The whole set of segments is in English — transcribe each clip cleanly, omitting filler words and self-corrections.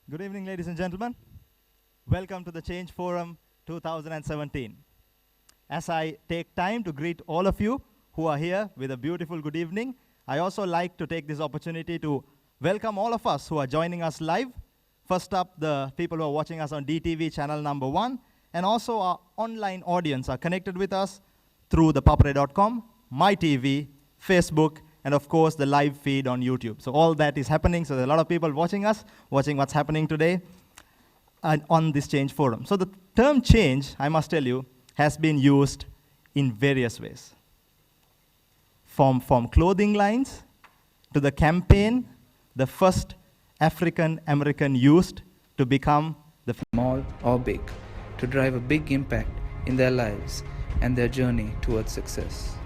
Good evening, ladies and gentlemen. Welcome to the Change Forum 2017. As I take time to greet all of you who are here with a beautiful good evening, I also like to take this opportunity to welcome all of us who are joining us live. First up, the people who are watching us on DTV channel number 1, and also our online audience are connected with us through thepapare.com, MyTV, Facebook, and of course the live feed on YouTube. So all that is happening, so there are a lot of people watching us, watching what's happening today on this Change Forum. So the term change, I must tell you, has been used in various ways. From clothing lines to the campaign the first African American used to become the small or big, to drive a big impact in their lives and their journey towards success.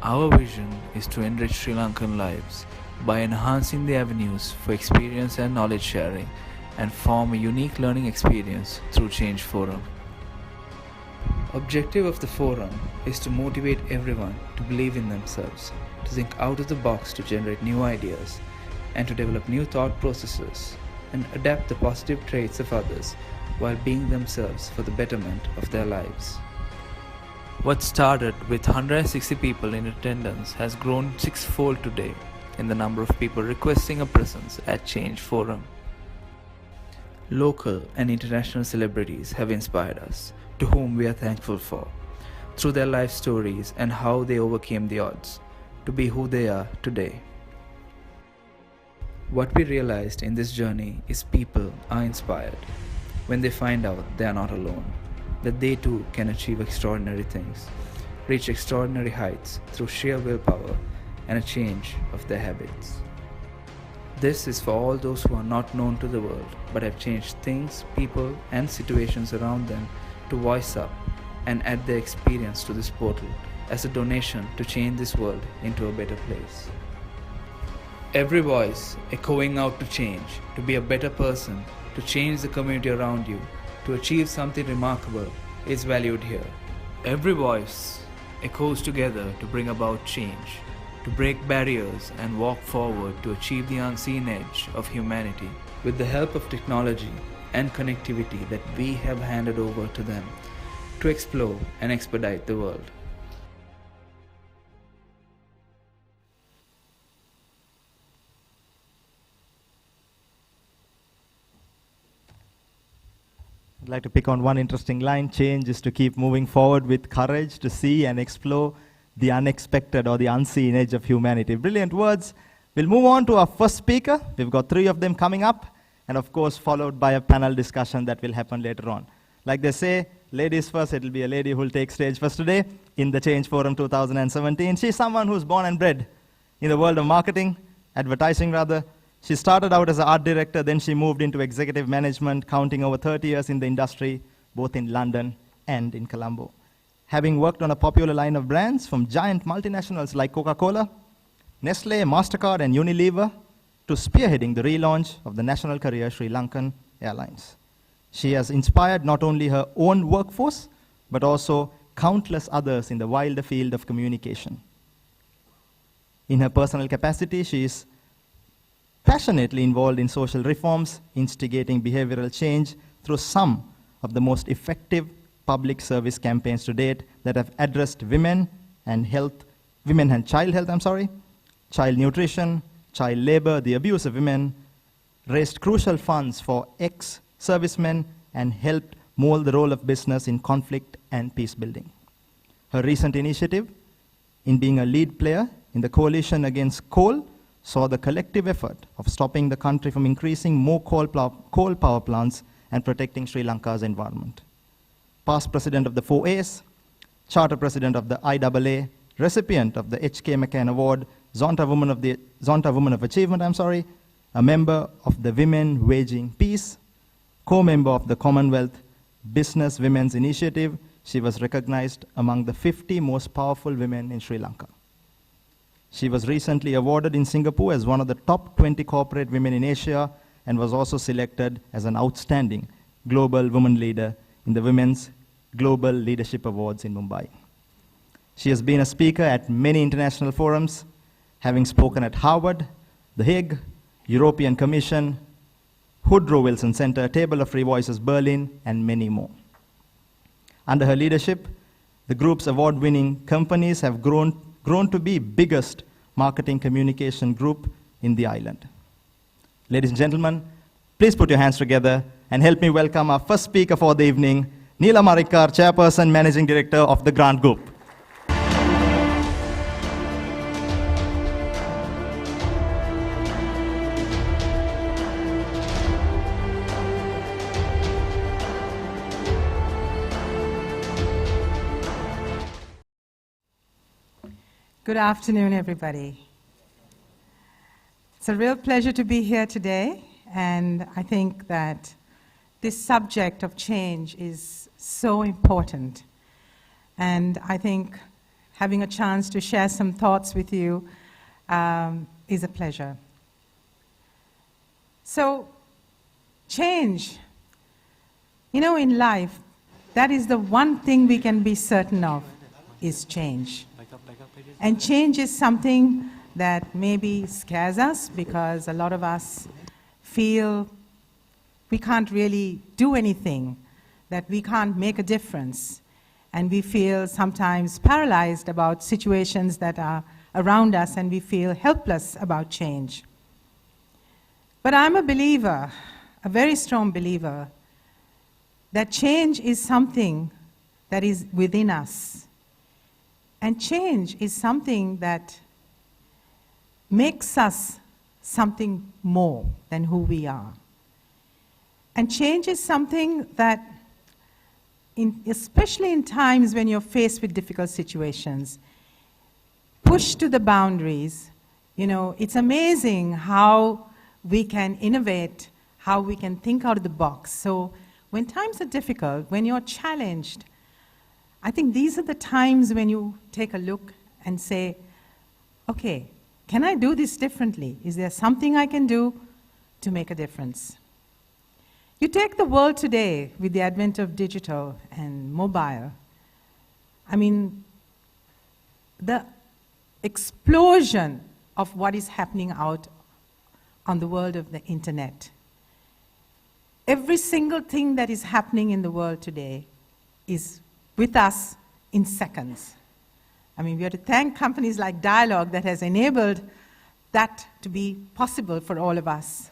Our vision is to enrich Sri Lankan lives by enhancing the avenues for experience and knowledge sharing and form a unique learning experience through Change Forum. Objective of the forum is to motivate everyone to believe in themselves, to think out of the box to generate new ideas, and to develop new thought processes and adapt the positive traits of others while being themselves for the betterment of their lives. What started with 160 people in attendance has grown sixfold today in the number of people requesting a presence at Change Forum. Local and international celebrities have inspired us, to whom we are thankful for, through their life stories and how they overcame the odds, to be who they are today. What we realized in this journey is people are inspired when they find out they are not alone, that they too can achieve extraordinary things, reach extraordinary heights through sheer willpower and a change of their habits. This is for all those who are not known to the world but have changed things, people and situations around them to voice up and add their experience to this portal as a donation to change this world into a better place. Every voice echoing out to change, to be a better person, to change the community around you, to achieve something remarkable is valued here. Every voice echoes together to bring about change, to break barriers and walk forward to achieve the unseen edge of humanity. With the help of technology and connectivity that we have handed over to them to explore and expedite the world. I'd like to pick on one interesting line. Change is to keep moving forward with courage to see and explore the unexpected or the unseen edge of humanity. Brilliant words. We'll move on to our first speaker. We've got 3 of them coming up, and of course followed by a panel discussion that will happen later on. Like they say, ladies first. It'll be a lady who will take stage first today in the Change Forum 2017. She's someone who's born and bred in the world of marketing, advertising rather. She started out as an art director, then she moved into executive management, counting over 30 years in the industry, both in London and in Colombo. Having worked on a popular line of brands from giant multinationals like Coca-Cola, Nestle, MasterCard, and Unilever, to spearheading the relaunch of the national carrier Sri Lankan Airlines. She has inspired not only her own workforce, but also countless others in the wilder field of communication. In her personal capacity, she is passionately involved in social reforms, instigating behavioral change through some of the most effective public service campaigns to date that have addressed women and child health, child nutrition, child labor, the abuse of women, raised crucial funds for ex-servicemen, and helped mold the role of business in conflict and peace building. Her recent initiative in being a lead player in the coalition against coal saw the collective effort of stopping the country from increasing more coal power plants and protecting Sri Lanka's environment. Past president of the 4As, charter president of the IAA, recipient of the H.K. McCann Award, Zonta Woman of Achievement, a member of the Women Waging Peace, co-member of the Commonwealth Business Women's Initiative. She was recognized among the 50 most powerful women in Sri Lanka. She was recently awarded in Singapore as one of the top 20 corporate women in Asia and was also selected as an outstanding global woman leader in the Women's Global Leadership Awards in Mumbai. She has been a speaker at many international forums, having spoken at Harvard, The Hague, European Commission, Woodrow Wilson Center, Table of Free Voices Berlin, and many more. Under her leadership, the group's award-winning companies have grown to be biggest marketing communication group in the island. Ladies and gentlemen, please put your hands together and help me welcome our first speaker for the evening, Neela Marikar, Chairperson, Managing Director of the Grant Group. Good afternoon, everybody. It's a real pleasure to be here today, and I think that this subject of change is so important. And I think having a chance to share some thoughts with you is a pleasure. So, change. You know, in life, that is the one thing we can be certain of, is change. And change is something that maybe scares us because a lot of us feel we can't really do anything, that we can't make a difference. And we feel sometimes paralyzed about situations that are around us, and we feel helpless about change. But I'm a believer, a very strong believer, that change is something that is within us. And change is something that makes us something more than who we are. And change is something that, especially in times when you're faced with difficult situations, push to the boundaries. You know, it's amazing how we can innovate, how we can think out of the box. So when times are difficult, when you're challenged, I think these are the times when you take a look and say, okay, can I do this differently? Is there something I can do to make a difference? You take the world today with the advent of digital and mobile. I mean, the explosion of what is happening out on the world of the internet. Every single thing that is happening in the world today is with us in seconds. I mean, we have to thank companies like Dialogue that has enabled that to be possible for all of us.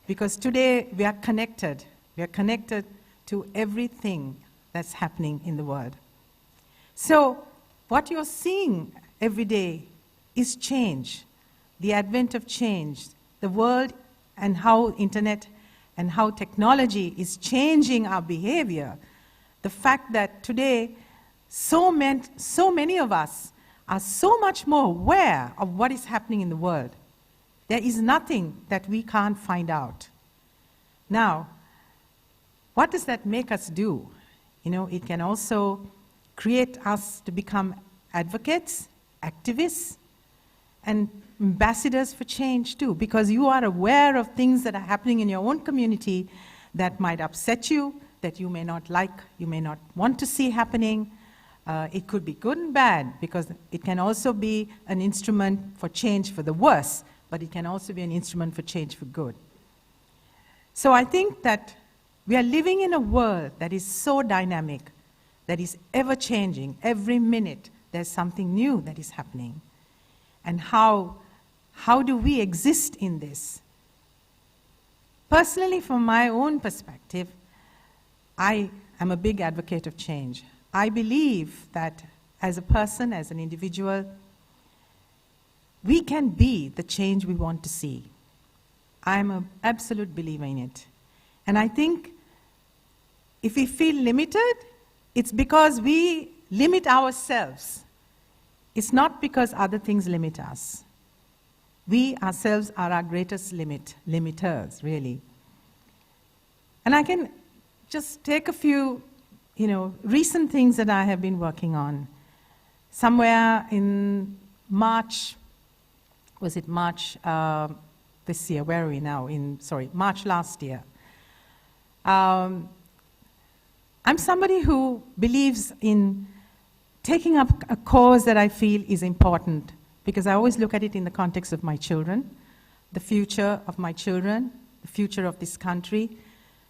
Because today we are connected. We are connected to everything that's happening in the world. So what you're seeing every day is change, the advent of change, the world and how internet and how technology is changing our behavior. The fact that today, so many of us are so much more aware of what is happening in the world. There is nothing that we can't find out. Now, what does that make us do? You know, it can also create us to become advocates, activists, and ambassadors for change too, because you are aware of things that are happening in your own community that might upset you, that you may not like, you may not want to see happening. It could be good and bad, because it can also be an instrument for change for the worse, but it can also be an instrument for change for good. So I think that we are living in a world that is so dynamic, that is ever changing. Every minute there's something new that is happening. And how do we exist in this? Personally, from my own perspective, I am a big advocate of change. I believe that as a person, as an individual, we can be the change we want to see. I'm an absolute believer in it. And I think if we feel limited, it's because we limit ourselves. It's not because other things limit us. We ourselves are our greatest limiters, really. And I can just take a few, recent things that I have been working on. Somewhere in March, was it March this year? Where are we now? March last year. I'm somebody who believes in taking up a cause that I feel is important, because I always look at it in the context of my children, the future of my children, the future of this country.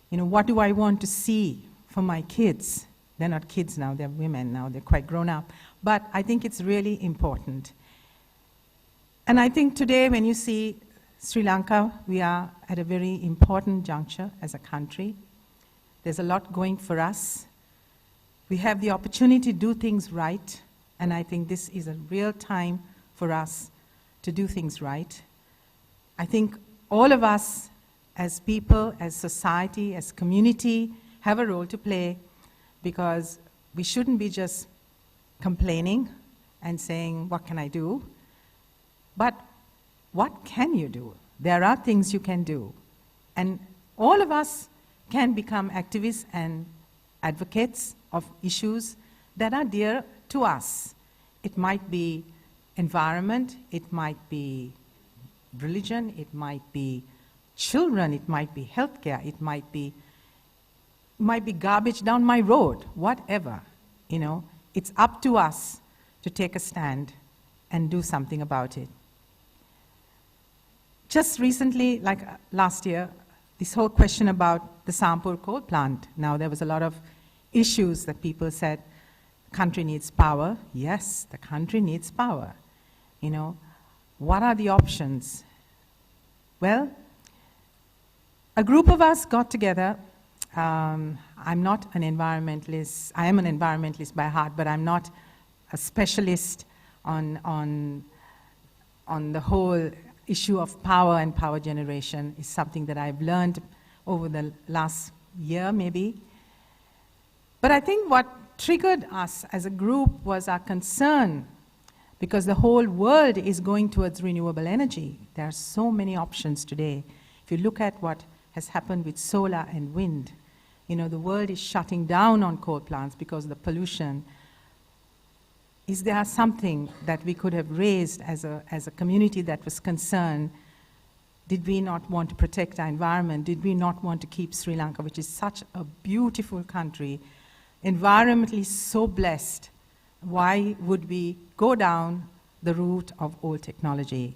You know, what do I want to see for my kids? They're not kids now, they're women now, they're quite grown up. But I think it's really important. And I think today when you see Sri Lanka, we are at a very important juncture as a country. There's a lot going for us. We have the opportunity to do things right, and I think this is a real time for us to do things right. I think all of us as people, as society, as community, have a role to play, because we shouldn't be just complaining and saying, what can I do? But what can you do? There are things you can do. And all of us can become activists and advocates of issues that are dear to us. It might be environment, it might be religion, it might be children, it might be healthcare, it might be garbage down my road, whatever. You know, it's up to us to take a stand and do something about it. Just recently, like last year, this whole question about the Sampur coal plant. Now, there was a lot of issues that people said, the country needs power. Yes, the country needs power. You know, what are the options? Well, a group of us got together. I'm not an environmentalist. I am an environmentalist by heart, but I'm not a specialist on the whole issue of power and power generation. Is something that I've learned over the last year, maybe. But I think what triggered us as a group was our concern, because the whole world is going towards renewable energy. There are so many options today. If you look at what has happened with solar and wind, you know, the world is shutting down on coal plants because of the pollution. Is there something that we could have raised as a community that was concerned? Did we not want to protect our environment? Did we not want to keep Sri Lanka, which is such a beautiful country, environmentally so blessed? Why would we go down the route of old technology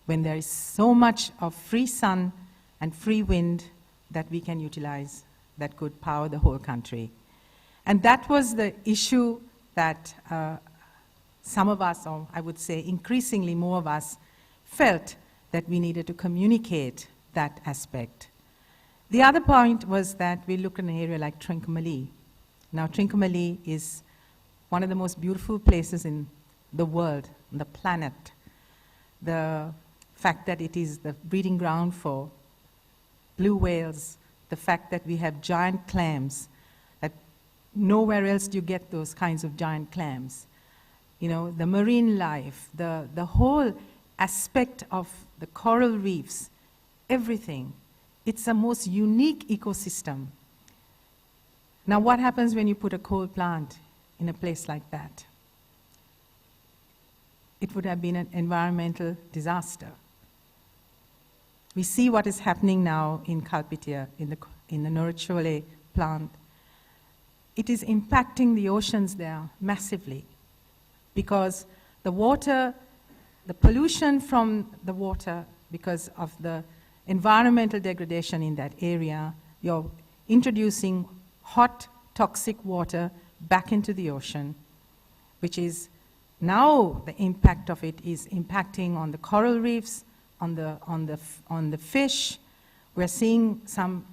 when there is so much of free sun and free wind that we can utilize that could power the whole country? And that was the issue that some of us, or I would say increasingly more of us, felt that we needed to communicate that aspect. The other point was that we look at an area like Trincomalee. Now, Trincomalee is one of the most beautiful places in the world, on the planet. The fact that it is the breeding ground for blue whales, the fact that we have giant clams, that nowhere else do you get those kinds of giant clams. You know, the marine life, the whole aspect of the coral reefs, everything. It's a most unique ecosystem. Now, what happens when you put a coal plant in a place like that? It would have been an environmental disaster. We see what is happening now in Kalpitia, in the Norachole plant. It is impacting the oceans there massively, because the water, the pollution from the water, because of the environmental degradation in that area, you're introducing hot, toxic water back into the ocean, which is now the impact of it is impacting on the coral reefs, on the fish. We're seeing some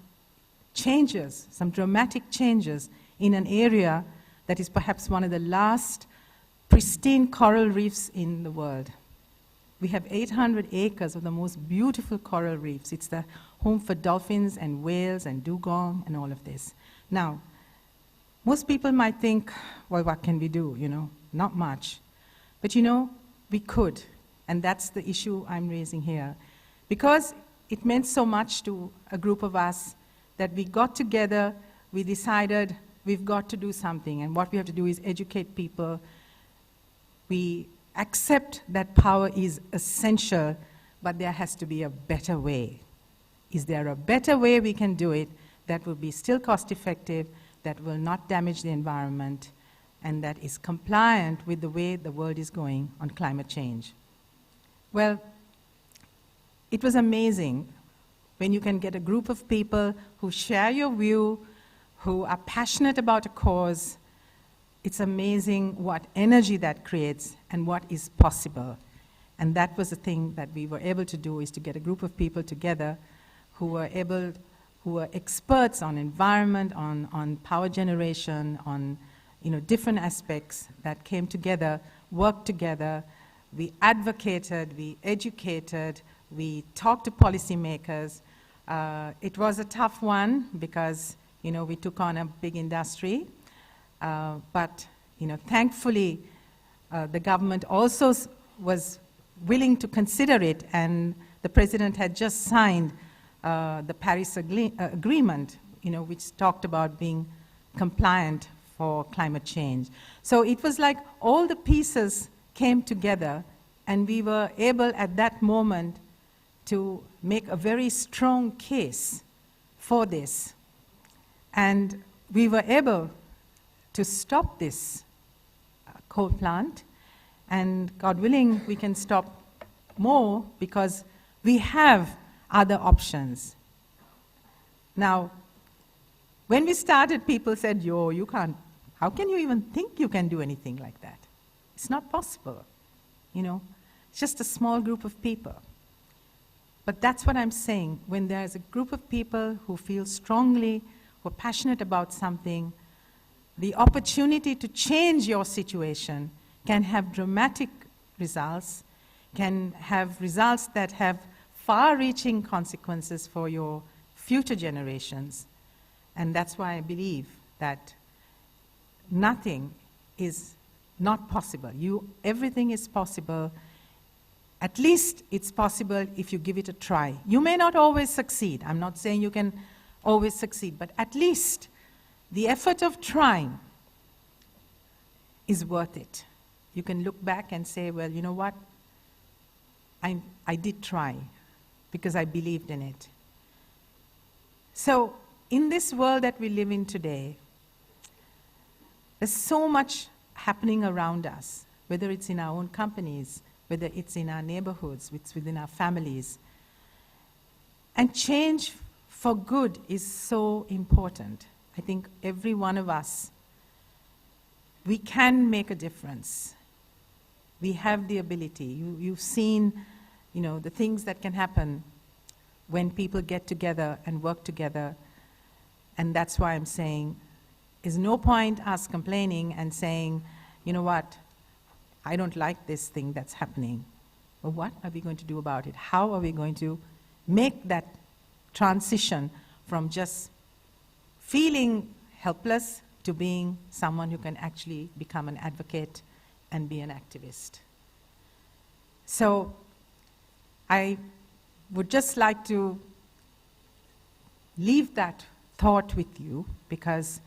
changes, some dramatic changes in an area that is perhaps one of the last pristine coral reefs in the world. We have 800 acres of the most beautiful coral reefs. It's the home for dolphins and whales and dugong and all of this. Now, most people might think, well, what can we do? You know, not much. But you know, we could. And that's the issue I'm raising here. Because it meant so much to a group of us that we got together, we decided we've got to do something. And what we have to do is educate people. We accept that power is essential, but there has to be a better way. Is there a better way we can do it that will be still cost-effective, that will not damage the environment, and that is compliant with the way the world is going on climate change? Well, it was amazing when you can get a group of people who share your view, who are passionate about a cause. It's amazing what energy that creates and what is possible. And that was the thing that we were able to do, is to get a group of people together who were experts on environment, on power generation, on different aspects that came together, worked together. We advocated, we educated, we talked to policymakers. It was a tough one because we took on a big industry, but thankfully the government also was willing to consider it, and the president had just signed the Paris Agreement, which talked about being compliant for climate change. So it was like all the pieces came together, and we were able at that moment to make a very strong case for this. And we were able to stop this coal plant, and God willing, we can stop more because we have other options. Now, when we started, people said, "Yo, you can't, how can you even think you can do anything like that? It's not possible." It's just a small group of people. But that's what I'm saying. When there's a group of people who feel strongly, who are passionate about something, the opportunity to change your situation can have dramatic results, can have results that have far-reaching consequences for your future generations. And that's why I believe that nothing is not possible. Everything is possible. At least it's possible if you give it a try. You may not always succeed. I'm not saying you can always succeed, but at least the effort of trying is worth it. You can look back and say, well, you know what? I did try because I believed in it. So in this world that we live in today, there's so much happening around us, whether it's in our own companies, whether it's in our neighborhoods, it's within our families. And change for good is so important. I think every one of us, we can make a difference. We have the ability. You've seen, the things that can happen when people get together and work together. And that's why I'm saying, there's no point us complaining and saying, you know what, I don't like this thing that's happening. Well, what are we going to do about it? How are we going to make that transition from just feeling helpless to being someone who can actually become an advocate and be an activist? So I would just like to leave that thought with you, because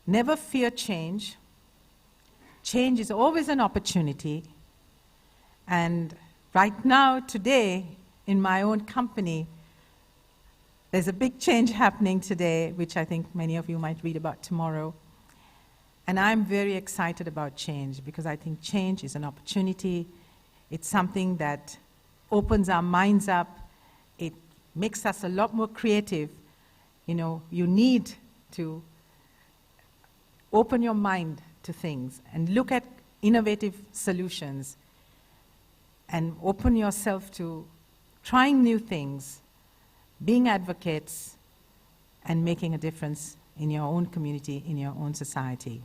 never fear change. Change is always an opportunity. And right now, today, in my own company, there's a big change happening today, which I think many of you might read about tomorrow. And I'm very excited about change, because I think change is an opportunity. It's something that opens our minds up. It makes us a lot more creative. You need to open your mind to things and look at innovative solutions and open yourself to trying new things, being advocates, and making a difference in your own community, in your own society.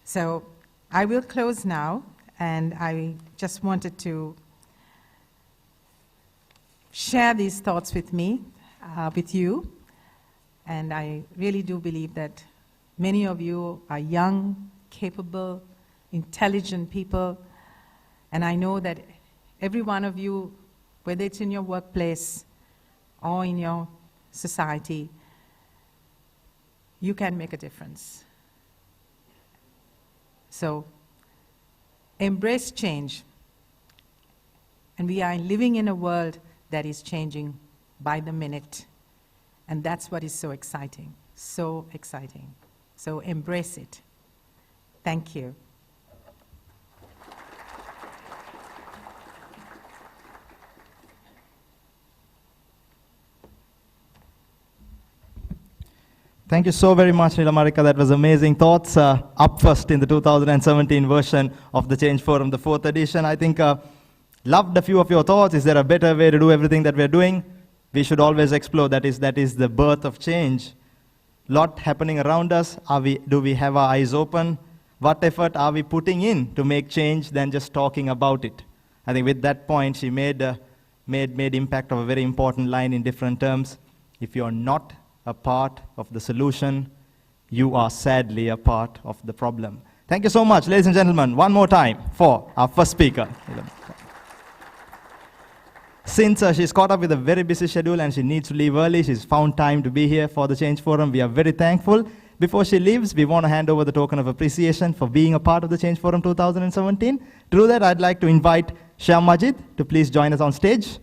So I will close now, and I just wanted to share these thoughts with you. And I really do believe that many of you are young, capable, intelligent people. And I know that every one of you, whether it's in your workplace or in your society, you can make a difference. So embrace change. And we are living in a world that is changing by the minute. And that's what is so exciting, so exciting. So embrace it. Thank you. Thank you so very much, Nilamarika. That was amazing thoughts. Up first in the 2017 version of the Change Forum, the 4th edition. I think loved a few of your thoughts. Is there a better way to do everything that we're doing? We should always explore. That is the birth of change. Lot happening around us. Do we have our eyes open? What effort are we putting in to make change than just talking about it? I think with that point, she made impact of a very important line in different terms. If you're not a part of the solution, you are sadly a part of the problem. Thank you so much, ladies and gentlemen. One more time for our first speaker. Since she's caught up with a very busy schedule and she needs to leave early, she's found time to be here for the Change Forum. We are very thankful. Before she leaves, we want to hand over the token of appreciation for being a part of the Change Forum 2017. To do that, I'd like to invite Shyam Majid to please join us on stage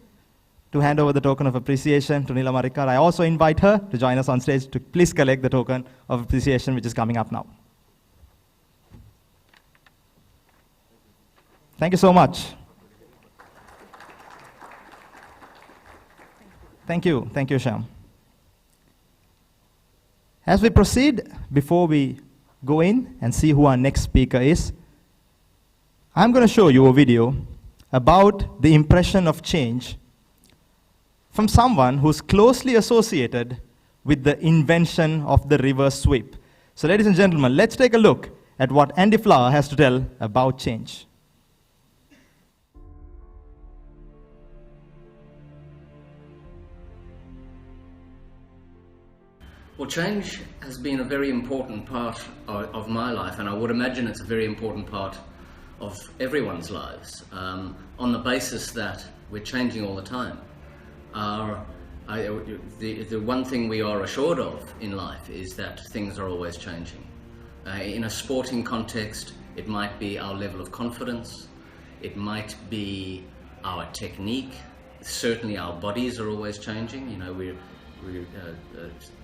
to hand over the token of appreciation to Nilamarika. I also invite her to join us on stage to please collect the token of appreciation, which is coming up now. Thank you so much. Thank you, Shyam. As we proceed, before we go in and see who our next speaker is, I'm going to show you a video about the impression of change from someone who's closely associated with the invention of the reverse sweep. So ladies and gentlemen, let's take a look at what Andy Flower has to tell about change. Well, change has been a very important part of my life, and I would imagine it's a very important part of everyone's lives, on the basis that we're changing all the time. The one thing we are assured of in life is that things are always changing. In a sporting context, it might be our level of confidence, it might be our technique, certainly our bodies are always changing. You know, we're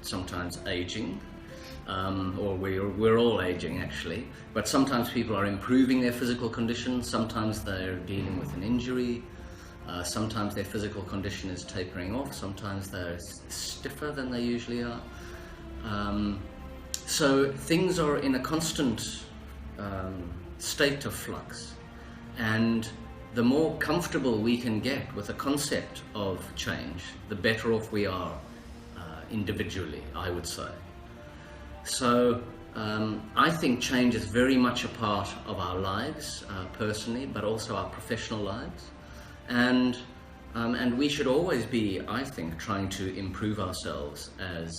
sometimes aging, or we're all aging actually, but sometimes people are improving their physical condition, sometimes they're dealing with an injury, sometimes their physical condition is tapering off, sometimes they're stiffer than they usually are. So things are in a constant state of flux, and the more comfortable we can get with the concept of change, the better off we are individually, I would say. So I think change is very much a part of our lives personally, but also our professional lives. And we should always be, I think, trying to improve ourselves as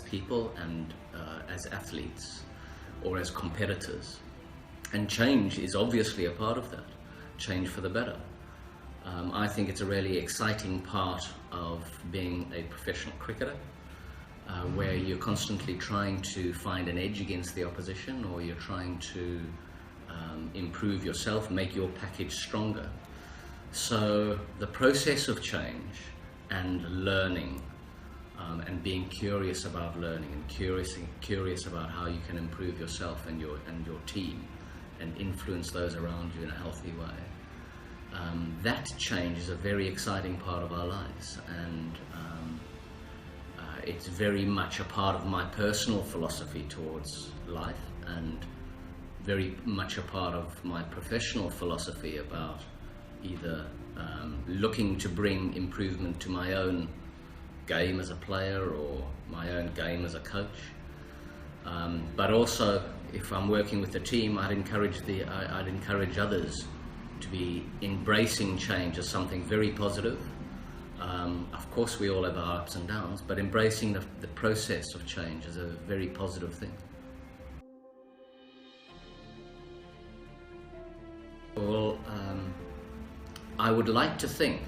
people and as athletes or as competitors. And change is obviously a part of that, change for the better. I think it's a really exciting part of being a professional cricketer, where you're constantly trying to find an edge against the opposition, or you're trying to improve yourself, make your package stronger. So the process of change and learning, and being curious about learning and curious about how you can improve yourself and your team and influence those around you in a healthy way, that change is a very exciting part of our lives, and it's very much a part of my personal philosophy towards life, and very much a part of my professional philosophy about either looking to bring improvement to my own game as a player or my own game as a coach. But also, if I'm working with the team, I'd encourage others to be embracing change as something very positive. Of course, we all have our ups and downs, but embracing the process of change is a very positive thing. Well, I would like to think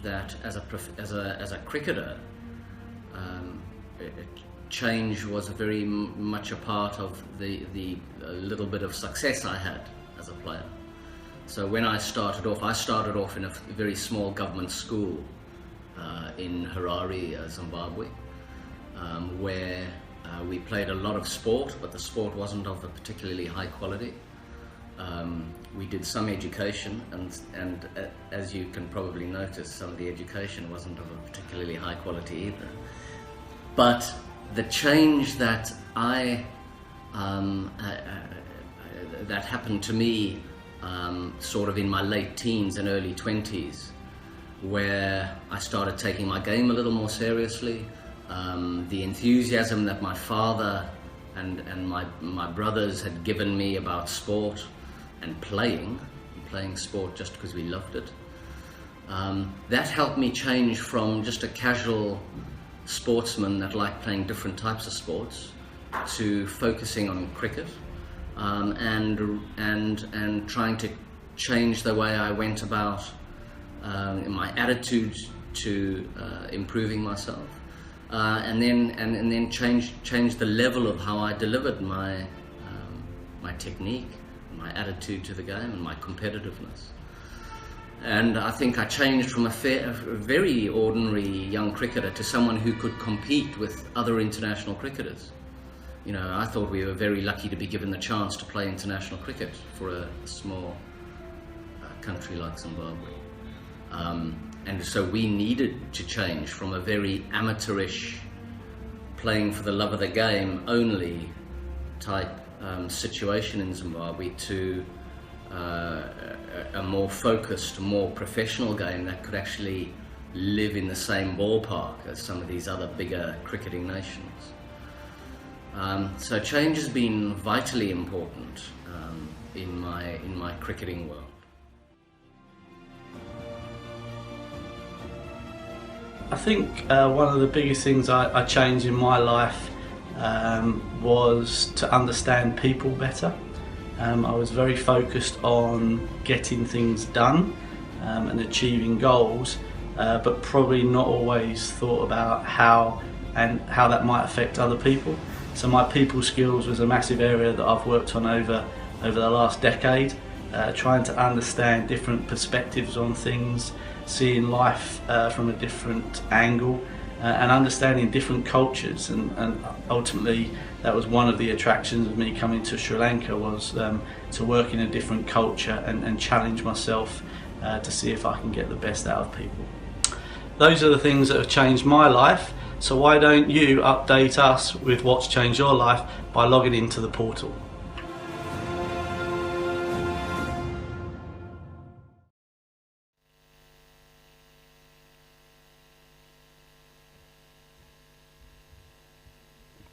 that as a cricketer, change was very much a part of the little bit of success I had as a player. So when I started off in a very small government school in Harare, Zimbabwe, where we played a lot of sport, but the sport wasn't of a particularly high quality. We did some education, and as you can probably notice, some of the education wasn't of a particularly high quality either. But the change that that happened to me sort of in my late teens and early 20s, where I started taking my game a little more seriously. The enthusiasm that my father and my brothers had given me about sport and playing sport just because we loved it, that helped me change from just a casual sportsman that liked playing different types of sports to focusing on cricket, and trying to change the way I went about my attitude to improving myself, and then change the level of how I delivered my technique, my attitude to the game, and my competitiveness. And I think I changed from a very ordinary young cricketer to someone who could compete with other international cricketers. You know, I thought we were very lucky to be given the chance to play international cricket for a small country like Zimbabwe. And so we needed to change from a very amateurish, playing for the love of the game only type situation in Zimbabwe to a more focused, more professional game that could actually live in the same ballpark as some of these other bigger cricketing nations. So change has been vitally important in my cricketing world. I think one of the biggest things I changed in my life was to understand people better. I was very focused on getting things done and achieving goals, but probably not always thought about how that might affect other people. So my people skills was a massive area that I've worked on over the last decade, trying to understand different perspectives on things, seeing life from a different angle, and understanding different cultures, and ultimately that was one of the attractions of me coming to Sri Lanka, was to work in a different culture and challenge myself to see if I can get the best out of people. Those are the things that have changed my life, so why don't you update us with what's changed your life by logging into the portal.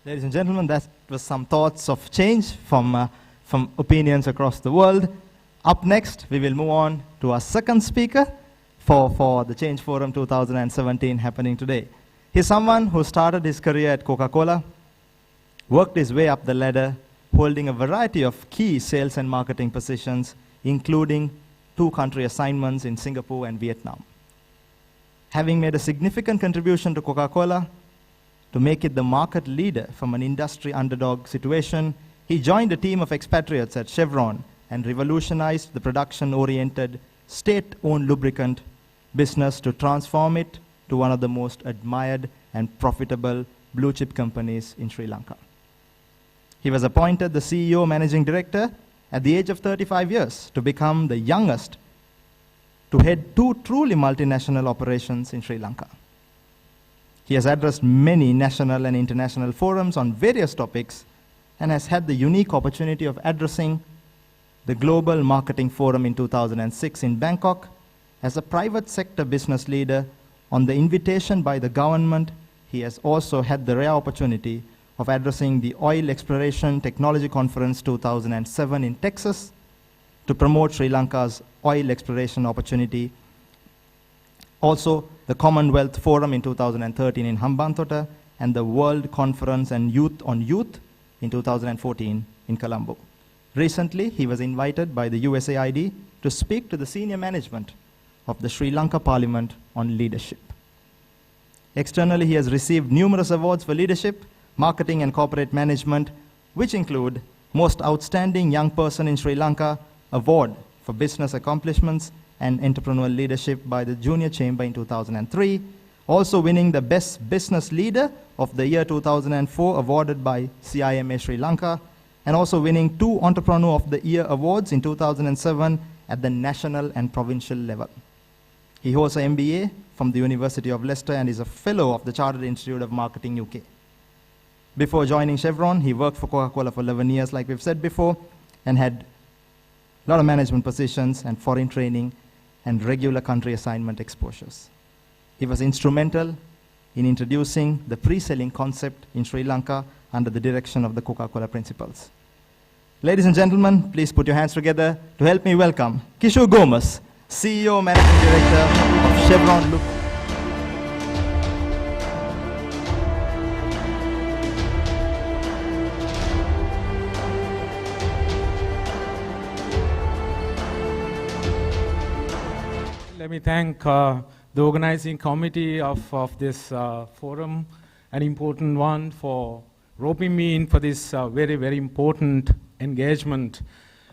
Ladies and gentlemen, that was some thoughts of change from opinions across the world. Up next, we will move on to our second speaker for the Change Forum 2017 happening today. He's someone who started his career at Coca-Cola, worked his way up the ladder, holding a variety of key sales and marketing positions, including 2 country assignments in Singapore and Vietnam. Having made a significant contribution to Coca-Cola, to make it the market leader from an industry underdog situation, he joined a team of expatriates at Chevron and revolutionized the production-oriented, state-owned lubricant business to transform it to one of the most admired and profitable blue-chip companies in Sri Lanka. He was appointed the CEO Managing Director at the age of 35 years to become the youngest to head 2 truly multinational operations in Sri Lanka. He has addressed many national and international forums on various topics and has had the unique opportunity of addressing the Global Marketing Forum in 2006 in Bangkok as a private sector business leader. On the invitation by the government, he has also had the rare opportunity of addressing the Oil Exploration Technology Conference 2007 in Texas to promote Sri Lanka's oil exploration opportunity. Also, the Commonwealth Forum in 2013 in Hambantota, and the World Conference on Youth in 2014 in Colombo. Recently, he was invited by the USAID to speak to the senior management of the Sri Lanka Parliament on leadership. Externally, he has received numerous awards for leadership, marketing, and corporate management, which include Most Outstanding Young Person in Sri Lanka Award for Business Accomplishments and Entrepreneurial Leadership by the Junior Chamber in 2003, also winning the Best Business Leader of the Year 2004 awarded by CIMA Sri Lanka, and also winning 2 Entrepreneur of the Year awards in 2007 at the national and provincial level. He holds an MBA from the University of Leicester and is a fellow of the Chartered Institute of Marketing UK. Before joining Chevron, he worked for Coca-Cola for 11 years, like we've said before, and had a lot of management positions and foreign training and regular country assignment exposures. He was instrumental in introducing the pre-selling concept in Sri Lanka under the direction of the Coca-Cola principles. Ladies and gentlemen, please put your hands together to help me welcome Kishore Gomes, CEO, Managing Director of Chevron Look. Let me thank the organizing committee of this forum, an important one, for roping me in for this very, very important engagement.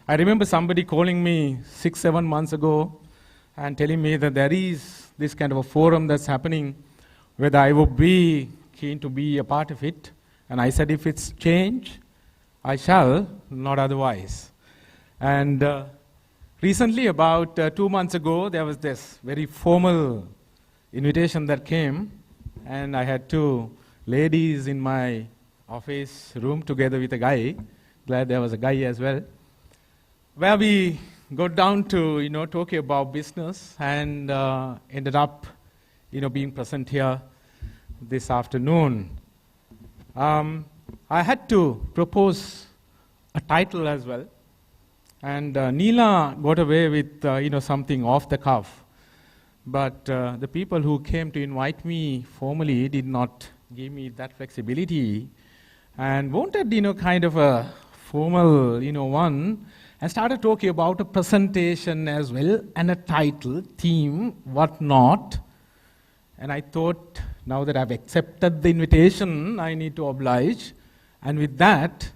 I remember somebody calling me 6-7 months ago and telling me that there is this kind of a forum that's happening, whether I would be keen to be a part of it. And I said, if it's change, I shall, not otherwise. And recently, about 2 months ago, there was this very formal invitation that came, and I had 2 ladies in my office room together with a guy. Glad there was a guy as well, where we got down to talking about business, and ended up being present here this afternoon. I had to propose a title as well, and Neela got away with something off the cuff, but the people who came to invite me formally did not give me that flexibility, and wanted kind of a formal one, and started talking about a presentation as well, and a title, theme, what not. And I thought, now that I've accepted the invitation, I need to oblige. And with that,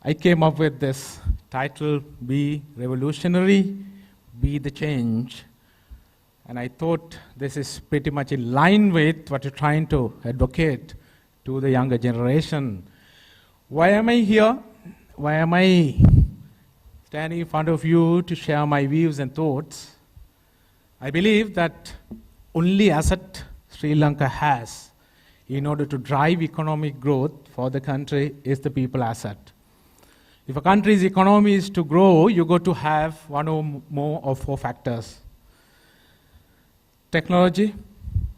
I came up with this title, Be Revolutionary, Be the Change. And I thought this is pretty much in line with what you're trying to advocate to the younger generation. Why am I here? Why am I standing in front of you to share my views and thoughts? I believe that only asset Sri Lanka has in order to drive economic growth for the country is the people asset. If a country's economy is to grow, you got to have one or more of 4 factors. Technology.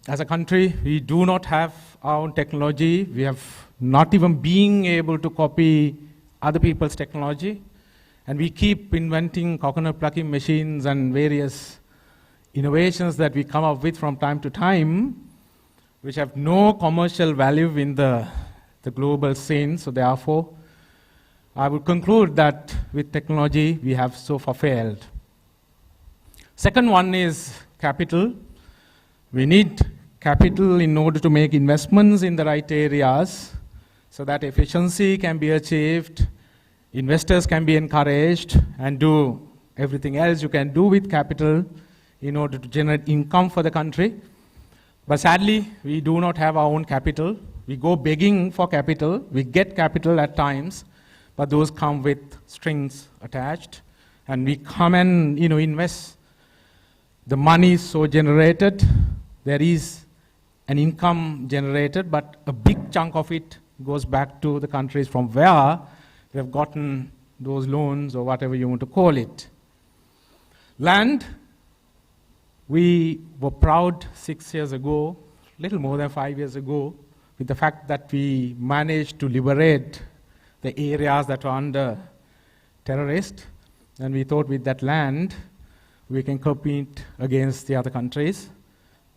As a country, we do not have our own technology. We have not even being able to copy other people's technology. And we keep inventing coconut plucking machines and various innovations that we come up with from time to time, which have no commercial value in the global scene. So therefore, I would conclude that with technology, we have so far failed. Second one is capital. We need capital in order to make investments in the right areas so that efficiency can be achieved, investors can be encouraged, and do everything else you can do with capital in order to generate income for the country. But sadly, we do not have our own capital. We go begging for capital. We get capital at times, but those come with strings attached. And we come and invest. The money is so generated. There is an income generated, but a big chunk of it goes back to the countries from where we have gotten those loans or whatever you want to call it. Land. We were proud 6 years ago, little more than 5 years ago, with the fact that we managed to liberate the areas that were under terrorists. And we thought with that land, we can compete against the other countries.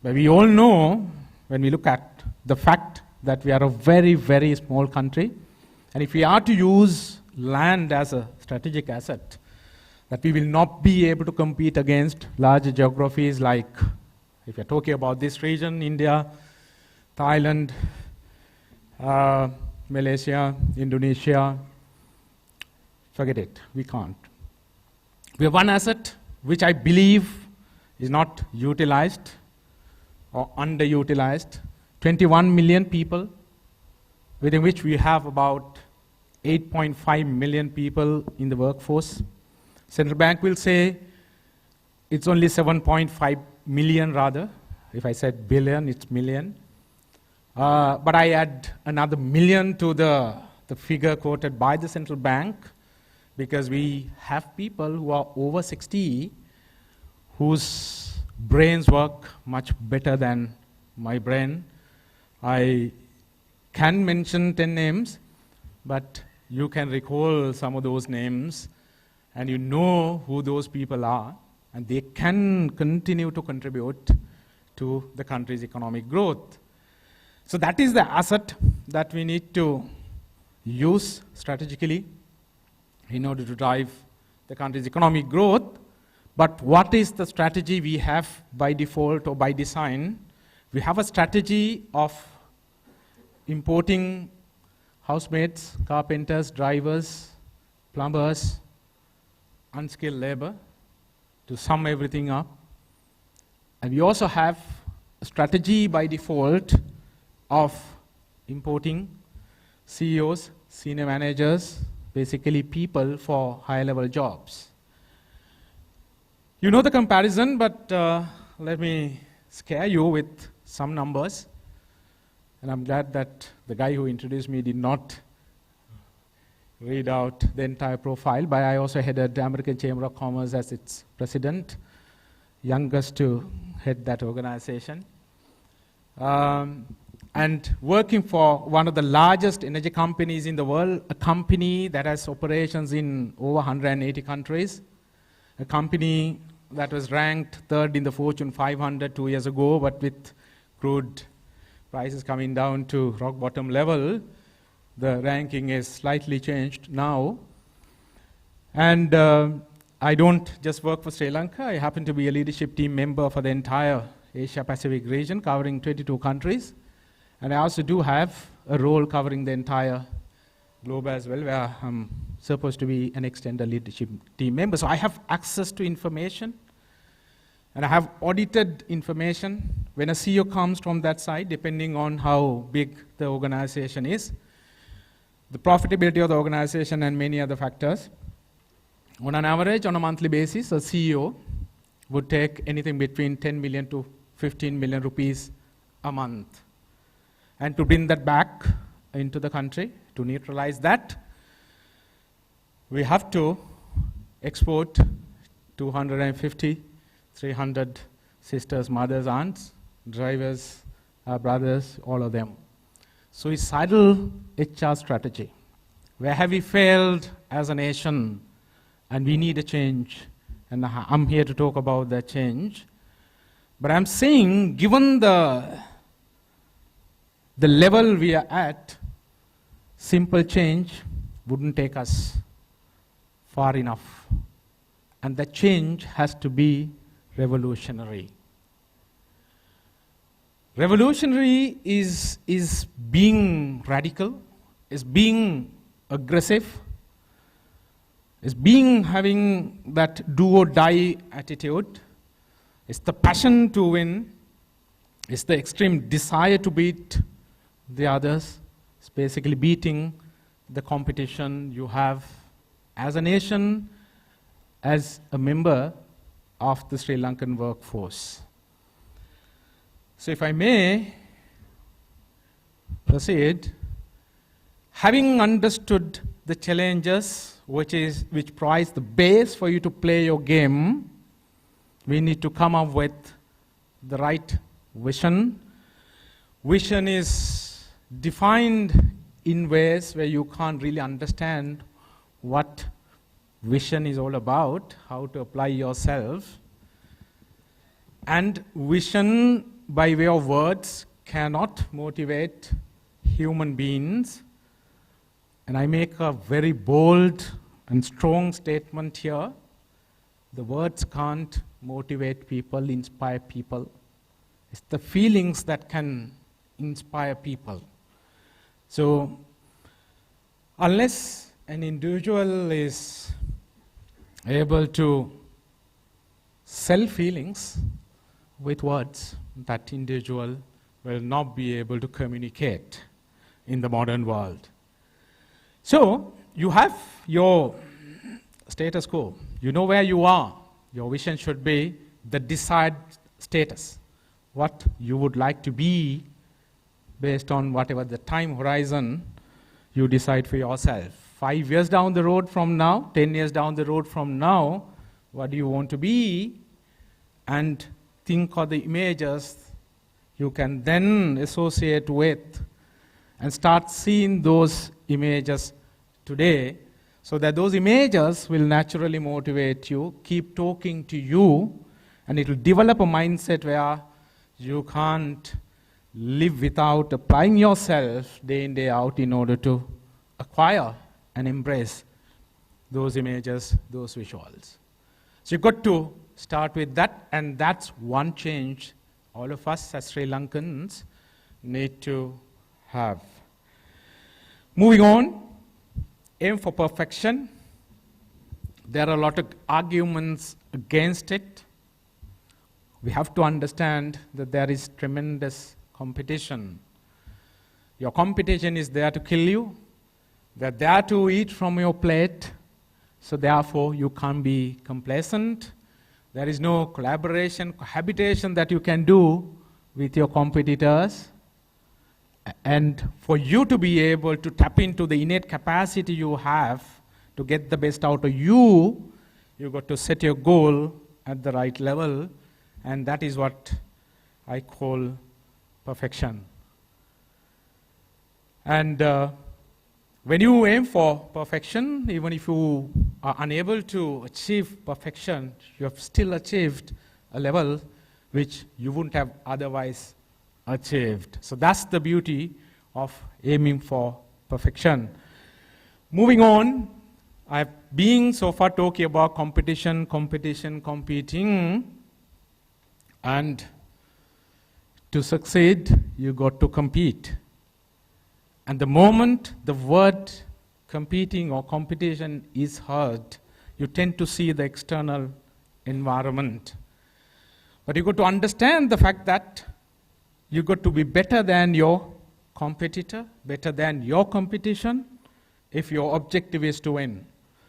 But we all know, when we look at the fact that we are a very, very small country, and if we are to use land as a strategic asset, that we will not be able to compete against larger geographies like, if you're talking about this region, India, Thailand, Malaysia, Indonesia, forget it, we can't. We have one asset which I believe is not utilized or underutilized. 21 million people, within which we have about 8.5 million people in the workforce. Central Bank will say it's only 7.5 million rather. If I said billion, it's million. But I add another million to the figure quoted by the central bank, because we have people who are over 60 whose brains work much better than my brain. I can mention 10 names, but you can recall some of those names, and you know who those people are, and they can continue to contribute to the country's economic growth. So that is the asset that we need to use strategically in order to drive the country's economic growth. But what is the strategy we have by default or by design? We have a strategy of importing housemates, carpenters, drivers, plumbers, unskilled labor to sum everything up. And we also have a strategy by default of importing CEOs, senior managers, basically people for high-level jobs. You know the comparison, but let me scare you with some numbers. And I'm glad that the guy who introduced me did not read out the entire profile, but I also headed the American Chamber of Commerce as its president, youngest to head that organization. And working for one of the largest energy companies in the world, a company that has operations in over 180 countries, a company that was ranked third in the Fortune 500 2 years ago, but with crude prices coming down to rock bottom level, the ranking is slightly changed now. And I don't just work for Sri Lanka, I happen to be a leadership team member for the entire Asia Pacific region, covering 22 countries. And I also do have a role covering the entire globe as well, where I'm supposed to be an extended leadership team member. So I have access to information, and I have audited information. When a CEO comes from that side, depending on how big the organization is, the profitability of the organization and many other factors, on an average, on a monthly basis, a CEO would take anything between 10 million to 15 million rupees a month. And to bring that back into the country, to neutralize that, we have to export 250, 300 sisters, mothers, aunts, drivers, brothers, all of them. Suicidal HR strategy. Where have we failed as a nation? And we need a change. And I'm here to talk about that change. But I'm saying, given the level we are at, simple change wouldn't take us far enough. And the change has to be revolutionary. Revolutionary is being radical, is being aggressive, is having that do or die attitude. It's the passion to win. It's the extreme desire to beat the others. It's basically beating the competition you have as a nation, as a member of the Sri Lankan workforce. So if I may proceed, having understood the challenges which provides the base for you to play your game, we need to come up with the right vision. Vision is defined in ways where you can't really understand what vision is all about, how to apply yourself. And vision, by way of words, cannot motivate human beings. And I make a very bold and strong statement here. The words can't motivate people, inspire people. It's the feelings that can inspire people. So, unless an individual is able to sell feelings with words, that individual will not be able to communicate in the modern world. So, you have your status quo. You know where you are. Your vision should be the desired status, what you would like to be based on whatever the time horizon you decide for yourself. 5 years down the road from now, 10 years down the road from now, what do you want to be? And think of the images you can then associate with and start seeing those images today, so that those images will naturally motivate you, keep talking to you, and it will develop a mindset where you can't live without applying yourself day in, day out in order to acquire and embrace those images, those visuals. So you've got to start with that, and that's one change all of us as Sri Lankans need to have. Moving on, aim for perfection. There are a lot of arguments against it. We have to understand that there is tremendous competition. Your competition is there to kill you. They're there to eat from your plate. So therefore, you can't be complacent. There is no collaboration, cohabitation that you can do with your competitors. And for you to be able to tap into the innate capacity you have to get the best out of you, you've got to set your goal at the right level. And that is what I call perfection. And when you aim for perfection, even if you are unable to achieve perfection, you have still achieved a level which you wouldn't have otherwise achieved. So that's the beauty of aiming for perfection. Moving on, I've been so far talking about competition, competing. And to succeed, you got to compete. And the moment the word competing or competition is heard, you tend to see the external environment. But you got to understand the fact that you got to be better than your competitor, better than your competition, if your objective is to win.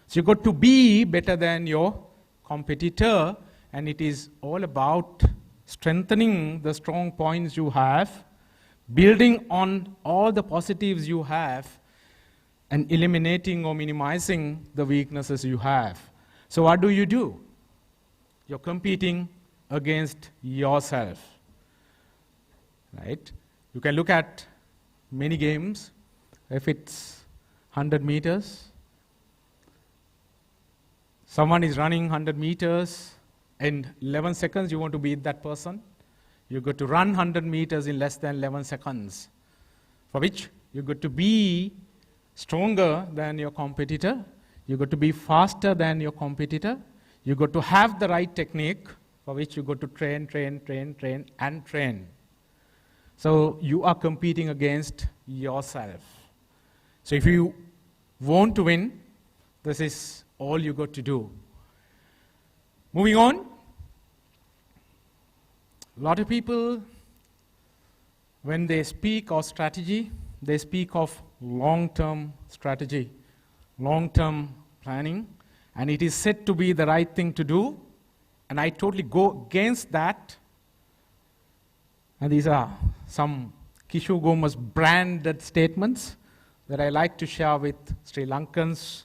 So you got to be better than your competitor, and it is all about strengthening the strong points you have, building on all the positives you have, and eliminating or minimizing the weaknesses you have. So what do? You're competing against yourself, right? You can look at many games. If it's 100 meters, someone is running 100 meters, in 11 seconds you want to beat that person. You got to run 100 meters in less than 11 seconds, for which you got to be stronger than your competitor. You got to be faster than your competitor. You got to have the right technique, for which you got to train. So you are competing against yourself. So if you want to win, this is all you got to do. Moving on, a lot of people, when they speak of strategy, they speak of long-term strategy, long-term planning, and it is said to be the right thing to do, and I totally go against that. And these are some Kishu Gomas branded statements that I like to share with Sri Lankans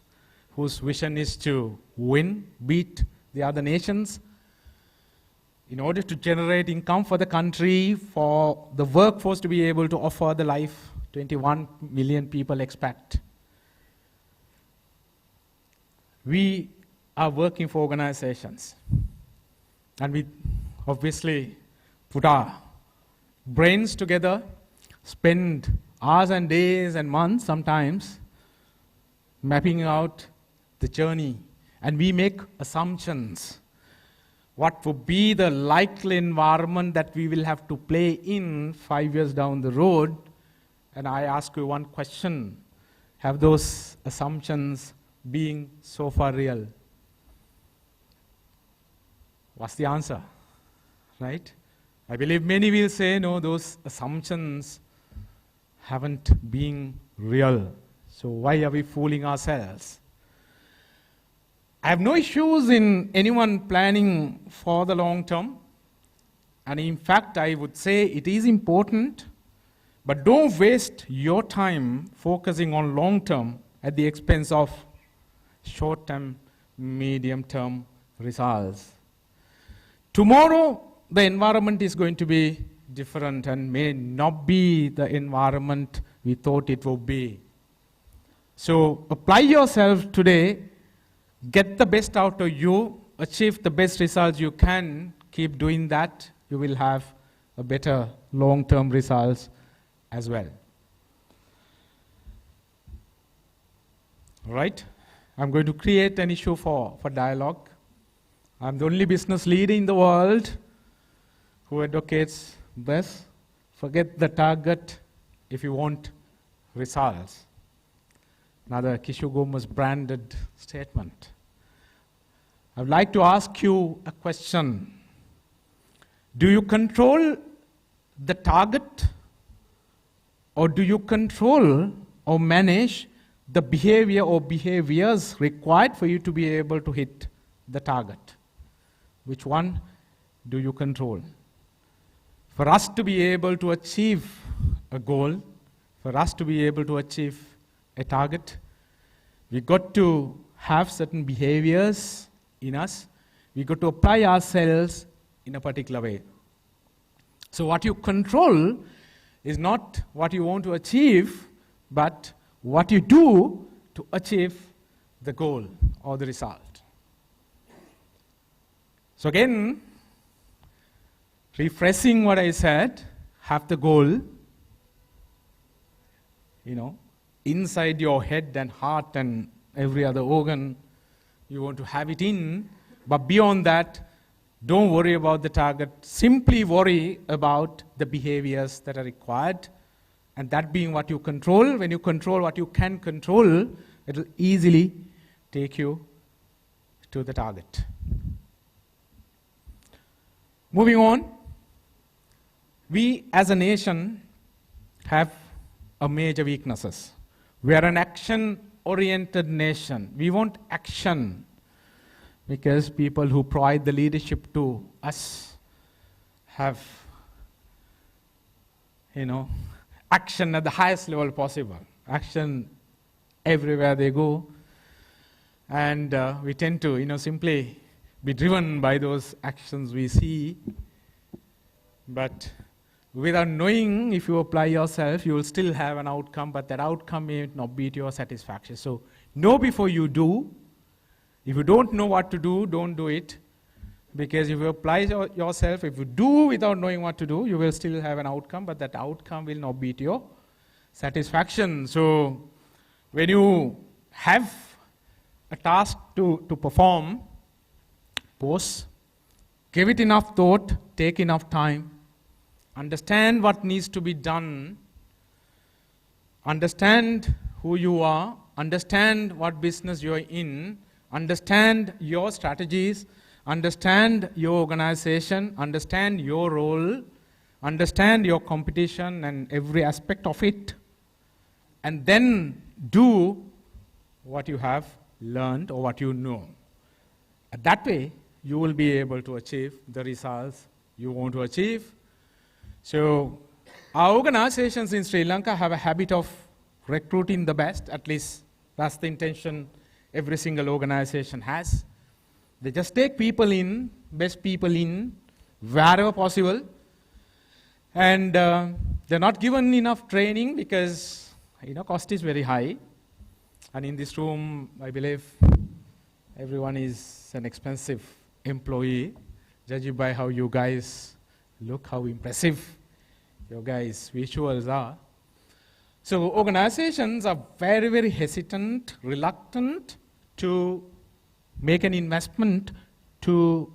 whose vision is to win, beat the other nations, in order to generate income for the country, for the workforce to be able to offer the life 21 million people expect. We are working for organizations, and we obviously put our brains together, spend hours and days and months sometimes mapping out the journey, and we make assumptions. What would be the likely environment that we will have to play in 5 years down the road? And I ask you one question: have those assumptions been so far real? What's the answer? Right? I believe many will say, no, those assumptions haven't been real. So why are we fooling ourselves? I have no issues in anyone planning for the long term. And in fact, I would say it is important But don't waste your time focusing on long-term at the expense of short-term, medium-term results. Tomorrow, the environment is going to be different and may not be the environment we thought it would be. So apply yourself today, get the best out of you, achieve the best results you can, keep doing that, you will have a better long-term results as well. All right, I'm going to create an issue for dialogue. I'm the only business leader in the world who advocates this. Forget the target if you want results. Another Kishu Gomez branded statement. I would like to ask you a question. Do you control the target, or do you control or manage the behavior or behaviors required for you to be able to hit the target? Which one do you control? For us to be able to achieve a goal, for us to be able to achieve a target, we got to have certain behaviors in us. We got to apply ourselves in a particular way. So what you control is not what you want to achieve, but what you do to achieve the goal or the result. So again, refreshing what I said, have the goal, inside your head and heart and every other organ, you want to have it in, but beyond that, don't worry about the target, simply worry about the behaviors that are required, and that being what you control. When you control what you can control, it will easily take you to the target. Moving on, we as a nation have a major weaknesses. We are an action-oriented nation. We want action because people who provide the leadership to us have, action at the highest level possible. Action everywhere they go. And we tend to, simply be driven by those actions we see. But without knowing, if you apply yourself, you will still have an outcome, but that outcome may not be to your satisfaction. So know before you do. If you don't know what to do, don't do it. Because if you apply yourself, if you do without knowing what to do, you will still have an outcome, but that outcome will not be to your satisfaction. So when you have a task to perform, pause, give it enough thought, take enough time, understand what needs to be done, understand who you are, understand what business you are in, understand your strategies, understand your organization, understand your role, understand your competition and every aspect of it, and then do what you have learned or what you know. That way, you will be able to achieve the results you want to achieve. So, our organizations in Sri Lanka have a habit of recruiting the best, at least that's the intention every single organization has. They just take people in, best people in, wherever possible, and they're not given enough training because, cost is very high. And in this room, I believe everyone is an expensive employee, judging by how you guys look, how impressive your guys' visuals are. So organizations are very, very hesitant, reluctant to make an investment to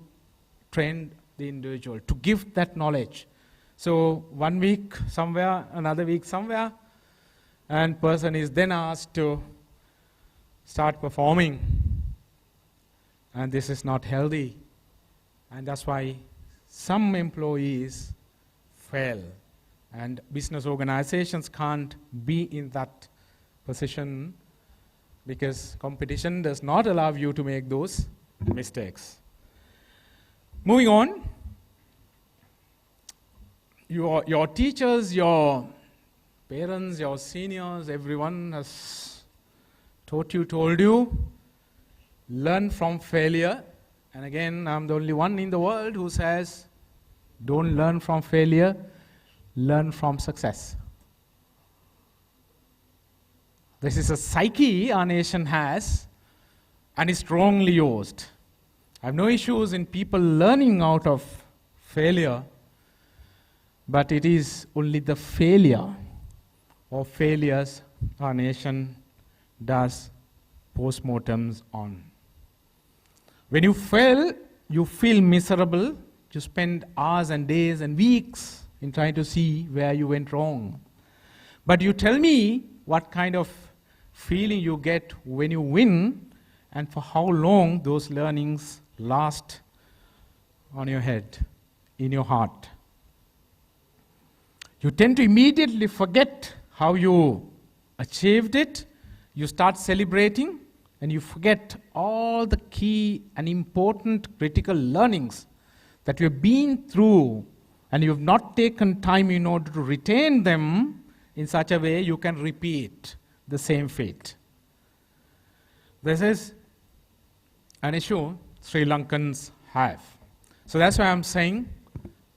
train the individual, to give that knowledge. So 1 week somewhere, another week somewhere, and person is then asked to start performing. And this is not healthy. And that's why some employees fail. And business organizations can't be in that position because competition does not allow you to make those mistakes. Moving on, your teachers, your parents, your seniors, everyone has told you, learn from failure. And again, I'm the only one in the world who says, don't learn from failure, learn from success. This is a psyche our nation has, and is strongly used. I have no issues in people learning out of failure, but it is only the failure or failures our nation does postmortems on. When you fail, you feel miserable. You spend hours and days and weeks in trying to see where you went wrong. But you tell me what kind of feeling you get when you win, and for how long those learnings last on your head, in your heart. You tend to immediately forget how you achieved it. You start celebrating, and you forget all the key and important critical learnings that you've been through, and you've not taken time in order to retain them in such a way you can repeat the same fate. This is an issue Sri Lankans have. So that's why I'm saying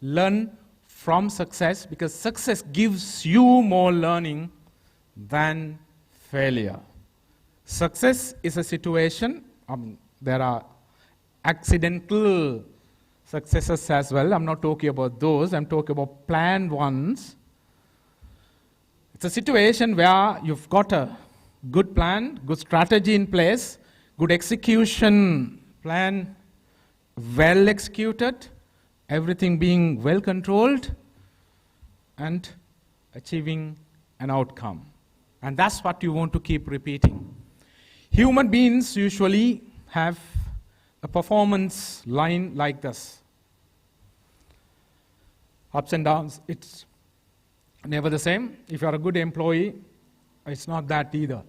learn from success, because success gives you more learning than failure. Success is a situation, there are accidental successes as well. I'm not talking about those, I'm talking about planned ones. It's a situation where you've got a good plan, good strategy in place, good execution plan, well executed, everything being well controlled, and achieving an outcome. And that's what you want to keep repeating. Human beings usually have a performance line like this. Ups and downs, it's never the same. If you're a good employee, it's not that either.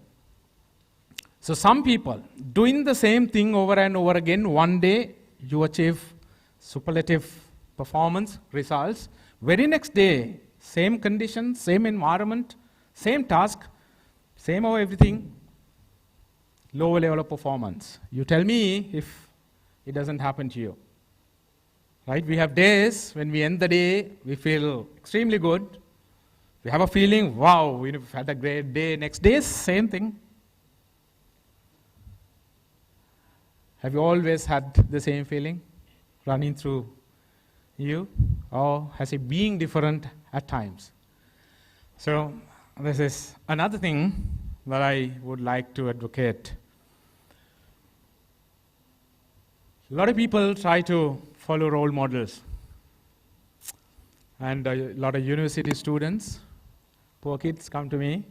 So some people doing the same thing over and over again, one day you achieve superlative performance results. Very next day, same conditions, same environment, same task, same of everything, lower level of performance. You tell me if it doesn't happen to you. Right? We have days when we end the day, we feel extremely good. We have a feeling, wow, we've had a great day. Next day, same thing. Have you always had the same feeling running through you? Or has it been different at times? So this is another thing that I would like to advocate. A lot of people try to follow role models. And a lot of university students, poor kids, come to me,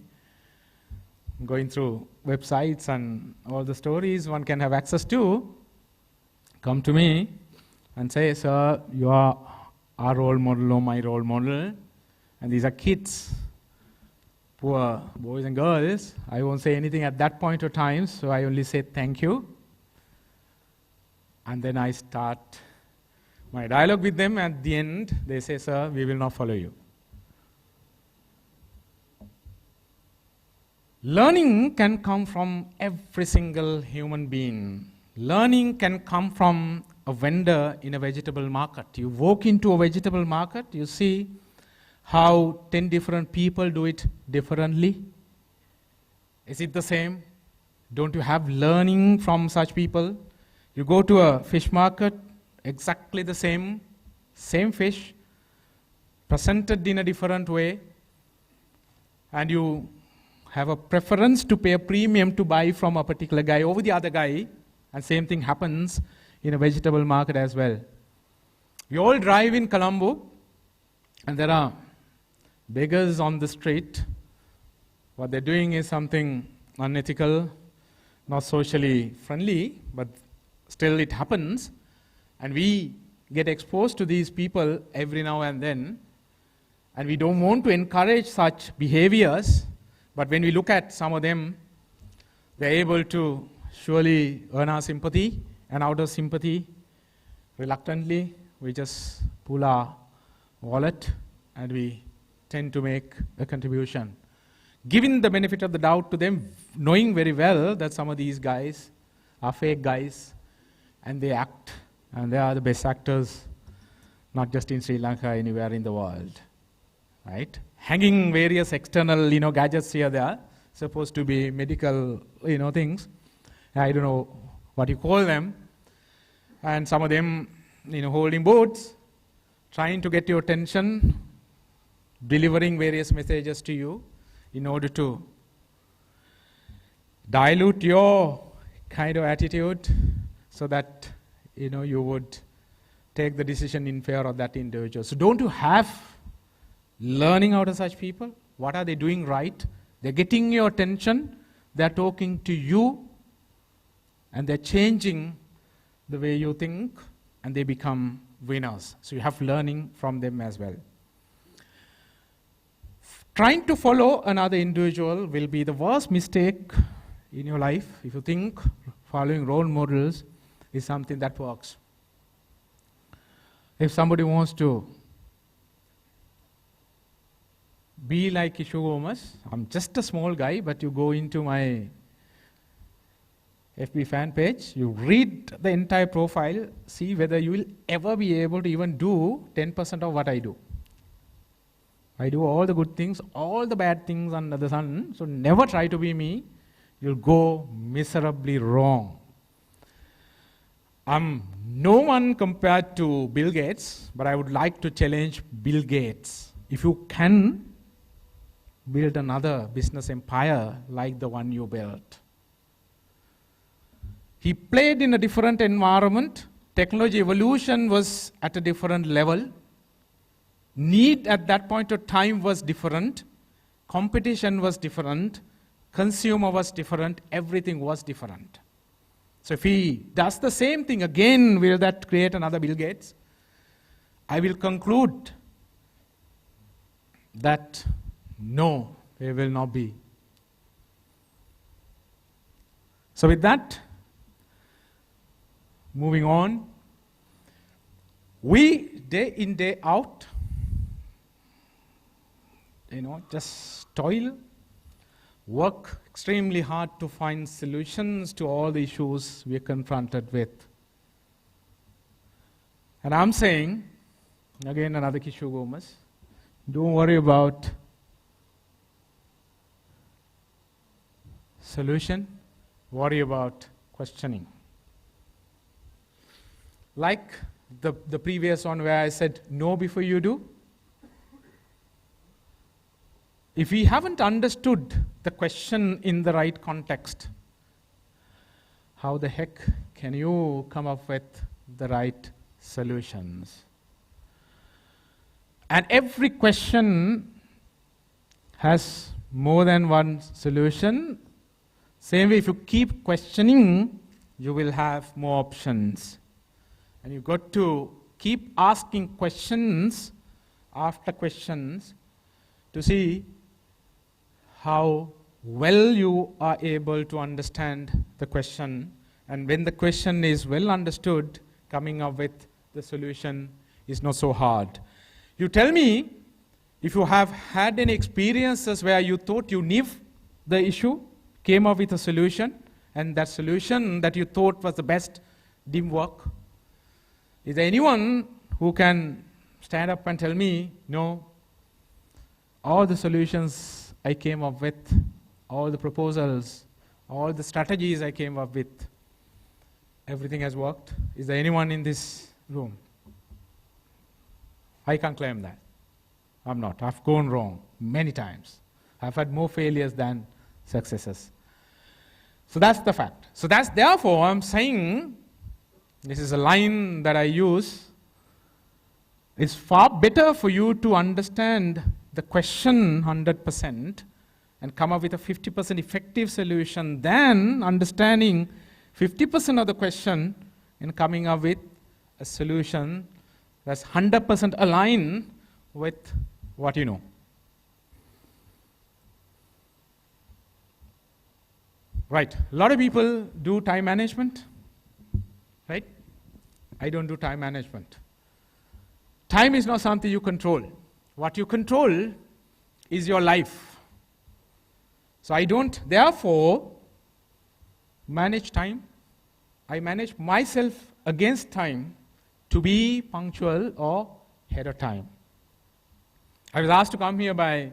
going through websites and all the stories one can have access to, come to me and say, sir, you are our role model or my role model. And these are kids, poor boys and girls. I won't say anything at that point of time, so I only say thank you. And then I start my dialogue with them. At the end, they say, sir, we will not follow you. Learning can come from every single human being. Learning can come from a vendor in a vegetable market. You walk into a vegetable market, you see how 10 different people do it differently. Is it the same? Don't you have learning from such people? You go to a fish market, exactly the same fish, presented in a different way, and you have a preference to pay a premium to buy from a particular guy over the other guy, and same thing happens in a vegetable market as well. We all drive in Colombo, and there are beggars on the street. What they're doing is something unethical, not socially friendly, but still it happens, and we get exposed to these people every now and then, and we don't want to encourage such behaviors, but when we look at some of them, they're able to surely earn our sympathy, and out of sympathy, reluctantly, we just pull our wallet and we tend to make a contribution. Giving the benefit of the doubt to them, knowing very well that some of these guys are fake guys, and they act, and they are the best actors, not just in Sri Lanka, anywhere in the world, right? Hanging various external, gadgets here, there, supposed to be medical, things. I don't know what you call them. And some of them, holding boards, trying to get your attention, delivering various messages to you in order to dilute your kind of attitude so that, you would take the decision in favor of that individual. So don't you have learning out of such people? What are they doing right? They're getting your attention, they're talking to you, and they're changing the way you think, and they become winners. So you have learning from them as well. Trying to follow another individual will be the worst mistake in your life if you think following role models is something that works. If somebody wants to be like Ishu Gomez, I'm just a small guy, but you go into my FB fan page, you read the entire profile, see whether you will ever be able to even do 10% of what I do. I do all the good things, all the bad things under the sun, so never try to be me. You'll go miserably wrong. I'm no one compared to Bill Gates, but I would like to challenge Bill Gates. If you can build another business empire like the one you built. He played in a different environment. Technology evolution was at a different level. Need at that point of time was different. Competition was different. Consumer was different. Everything was different. So if he does the same thing again, will that create another Bill Gates? I will conclude that no, there will not be. So with that, moving on, we day in, day out, just toil, work extremely hard to find solutions to all the issues we are confronted with. And I'm saying, again another Kishu Gomez, don't worry about solution, worry about questioning. Like the previous one where I said no before you do. If we haven't understood the question in the right context, how the heck can you come up with the right solutions? And every question has more than one solution. Same way, if you keep questioning, you will have more options. And you've got to keep asking questions after questions to see how well you are able to understand the question. And when the question is well understood, coming up with the solution is not so hard. You tell me if you have had any experiences where you thought you knew the issue, came up with a solution, and that solution that you thought was the best didn't work. Is there anyone who can stand up and tell me, no, all the solutions I came up with, all the proposals, all the strategies I came up with, everything has worked? Is there anyone in this room? I can't claim that. I'm not. I've gone wrong many times. I've had more failures than successes. So that's the fact. So that's therefore I'm saying, this is a line that I use, it's far better for you to understand the question 100% and come up with a 50% effective solution than understanding 50% of the question and coming up with a solution that's 100% aligned with what you know. Right, a lot of people do time management, right? I don't do time management. Time is not something you control. What you control is your life. So I don't, therefore, manage time. I manage myself against time to be punctual or ahead of time. I was asked to come here by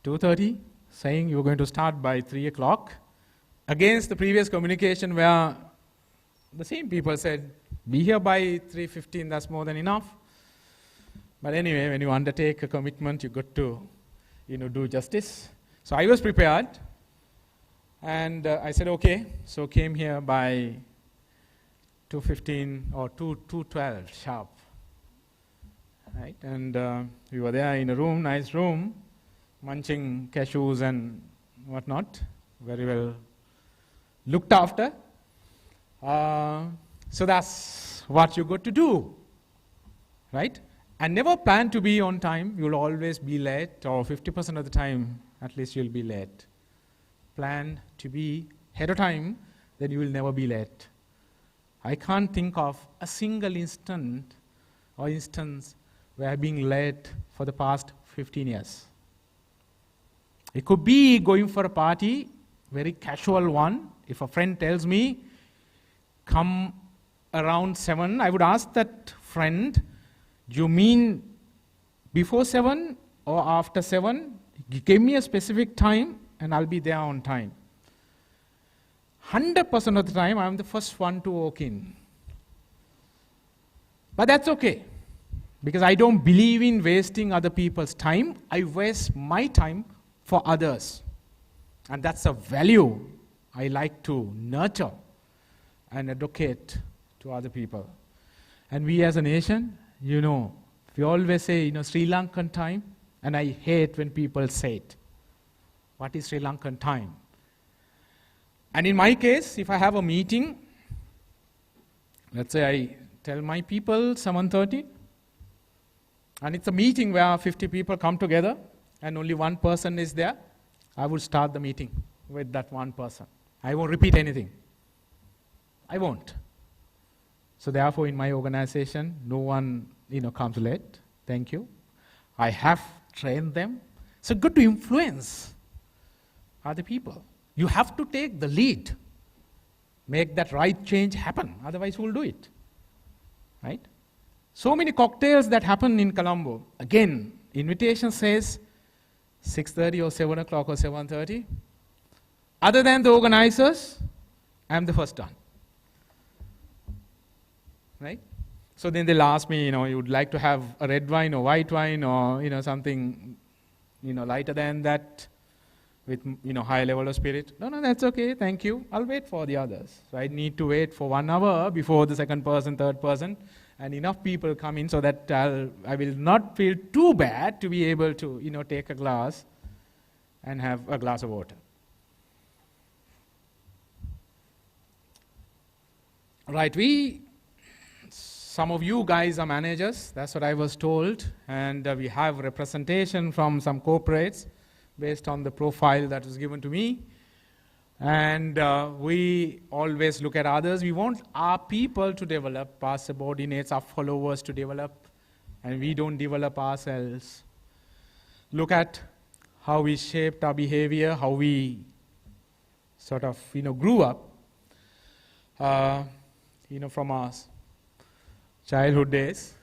2:30, saying you were going to start by 3 o'clock, against the previous communication where the same people said, be here by 3:15, that's more than enough. But anyway, when you undertake a commitment, you got to, do justice. So I was prepared, and I said, okay. So came here by 2:15 or 2:12 sharp, right? And we were there in a room, nice room, munching cashews and whatnot, very well looked after. So that's what you got to do, right? And never plan to be on time. You'll always be late, or 50% of the time, at least you'll be late. Plan to be ahead of time, then you will never be late. I can't think of a single instance where I've been late for the past 15 years. It could be going for a party, very casual one. If a friend tells me, come around 7, I would ask that friend, do you mean before 7 or after 7? Give me a specific time and I'll be there on time. 100% of the time, I'm the first one to walk in. But that's okay, because I don't believe in wasting other people's time. I waste my time for others. And that's a value I like to nurture and advocate to other people. And we as a nation, we always say, Sri Lankan time, and I hate when people say it. What is Sri Lankan time? And in my case, if I have a meeting, let's say I tell my people 7:30, and it's a meeting where 50 people come together, and only one person is there, I would start the meeting with that one person. I won't repeat anything. I won't. So therefore, in my organization, no one, comes late. Thank you. I have trained them. So good to influence other people. You have to take the lead. Make that right change happen. Otherwise, who will do it? Right? So many cocktails that happen in Colombo. Again, invitation says 6:30 or 7 o'clock or 7:30. Other than the organizers, I'm the first one. Right? So then they'll ask me, you would like to have a red wine or white wine or, something, lighter than that with, high level of spirit. No, that's okay, thank you. I'll wait for the others. So I need to wait for 1 hour before the second person, third person, and enough people come in so that I will not feel too bad to be able to, take a glass and have a glass of water. Right, some of you guys are managers, that's what I was told, and we have representation from some corporates based on the profile that was given to me. And we always look at others. We want our people to develop, our subordinates, our followers to develop, and we don't develop ourselves. Look at how we shaped our behavior, how we sort of, grew up, from our childhood days.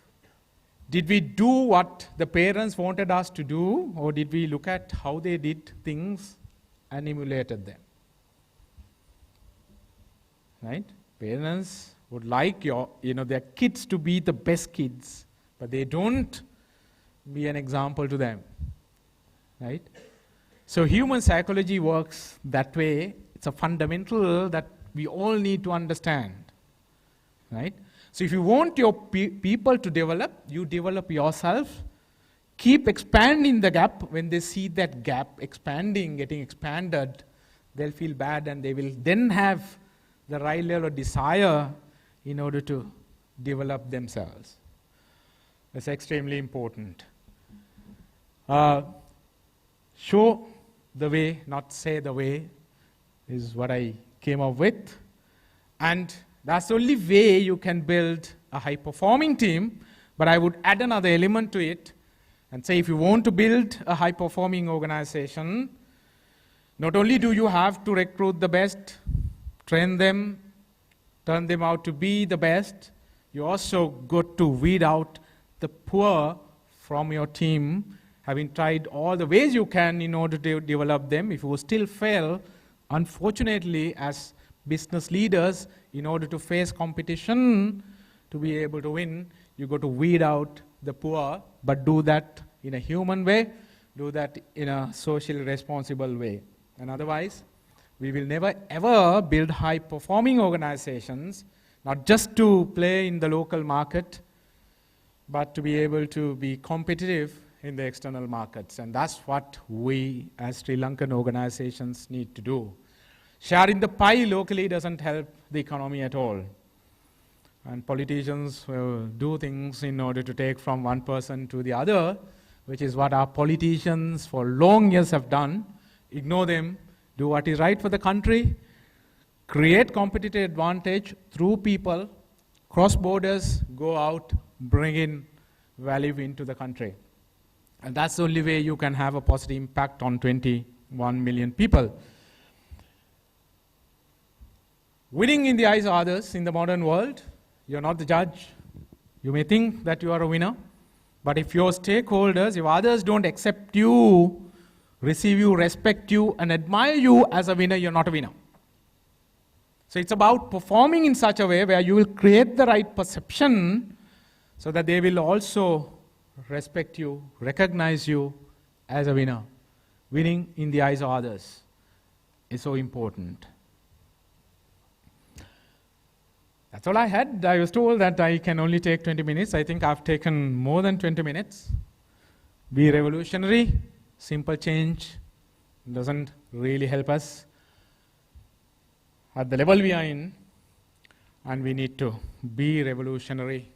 Did we do what the parents wanted us to do, or did we look at how they did things and emulated them? Right? Parents would like their kids to be the best kids, but they don't be an example to them. Right? So human psychology works that way. It's a fundamental that we all need to understand. Right? So if you want your people to develop, you develop yourself. Keep expanding the gap. When they see that gap expanding, getting expanded, they'll feel bad and they will then have the right level of desire in order to develop themselves. That's extremely important. Show the way, not say the way, is what I came up with. And that's the only way you can build a high-performing team. But I would add another element to it. and say if you want to build a high-performing organization, not only do you have to recruit the best, train them, turn them out to be the best, you also got to weed out the poor from your team, having tried all the ways you can in order to develop them. If you still fail, unfortunately, as business leaders, in order to face competition, to be able to win, you got to weed out the poor, but do that in a human way, do that in a socially responsible way. And otherwise, we will never ever build high-performing organizations, not just to play in the local market, but to be able to be competitive in the external markets. And that's what we as Sri Lankan organizations need to do. Sharing the pie locally doesn't help the economy at all. And politicians will do things in order to take from one person to the other, which is what our politicians for long years have done. Ignore them, do what is right for the country, create competitive advantage through people, cross borders, go out, bring in value into the country. And that's the only way you can have a positive impact on 21 million people. Winning in the eyes of others in the modern world, you're not the judge. You may think that you are a winner, but if your stakeholders, if others don't accept you, receive you, respect you, and admire you as a winner, you're not a winner. So it's about performing in such a way where you will create the right perception so that they will also respect you, recognize you as a winner. Winning in the eyes of others is so important. That's all I had. I was told that I can only take 20 minutes. I think I've taken more than 20 minutes. Be revolutionary. Simple change doesn't really help us at the level we are in, and we need to be revolutionary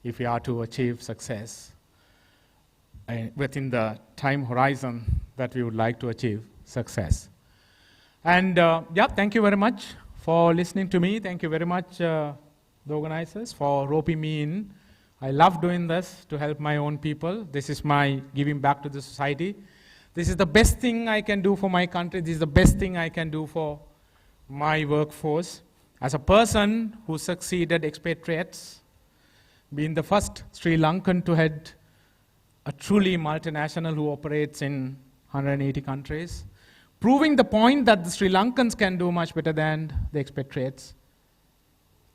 if we are to achieve success within the time horizon that we would like to achieve success. And thank you very much for listening to me. Thank you very much, the organizers, for roping me in. I love doing this to help my own people. This is my giving back to the society. This is the best thing I can do for my country. This is the best thing I can do for my workforce. As a person who succeeded expatriates, being the first Sri Lankan to head a truly multinational who operates in 180 countries, proving the point that the Sri Lankans can do much better than the expatriates.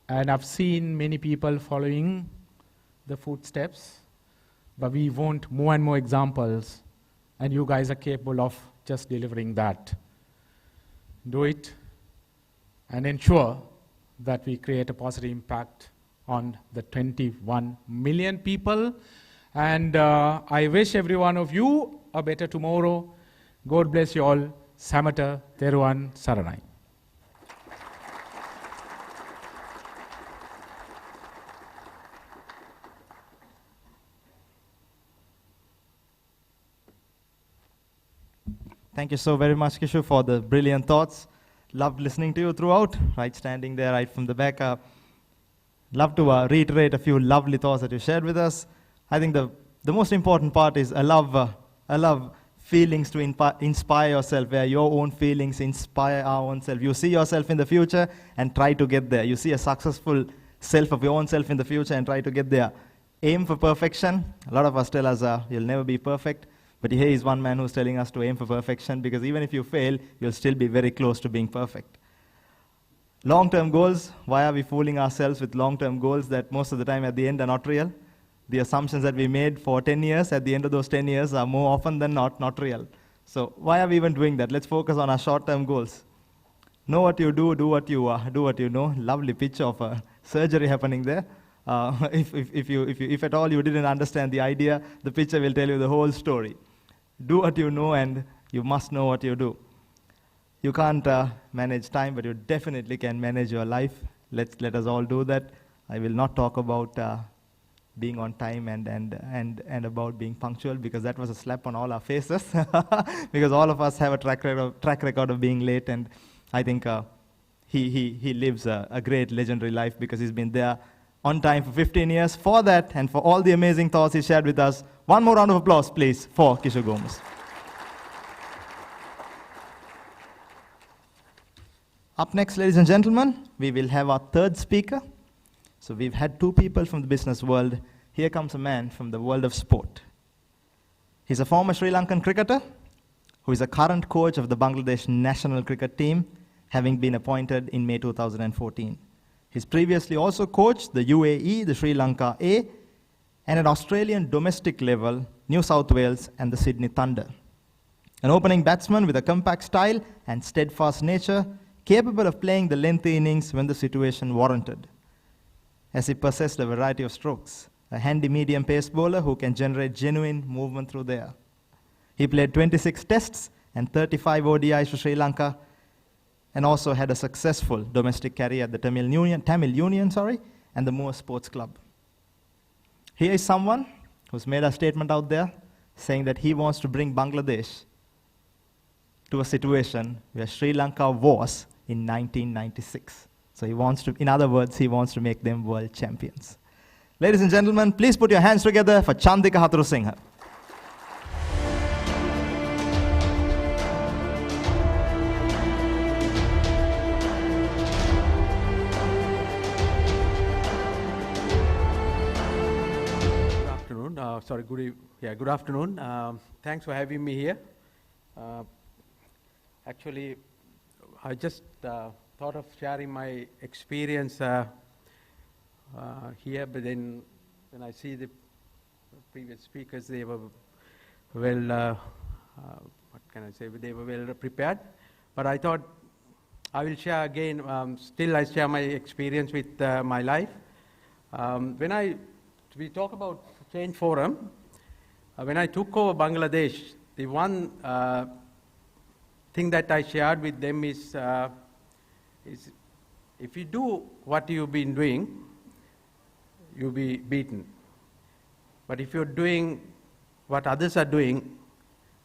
And I've seen many people following the footsteps, but we want more and more examples, and you guys are capable of just delivering that. Do it and ensure that we create a positive impact on the 21 million people. And I wish every one of you a better tomorrow. God bless you all. Samata Teruan Saranai. Thank you so very much, Kishu, for the brilliant thoughts. Loved listening to you throughout, right standing there, right from the back. Love to reiterate a few lovely thoughts that you shared with us. I think the most important part is I love feelings to inspire yourself, where your own feelings inspire our own self. You see yourself in the future and try to get there. You see a successful self of your own self in the future and try to get there. Aim for perfection. A lot of us tell us you'll never be perfect. But here is one man who's telling us to aim for perfection, because even if you fail, you'll still be very close to being perfect. Long-term goals. Why are we fooling ourselves with long-term goals that most of the time at the end are not real? The assumptions that we made for 10 years, at the end of those 10 years are more often than not real. So why are we even doing that? Let's focus on our short-term goals. Know what you do what you know. Lovely picture of a surgery happening there. If at all you didn't understand the idea, the picture will tell you the whole story. Do what you know, and you must know what you do. You can't manage time, but you definitely can manage your life. Let us all do that. I will not talk about being on time and about being punctual, because that was a slap on all our faces. Because all of us have a track record of being late, and I think he lives a great legendary life because he's been there on time for 15 years. For that and for all the amazing thoughts he shared with us, one more round of applause, please, for Kishore Gomes. Up next, ladies and gentlemen, we will have our third speaker. So we've had two people from the business world. Here comes a man from the world of sport. He's a former Sri Lankan cricketer who is a current coach of the Bangladesh national cricket team, having been appointed in May 2014. He's previously also coached the UAE, the Sri Lanka A, and at Australian domestic level, New South Wales and the Sydney Thunder. An opening batsman with a compact style and steadfast nature, capable of playing the lengthy innings when the situation warranted, as he possessed a variety of strokes. A handy medium pace bowler who can generate genuine movement through the air. He played 26 tests and 35 ODIs for Sri Lanka, and also had a successful domestic career at the Tamil Union, and the Moore Sports Club. Here is someone who's made a statement out there saying that he wants to bring Bangladesh to a situation where Sri Lanka was in 1996. So he wants to, in other words, he wants to make them world champions. Ladies and gentlemen, please put your hands together for Chandika Haturusinghe. Good afternoon. Thanks for having me here. Actually, I just thought of sharing my experience here, but then when I see the previous speakers, they were well, what can I say, they were well prepared. But I thought I will share again, still I share my experience with my life. When we talk about Change Forum, when I took over Bangladesh, the one thing that I shared with them is if you do what you've been doing, you'll be beaten. But if you're doing what others are doing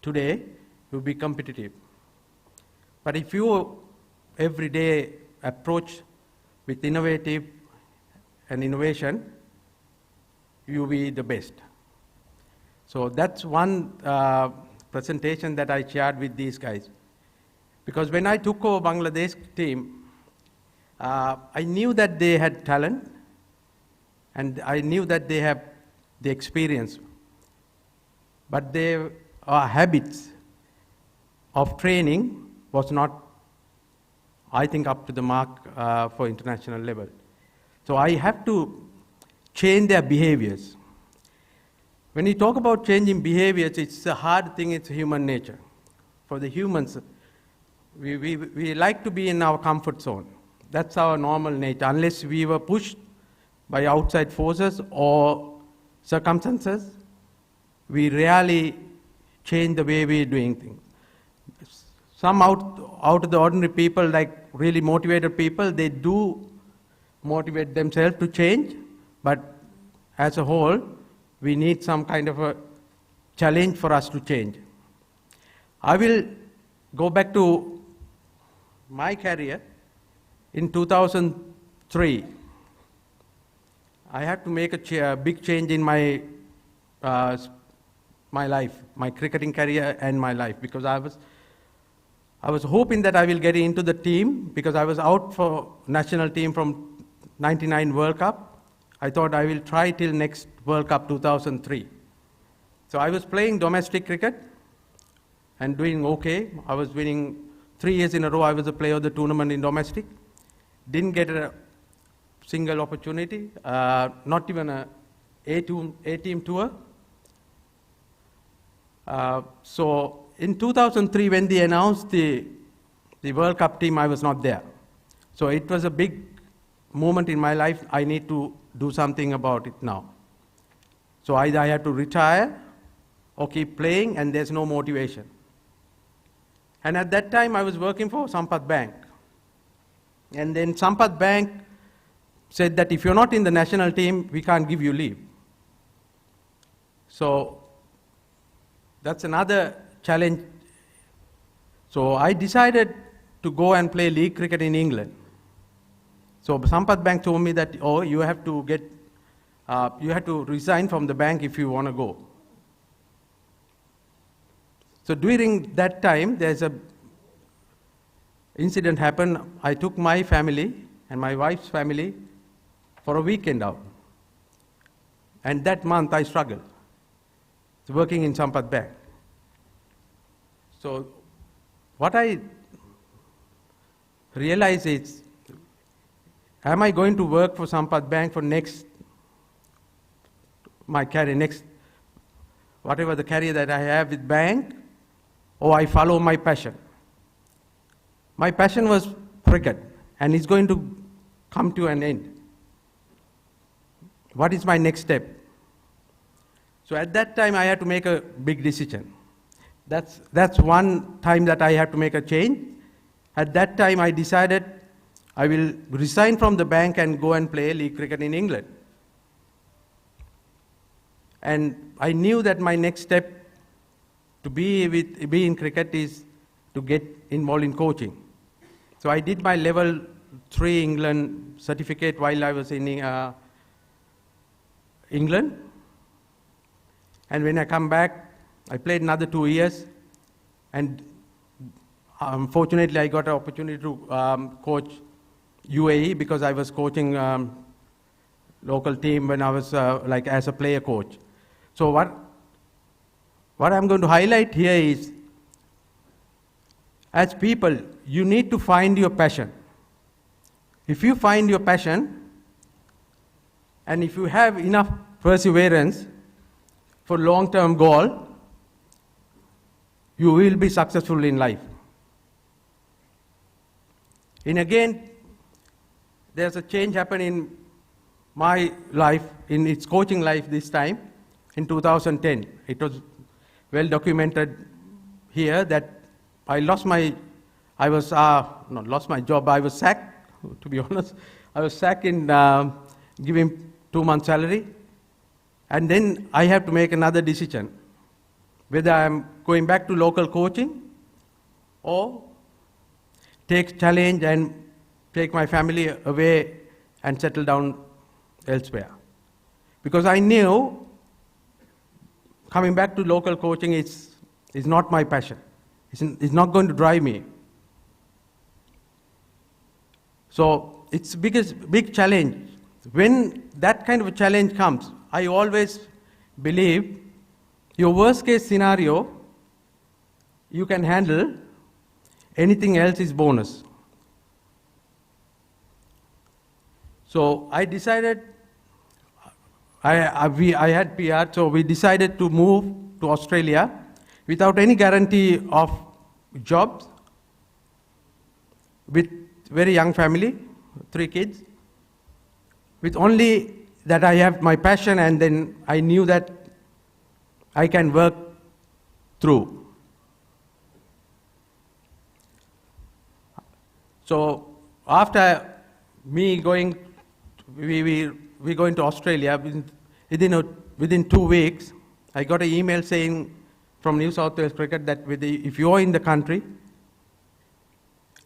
today, you'll be competitive. But if you every day approach with innovative and innovation, you'll be the best. So that's one presentation that I shared with these guys. Because when I took over Bangladesh team, I knew that they had talent, and I knew that they have the experience. But their habits of training was not, I think, up to the mark for international level. So I have to change their behaviors. When you talk about changing behaviors, it's a hard thing, it's human nature. For the humans, we like to be in our comfort zone. That's our normal nature, unless we were pushed by outside forces or circumstances, we rarely change the way we're doing things. Some out of the ordinary people, like really motivated people, they do motivate themselves to change, but as a whole, we need some kind of a challenge for us to change. I will go back to my career. In 2003, I had to make a big change in my life, my cricketing career and my life, because I was hoping that I will get into the team, because I was out for national team from 99 World Cup. I thought I will try till next World Cup 2003. So I was playing domestic cricket and doing okay. I was winning 3 years in a row. I was a player of the tournament in domestic. Didn't get a single opportunity, not even a A-team tour. So in 2003, when they announced the World Cup team, I was not there. So it was a big moment in my life. I need to do something about it now. So either I have to retire or keep playing, and there's no motivation. And at that time, I was working for Sampath Bank. And then Sampath Bank said that if you're not in the national team, we can't give you leave. So that's another challenge. So I decided to go and play league cricket in England. So Sampath Bank told me that, oh, you have to resign from the bank if you want to go. So during that time, there's a incident happened. I took my family and my wife's family for a weekend out. And that month I struggled, working in Sampath Bank. So what I realized is, am I going to work for Sampath Bank for my career, whatever the career that I have with bank, or I follow my passion? My passion was cricket, and it's going to come to an end. What is my next step? So at that time, I had to make a big decision. That's one time that I had to make a change. At that time, I decided I will resign from the bank and go and play league cricket in England. And I knew that my next step to be in cricket is to get involved in coaching. So I did my level 3 England certificate while I was in England. And when I come back, I played another 2 years. And fortunately, I got an opportunity to coach UAE because I was coaching local team when I was as a player coach. So what I'm going to highlight here is, as people, you need to find your passion. If you find your passion, and if you have enough perseverance for long-term goal, you will be successful in life. And again, there's a change happened in my life, in its coaching life this time, in 2010. It was well documented here that I lost my, not lost my job, I was sacked, to be honest. I was sacked in giving 2 months salary. And then I have to make another decision, whether I'm going back to local coaching or take challenge and take my family away and settle down elsewhere. Because I knew coming back to local coaching is not my passion. It's not going to drive me. So it's big challenge. When that kind of a challenge comes, I always believe your worst case scenario you can handle, anything else is bonus. So I decided, I had PR, so we decided to move to Australia without any guarantee of jobs, with very young family, 3 kids, with only that I have my passion, and then I knew that I can work through. So after me going, we going to Australia, within 2 weeks, I got an email saying from New South Wales Cricket that if you're in the country,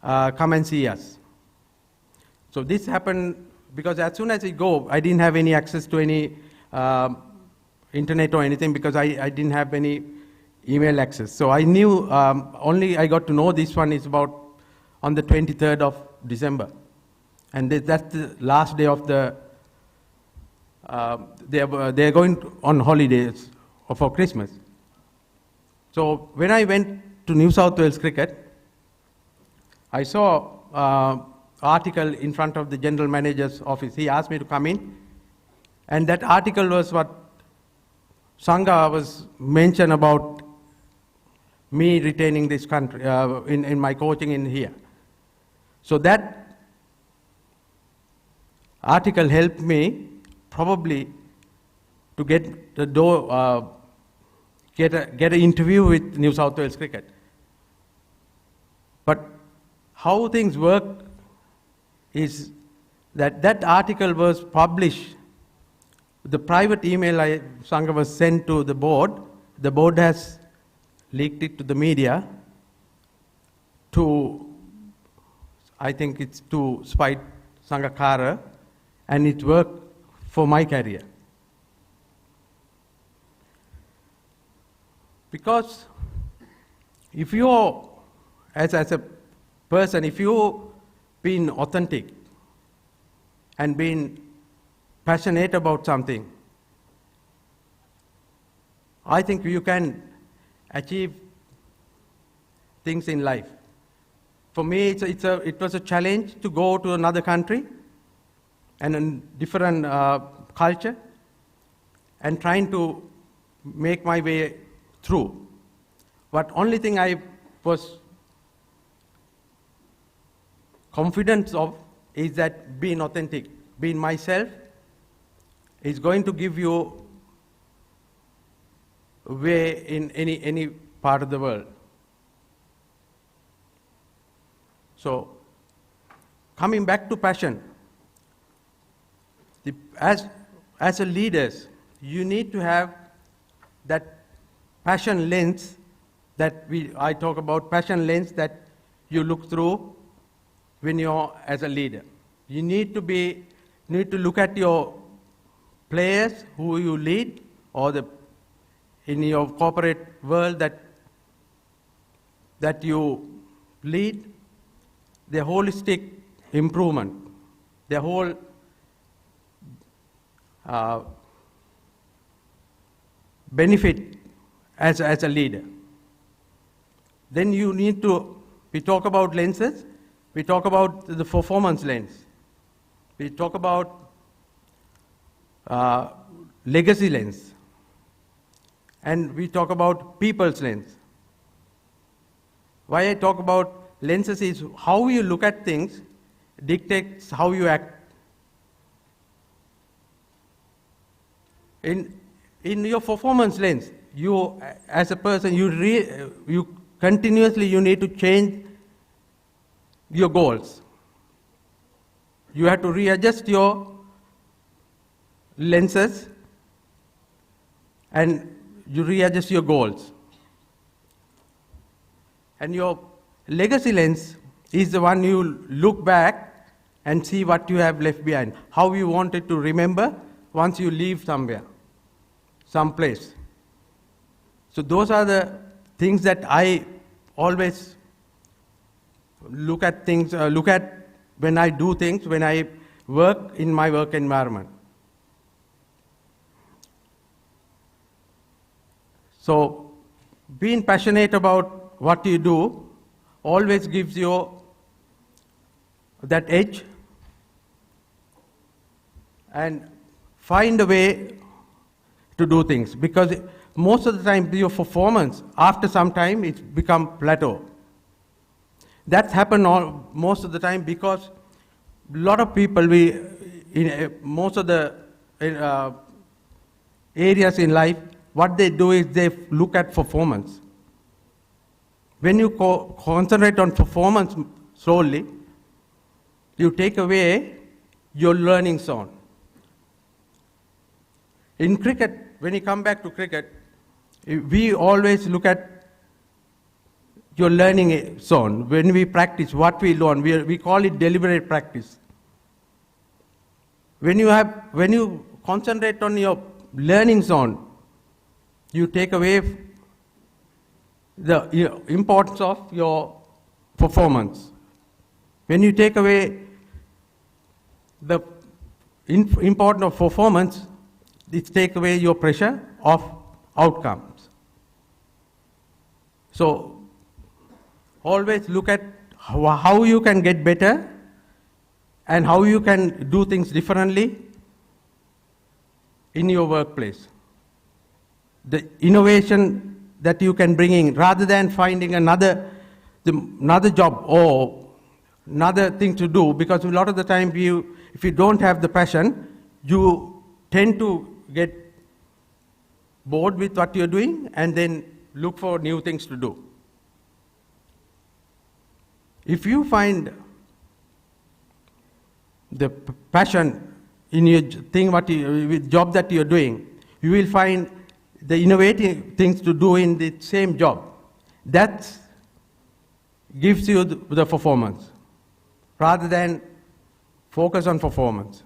come and see us. So this happened because as soon as I go, I didn't have any access to any internet or anything, because I didn't have any email access. So I knew, only I got to know this one is about on the 23rd of December. And that's the last day of the, they're going on holidays for Christmas. So when I went to New South Wales Cricket, I saw article in front of the general manager's office. He asked me to come in, and that article was what Sangha was mentioned about me retaining this country in my coaching in here. So that article helped me probably to get the door, get an interview with New South Wales Cricket. But how things work is that article was published. The private email Sangha was sent to the board. The board has leaked it to the media to, I think it's to spite Sanghakara, and it worked for my career. Because if you, as a person, if you been authentic and been passionate about something, I think you can achieve things in life. For me, it was a challenge to go to another country and a different culture and trying to make my way through. But only thing I was confident of is that being authentic, being myself, is going to give you a way in any part of the world. So, coming back to passion, as a leaders, you need to have that passion lens that I talk about, passion lens that you look through when you're as a leader. You need to look at your players who you lead, or in your corporate world that you lead, their holistic improvement, their whole benefit as a leader. Then you need to, we talk about lenses, we talk about the performance lens, we talk about legacy lens, and we talk about people's lens. Why I talk about lenses is how you look at things dictates how you act. In your performance lens, you as a person, you continuously need to change your goals. You have to readjust your lenses and you readjust your goals. And your legacy lens is the one you look back and see what you have left behind, how you wanted to remember once you leave somewhere, someplace. So those are the things that I always look at things, look at when I do things, when I work in my work environment. So being passionate about what you do always gives you that edge, and find a way to do things, because most of the time your performance after some time it's become plateau. That's happened most of the time because a lot of people, in most of the areas in life, what they do is they look at performance. When you concentrate on performance solely, you take away your learning zone. In cricket, when you come back to cricket, we always look at your learning zone. When we practice, what we learn, we call it deliberate practice. When you concentrate on your learning zone, you take away the importance of your performance. When you take away the importance of performance, it takes away your pressure of outcomes. So always look at how you can get better and how you can do things differently in your workplace. The innovation that you can bring in, rather than finding another job or another thing to do, because a lot of the time if you don't have the passion, you tend to get bored with what you're doing and then look for new things to do. If you find the passion in your thing, with job that you're doing, you will find the innovative things to do in the same job. That gives you the performance, rather than focus on performance.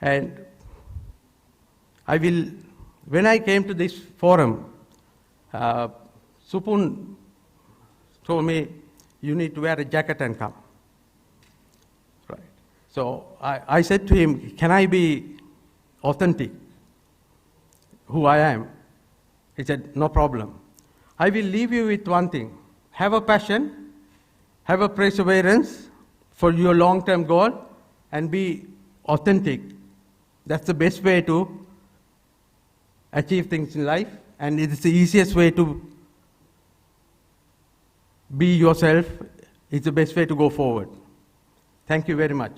And when I came to this forum, Supun told me, you need to wear a jacket and come. Right. So I said to him, can I be authentic, who I am? He said, no problem. I will leave you with one thing. Have a passion, have a perseverance for your long-term goal, and be authentic. That's the best way to achieve things in life, and it is the easiest way to be yourself. It's the best way to go forward. Thank you very much.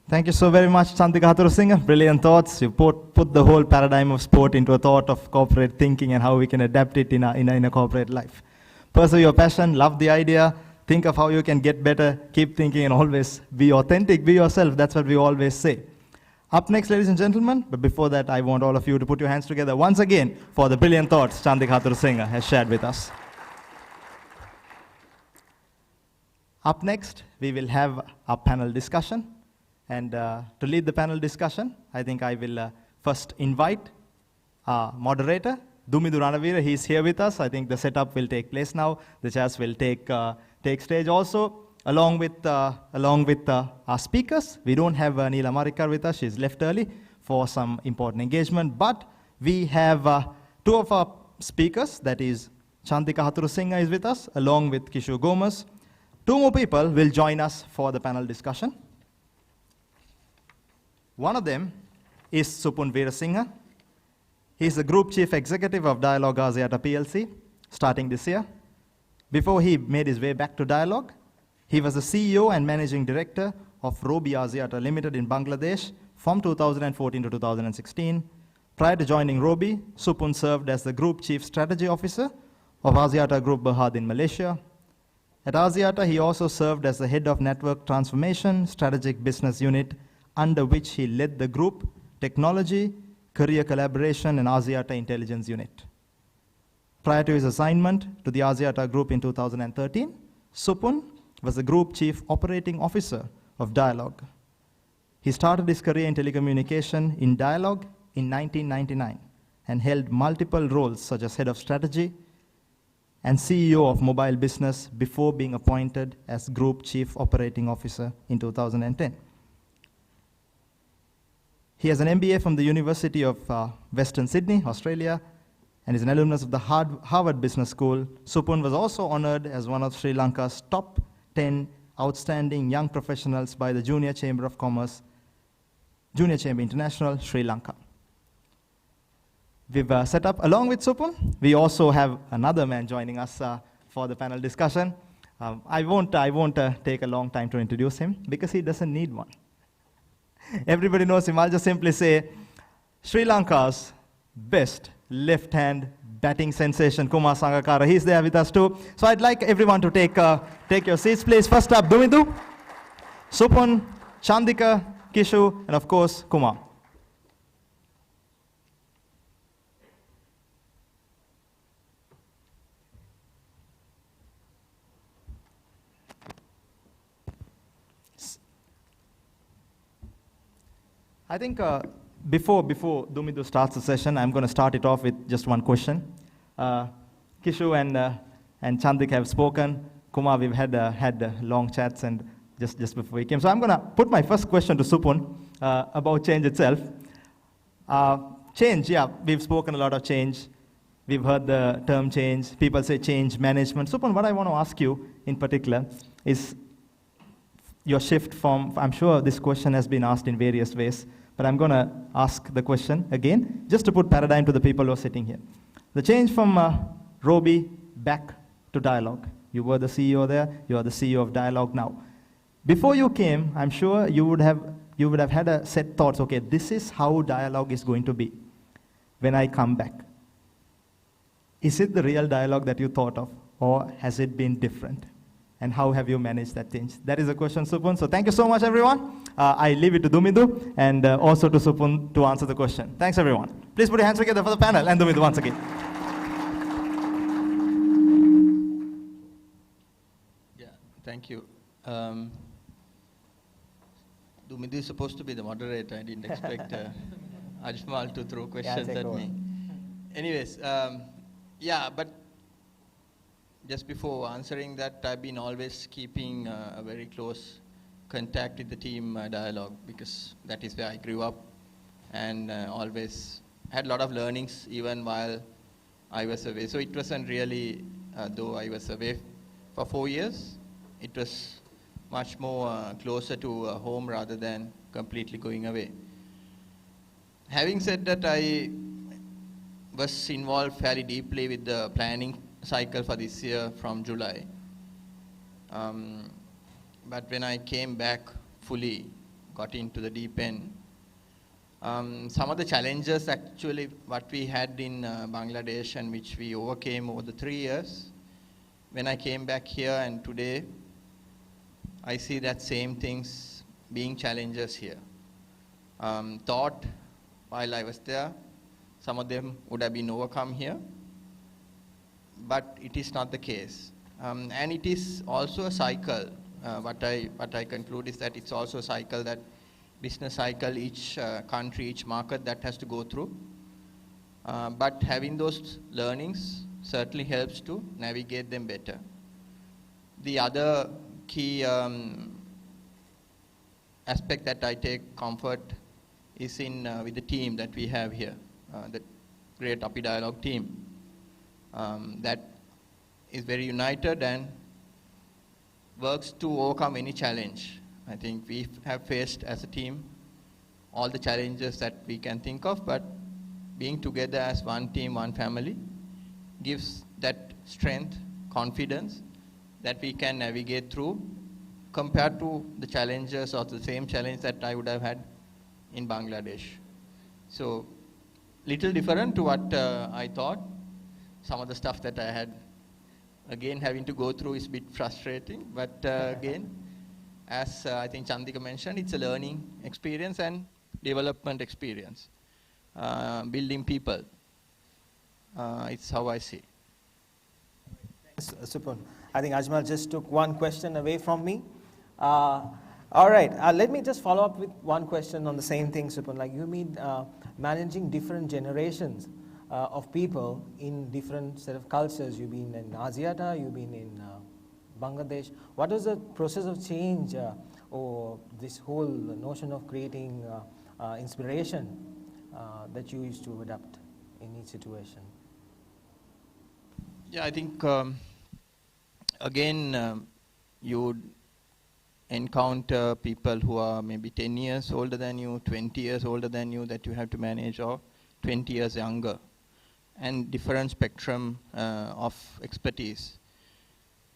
Thank you so very much, Chandika Hathurusinghe. Brilliant thoughts. You put the whole paradigm of sport into a thought of corporate thinking and how we can adapt it in a corporate life. Pursue your passion, love the idea, think of how you can get better, keep thinking, and always be authentic, be yourself. That's what we always say. Up next, ladies and gentlemen, but before that, I want all of you to put your hands together once again for the brilliant thoughts Chandika Hathurusinghe has shared with us. Up next, we will have a panel discussion. And to lead the panel discussion, I think I will first invite our moderator, Dumidu Ranavira. He's here with us. I think the setup will take place now. The chairs will take stage also, along with our speakers. We don't have Neela Marikar with us. She's left early for some important engagement. But we have two of our speakers, that is Chandika Hathurusinghe is with us, along with Kishore Gomez. Two more people will join us for the panel discussion. One of them is Supun Veerasinghe. He is the Group Chief Executive of Dialog Axiata PLC, starting this year. Before he made his way back to Dialog, he was the CEO and Managing Director of Robi Axiata Limited in Bangladesh from 2014 to 2016. Prior to joining Robi, Supun served as the Group Chief Strategy Officer of Axiata Group Berhad in Malaysia. At Axiata, he also served as the Head of Network Transformation Strategic Business Unit, under which he led the Group Technology, Career Collaboration, and Axiata Intelligence Unit. Prior to his assignment to the Axiata Group in 2013, Supun was the Group Chief Operating Officer of Dialog. He started his career in telecommunication in Dialog in 1999 and held multiple roles such as Head of Strategy and CEO of Mobile Business before being appointed as Group Chief Operating Officer in 2010. He has an MBA from the University of Western Sydney, Australia, and is an alumnus of the Harvard Business School. Supun was also honored as one of Sri Lanka's top 10 outstanding young professionals by the Junior Chamber of Commerce, Junior Chamber International, Sri Lanka. We've set up, along with Supun, we also have another man joining us for the panel discussion. I won't take a long time to introduce him because he doesn't need one. Everybody knows him. I'll just simply say, Sri Lanka's best left-hand batting sensation, Kumar Sangakkara. He's there with us too. So I'd like everyone to take your seats, please. First up, Dumidu, Supun, Chandika, Kishu, and of course, Kumar. I think before Dumidu starts the session, I'm going to start it off with just one question. Kishu and Chandik have spoken. Kumar, we've had long chats and just before he came. So I'm going to put my first question to Supun about change itself. Change, yeah, we've spoken a lot of change. We've heard the term change. People say change management. Supun, what I want to ask you in particular is your shift from, I'm sure this question has been asked in various ways, but I'm going to ask the question again, just to put paradigm to the people who are sitting here. The change from Robi back to Dialog. You were the CEO there, you are the CEO of Dialog now. Before you came, I'm sure you would have had a set thoughts, okay, this is how Dialog is going to be when I come back. Is it the real Dialog that you thought of, or has it been different? and how have you managed that change? That is the question, Supun. So thank you so much, everyone. I leave it to Dumidu and also to Supun to answer the question. Thanks, everyone. Please put your hands together for the panel and Dumidu once again. Yeah, thank you. Dumidu is supposed to be the moderator. I didn't expect Ajmal to throw questions at me. Anyways, yeah, but just before answering that, I've been always keeping a very close contact with the team dialogue, because that is where I grew up, and always had a lot of learnings even while I was away. So it wasn't really, though I was away for 4 years, it was much more closer to home rather than completely going away. Having said that, I was involved fairly deeply with the planning cycle for this year from July. But when I came back fully, got into the deep end, some of the challenges actually what we had in Bangladesh and which we overcame over the 3 years, when I came back here and today, I see that same things being challenges here. Thought while I was there, some of them would have been overcome here, but it is not the case. And it is also a cycle. What I conclude is that it's also a cycle, that business cycle, each country, each market that has to go through. But having those learnings certainly helps to navigate them better. The other key aspect that I take comfort is in with the team that we have here, the great API Dialogue team, that is very united and works to overcome any challenge. I think we have faced as a team all the challenges that we can think of, but being together as one team, one family, gives that strength, confidence that we can navigate through compared to the challenges or the same challenge that I would have had in Bangladesh. So, little different to what I thought. Some of the stuff that I had, again, having to go through is a bit frustrating, but again, as I think Chandika mentioned, it's a learning experience and development experience. Building people, it's how I see. Supun. I think Ajmal just took one question away from me. All right, let me just follow up with one question on the same thing, Supun. Like you mean managing different generations of people in different set of cultures. You've been in Asiata, you've been in Bangladesh. What was the process of change or this whole notion of creating inspiration that you used to adapt in each situation? Yeah, I think again you would encounter people who are maybe 10 years older than you, 20 years older than you that you have to manage, or 20 years younger, and different spectrum of expertise.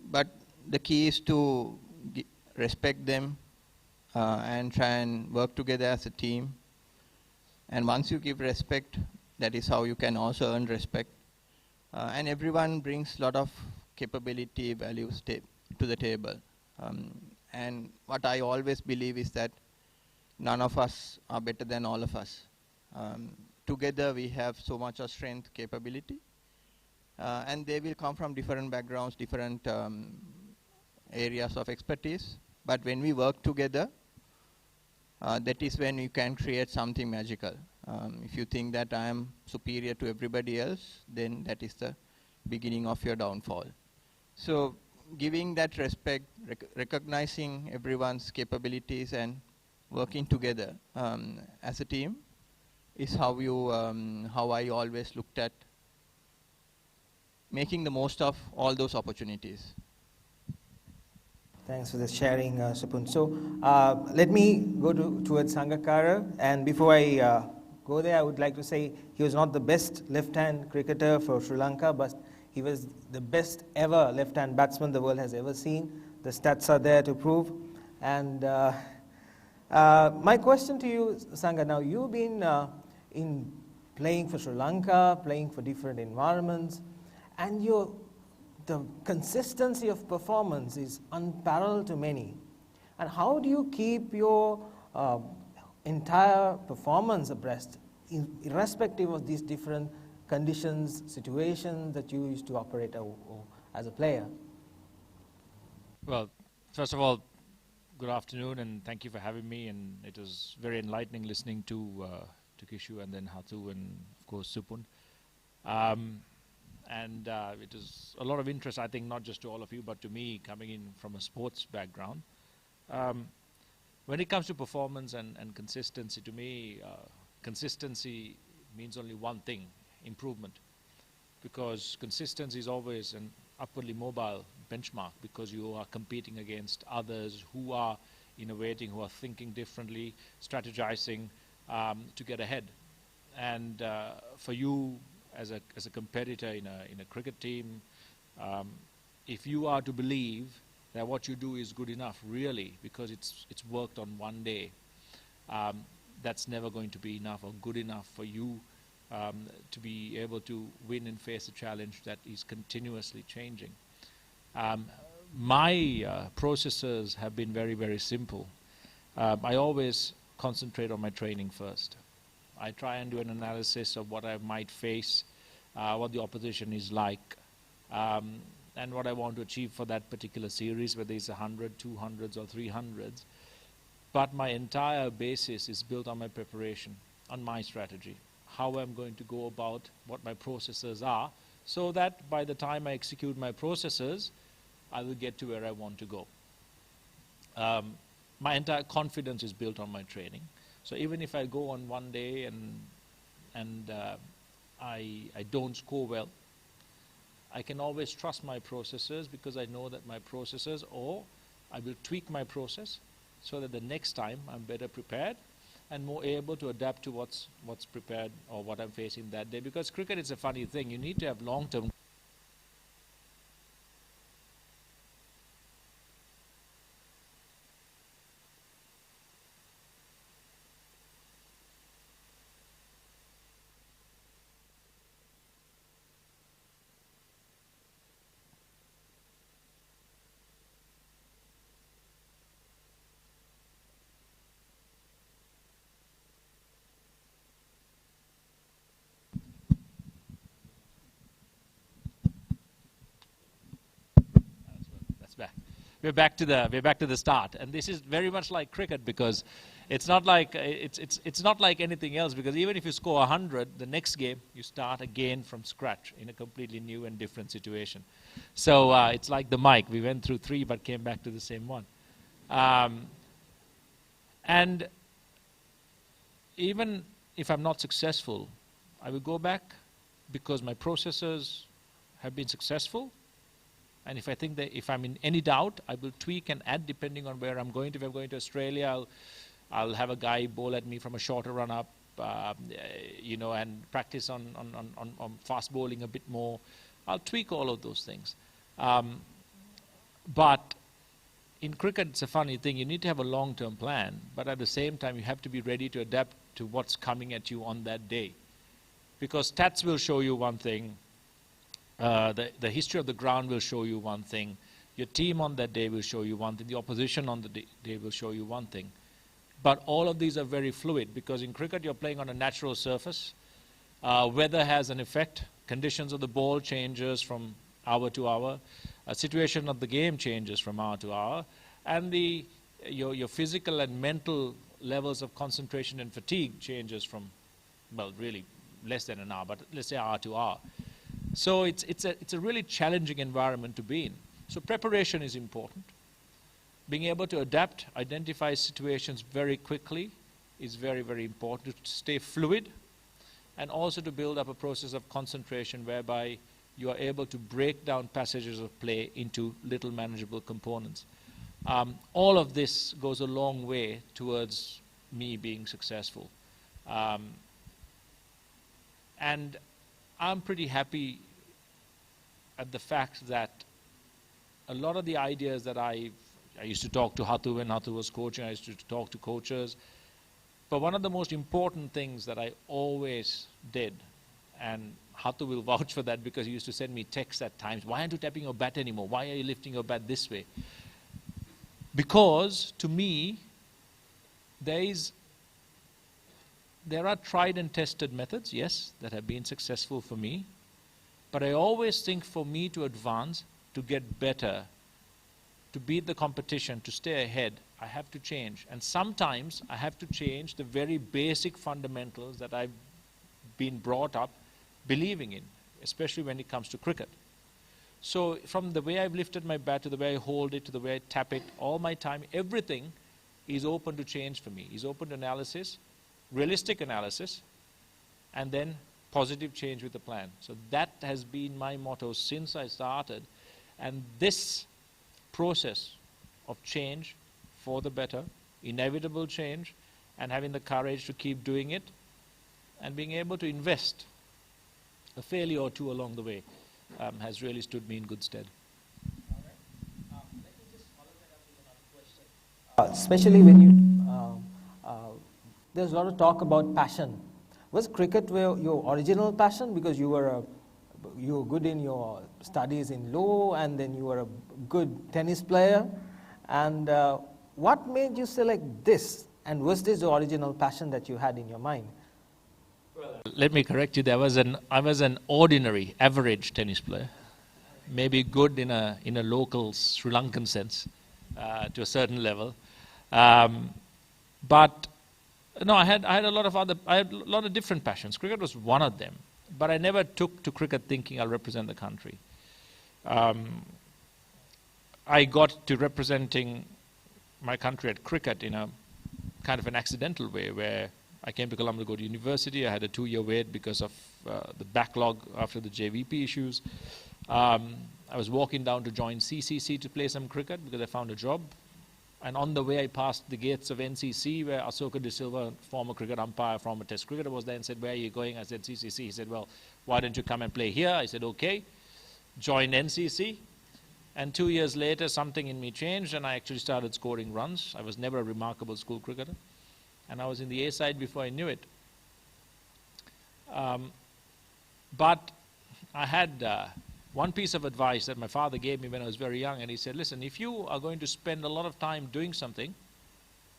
But the key is to respect them and try and work together as a team. And once you give respect, that is how you can also earn respect. And everyone brings a lot of capability, values to the table. And what I always believe is that none of us are better than all of us. Together we have so much of strength, capability, and they will come from different backgrounds, different areas of expertise. But when we work together, that is when you can create something magical. If you think that I am superior to everybody else, then that is the beginning of your downfall. So giving that respect, recognizing everyone's capabilities and working together as a team is how I always looked at making the most of all those opportunities. Thanks for the sharing, Supun. So let me go towards Sangakkara, and before I go there, I would like to say he was not the best left-hand cricketer for Sri Lanka, but he was the best ever left-hand batsman the world has ever seen. The stats are there to prove. And my question to you, Sangha, now you've been playing for Sri Lanka, playing for different environments, and the consistency of performance is unparalleled to many. And how do you keep your entire performance abreast, irrespective of these different conditions, situations that you used to operate as a player? Well, first of all, good afternoon, and thank you for having me. And it was very enlightening listening to Kishu and then Hatu and of course Supun. It was a lot of interest, I think, not just to all of you, but to me, coming in from a sports background. When it comes to performance and consistency, to me, consistency means only one thing: improvement. Because consistency is always an upwardly mobile benchmark, because you are competing against others who are innovating, who are thinking differently, strategizing to get ahead. And for you as a competitor in a cricket team, if you are to believe that what you do is good enough, really, because it's worked on one day, that's never going to be enough or good enough for you to be able to win and face a challenge that is continuously changing. My processes have been very, very simple. I always concentrate on my training first. I try and do an analysis of what I might face, what the opposition is like, and what I want to achieve for that particular series, whether it's 100, 200s or 300s. But my entire basis is built on my preparation, on my strategy, how I'm going to go about what my processes are, so that by the time I execute my processes, I will get to where I want to go. My entire confidence is built on my training. So even if I go on one day and I don't score well, I can always trust my processes, because I know that my processes, or I will tweak my process so that the next time I'm better prepared and more able to adapt to what's prepared or what I'm facing that day. Because cricket is a funny thing. You need to have long-term. We're back to the start, and this is very much like cricket, because it's not like anything else. Because even if you score 100, the next game you start again from scratch in a completely new and different situation. So it's like the mic. We went through 3, but came back to the same one. And even if I'm not successful, I will go back, because my processes have been successful. And if I think that if I'm in any doubt, I will tweak and add depending on where I'm going to. If I'm going to Australia, I'll have a guy bowl at me from a shorter run up, and practice on fast bowling a bit more. I'll tweak all of those things. But in cricket, it's a funny thing. You need to have a long-term plan, but at the same time, you have to be ready to adapt to what's coming at you on that day. Because stats will show you one thing. The history of the ground will show you one thing. Your team on that day will show you one thing. The opposition on the day will show you one thing. But all of these are very fluid, because in cricket you're playing on a natural surface. Weather has an effect. Conditions of the ball changes from hour to hour. Situation of the game changes from hour to hour. And your physical and mental levels of concentration and fatigue changes from, well, really less than an hour, but let's say hour to hour. So it's a really challenging environment to be in. So preparation is important. Being able to adapt, identify situations very quickly is very, very important, to stay fluid, and also to build up a process of concentration whereby you are able to break down passages of play into little manageable components. All of this goes a long way towards me being successful. And I'm pretty happy at the fact that a lot of the ideas that I used to talk to Hatu when Hatu was coaching, I used to talk to coaches. But one of the most important things that I always did, And Hatu will vouch for that because he used to send me texts at times. Why aren't you tapping your bat anymore? Why are you lifting your bat this way? Because to me, there are tried and tested methods, yes, that have been successful for me. But I always think for me to advance, to get better, to beat the competition, to stay ahead, I have to change. And sometimes I have to change the very basic fundamentals that I've been brought up believing in, especially when it comes to cricket. So from the way I've lifted my bat to the way I hold it, to the way I tap it, all my time, everything is open to change for me. Is open to analysis, realistic analysis, and then positive change with the plan. So that has been my motto since I started. And this process of change for the better, inevitable change, and having the courage to keep doing it, and being able to invest a failure or two along the way has really stood me in good stead. Especially when you, there's a lot of talk about passion. Was cricket your original passion because you were good in your studies in law, and then you were a good tennis player? And what made you select this? And was this the original passion that you had in your mind? Let me correct you. I was an ordinary, average tennis player, maybe good in a local Sri Lankan sense, to a certain level. But no, I had a lot of different passions. Cricket was one of them, but I never took to cricket thinking I'll represent the country. I got to representing my country at cricket in a kind of an accidental way, where I came to Colombo to go to university. I had a 2-year wait because of the backlog after the JVP issues. I was walking down to join CCC to play some cricket because I found a job. And on the way, I passed the gates of NCC, where Asoka De Silva, former cricket umpire, former test cricketer, was there, and said, "Where are you going?" I said, "CCC." He said, "Well, why don't you come and play here?" I said, "Okay." Joined NCC. And 2 years later, something in me changed, and I actually started scoring runs. I was never a remarkable school cricketer. And I was in the A side before I knew it. But I had one piece of advice that my father gave me when I was very young, and he said, "Listen, if you are going to spend a lot of time doing something,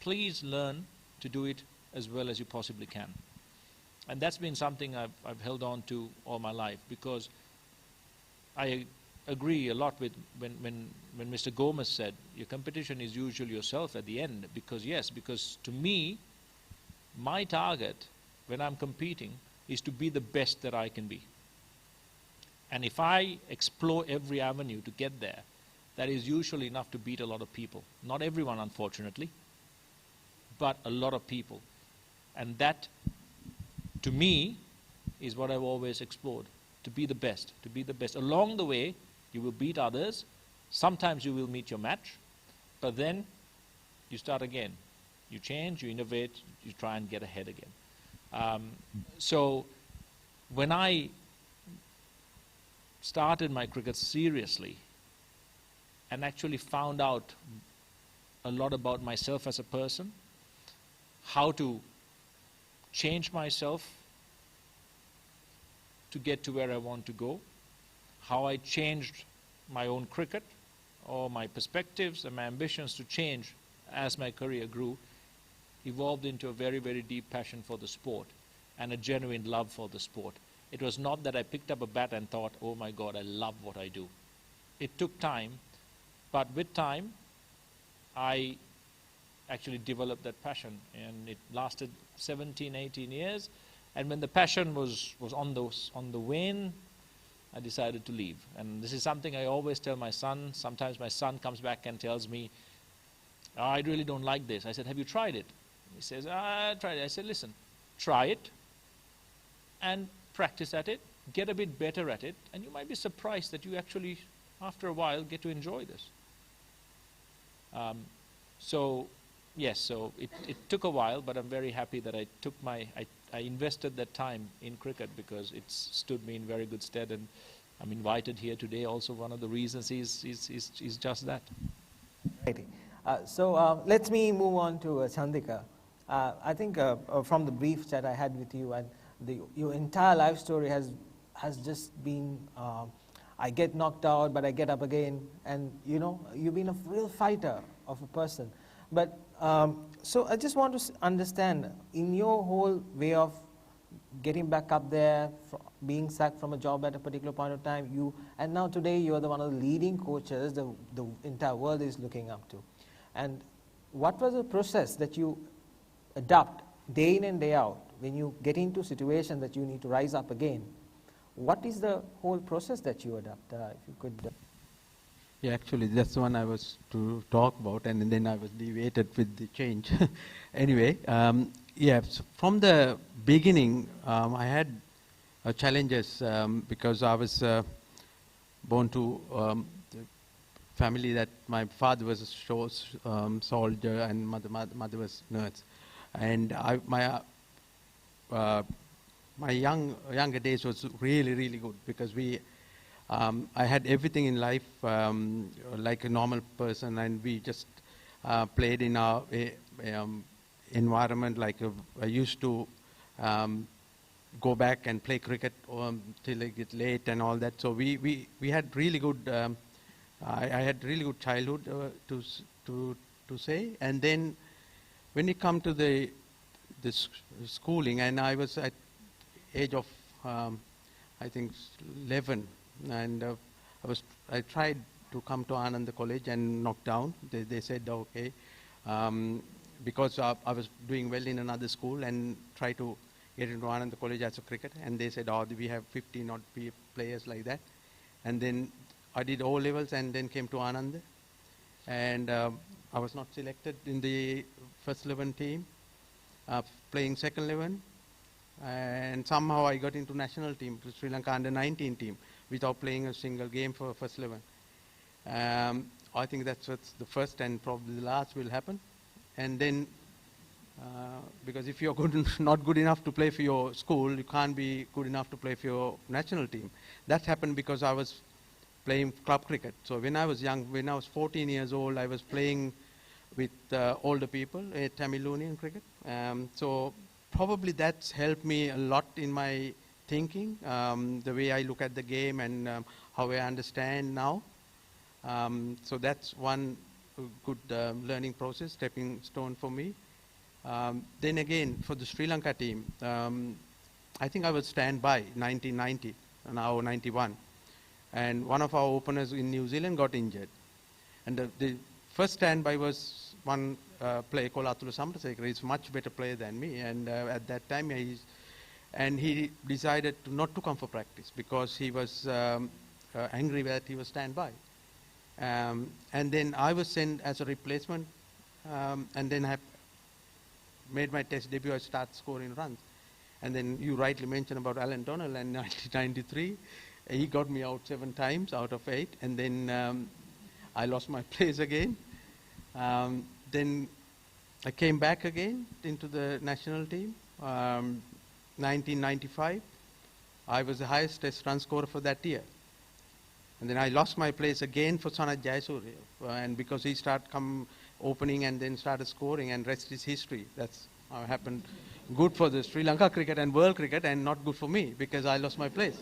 please learn to do it as well as you possibly can." And that's been something I've held on to all my life, because I agree a lot with when Mr. Gomez said, your competition is usually yourself at the end, because to me, my target when I'm competing is to be the best that I can be. And if I explore every avenue to get there, that is usually enough to beat a lot of people. Not everyone, unfortunately, but a lot of people. And that, to me, is what I've always explored, to be the best, to be the best. Along the way, you will beat others. Sometimes you will meet your match, but then you start again. You change, you innovate, you try and get ahead again. So when I started my cricket seriously and actually found out a lot about myself as a person, how to change myself to get to where I want to go, how I changed my own cricket, or my perspectives and my ambitions to change as my career grew, evolved into a very, very deep passion for the sport and a genuine love for the sport. It was not that I picked up a bat and thought, "Oh my God, I love what I do." It took time, but with time, I actually developed that passion, and it lasted 17, 18 years. And when the passion was on the wane, I decided to leave. And this is something I always tell my son. Sometimes my son comes back and tells me, "Oh, I really don't like this." I said, "Have you tried it?" He says, "I tried it." I said, "Listen, try it and practice at it, get a bit better at it, and you might be surprised that you actually, after a while, get to enjoy this." So it took a while, but I'm very happy that I invested that time in cricket, because it's stood me in very good stead, and I'm invited here today. Also, one of the reasons is just that. Righty. So let me move on to Chandika. I think from the brief that I had with you, and your entire life story has just been, I get knocked out, but I get up again, and you've been a real fighter of a person. But so I just want to understand, in your whole way of getting back up there, being sacked from a job at a particular point of time, and now today you are one of the leading coaches the entire world is looking up to. And what was the process that you adopt day in and day out when you get into situations that you need to rise up again? What is the whole process that you adopt? If you could. Yeah, actually, that's the one I was to talk about, and then I was deviated with the change. Anyway, so from the beginning, I had challenges because I was born to a family that my father was a soldier and mother was nurse, and my younger days was really good because I had everything in life like a normal person, and we just played in our environment. Like I used to go back and play cricket till I get late and all that. So we had really good. I had really good childhood to say, and then when it come to the schooling, and I was at age of I think 11. And I tried to come to Ananda College and knocked down. They said okay, because I was doing well in another school and tried to get into Ananda College as a cricket. And they said, we have 15 odd players like that. And then I did O levels and then came to Ananda. And I was not selected in the first 11 team, playing second 11. And somehow I got into national team, to Sri Lanka under 19 team, without playing a single game for first 11. I think that's what's the first and probably the last will happen. And then, because if you're not good enough to play for your school, you can't be good enough to play for your national team. That happened because I was playing club cricket. So when I was young, when I was 14 years old, I was playing with older people at Tamilunian cricket. So probably that's helped me a lot in my thinking, the way I look at the game and how I understand now. So that's one good learning process, stepping stone for me. Then again, for the Sri Lanka team, I think I was standby 1990, now 91. And one of our openers in New Zealand got injured. And the first standby was one player called Atula Samarasekara. He's a much better player than me. And at that time, he decided not to come for practice because he was angry that he was standby. And then I was sent as a replacement, and then I made my test debut. I started scoring runs. And then you rightly mentioned about Alan Donnell, and 1993, he got me out 7 times out of 8, and then I lost my place again. Then I came back again into the national team. 1995, I was the highest test run scorer for that year. And then I lost my place again for Sanath Jayasuriya, and because he started opening and then started scoring, and rest is history. That's how it happened. Good for the Sri Lanka cricket and world cricket, and not good for me because I lost my place.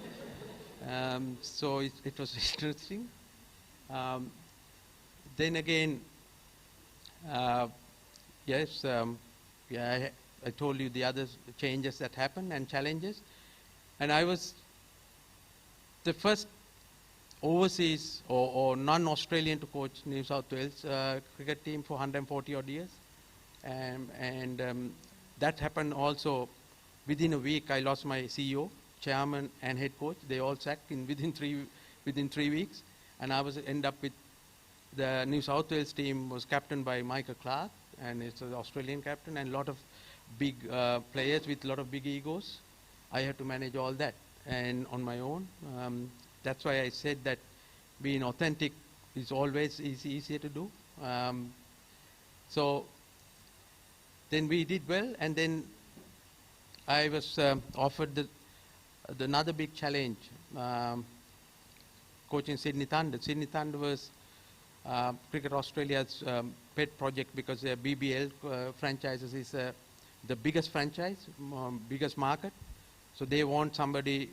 So it was interesting. Then again, yes, I told you the other changes that happened and challenges. And I was the first overseas or non-Australian to coach New South Wales cricket team for 140 odd years. And that happened also within a week. I lost my CEO, chairman and head coach. They all sacked within 3 weeks. And I was end up with the New South Wales team was captained by Michael Clarke, and it's an Australian captain, and a lot of big players with a lot of big egos. I had to manage all that and on my own. That's why I said that being authentic is always easier to do. So then we did well, and then I was offered another big challenge, coaching Sydney Thunder. Sydney Thunder was Cricket Australia's pet project because their BBL franchises is the biggest franchise, biggest market. So they want somebody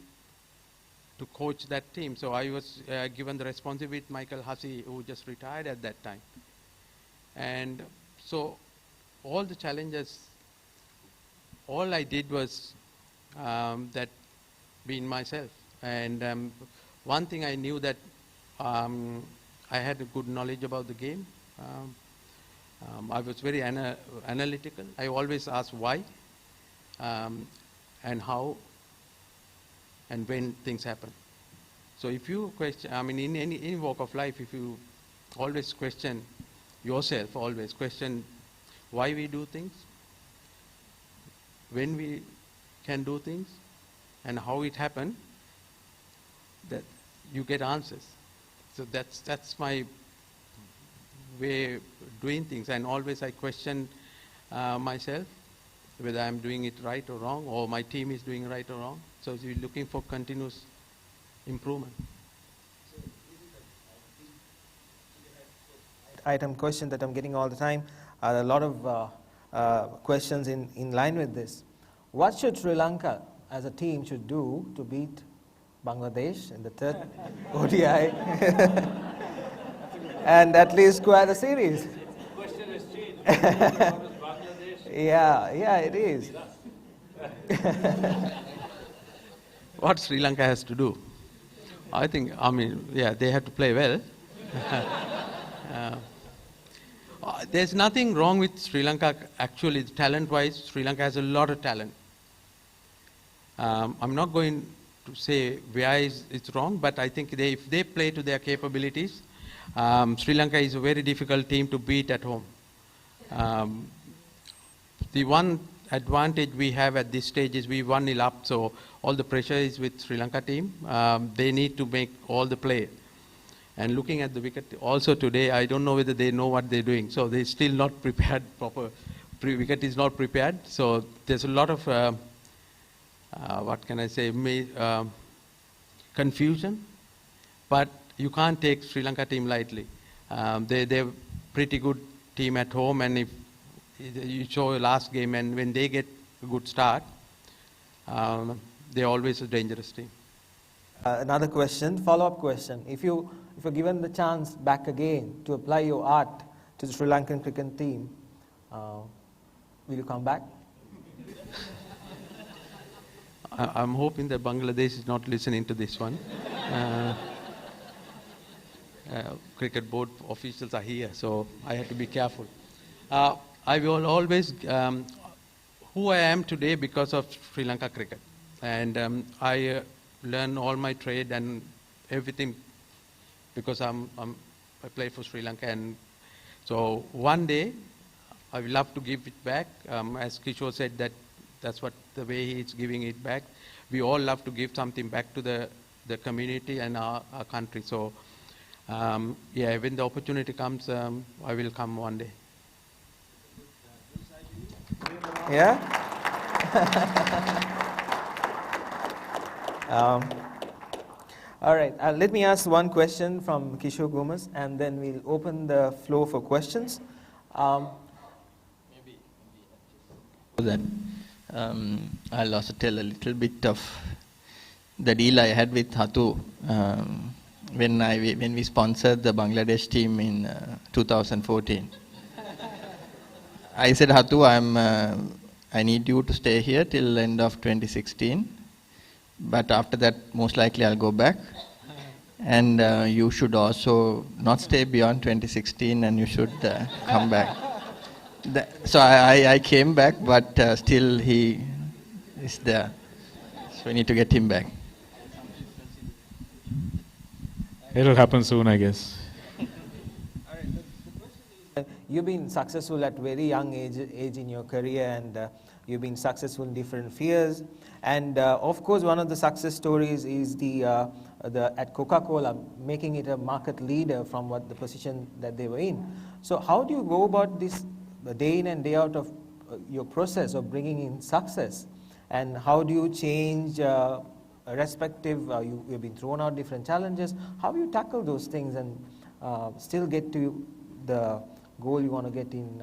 to coach that team. So I was given the responsibility with Michael Hussey, who just retired at that time. And so all the challenges, all I did was that being myself. And one thing I knew that I had a good knowledge about the game. I was very analytical. I always asked why and how and when things happen. So if you question, I mean, in any walk of life, if you always question yourself, always question why we do things, when we can do things, and how it happened, that you get answers. So that's my way of doing things. And always I question myself, whether I'm doing it right or wrong, or my team is doing right or wrong. So we're looking for continuous improvement. Item question that I'm getting all the time. A lot of questions in line with this. What should Sri Lanka as a team should do to beat Bangladesh in the third ODI and at least square the series? The question has changed. Yeah, it is. What Sri Lanka has to do? I think, they have to play well. There's nothing wrong with Sri Lanka, actually, talent-wise. Sri Lanka has a lot of talent. I'm not going to say where it's wrong, but I think if they play to their capabilities, Sri Lanka is a very difficult team to beat at home. The one advantage we have at this stage is we 1-0 up, so all the pressure is with Sri Lanka team. They need to make all the play. And looking at the wicket also today, I don't know whether they know what they're doing. So they're still not prepared proper. Wicket is not prepared. So there's a lot of, confusion. But you can't take Sri Lanka team lightly. They're pretty good team at home, and if you show last game, and when they get a good start, they're always a dangerous team. Another question, follow-up question. If you're given the chance back again to apply your art to the Sri Lankan cricket team, will you come back? I'm hoping that Bangladesh is not listening to this one. Cricket board officials are here, so I have to be careful. I will always, who I am today because of Sri Lanka cricket. And I learn all my trade and everything because I play for Sri Lanka. And so one day, I will love to give it back. As Kishore said, that's what the way he's giving it back. We all love to give something back to the community and our country. So when the opportunity comes, I will come one day. Yeah? All right, let me ask one question from Kishore Gomes, and then we'll open the floor for questions. That I'll also tell a little bit of the deal I had with Hatu when we sponsored the Bangladesh team in 2014. I said, Hatu, I need you to stay here till end of 2016, but after that, most likely I'll go back. And you should also not stay beyond 2016, and you should come back. So I came back, but still he is there. So we need to get him back. It'll happen soon, I guess. You've been successful at very young age in your career, and you've been successful in different spheres. And of course, one of the success stories is at Coca-Cola, making it a market leader from the position that they were in. So how do you go about this day in and day out of your process of bringing in success? And how do you change you've been thrown out different challenges. How do you tackle those things and still get to the goal you want to get in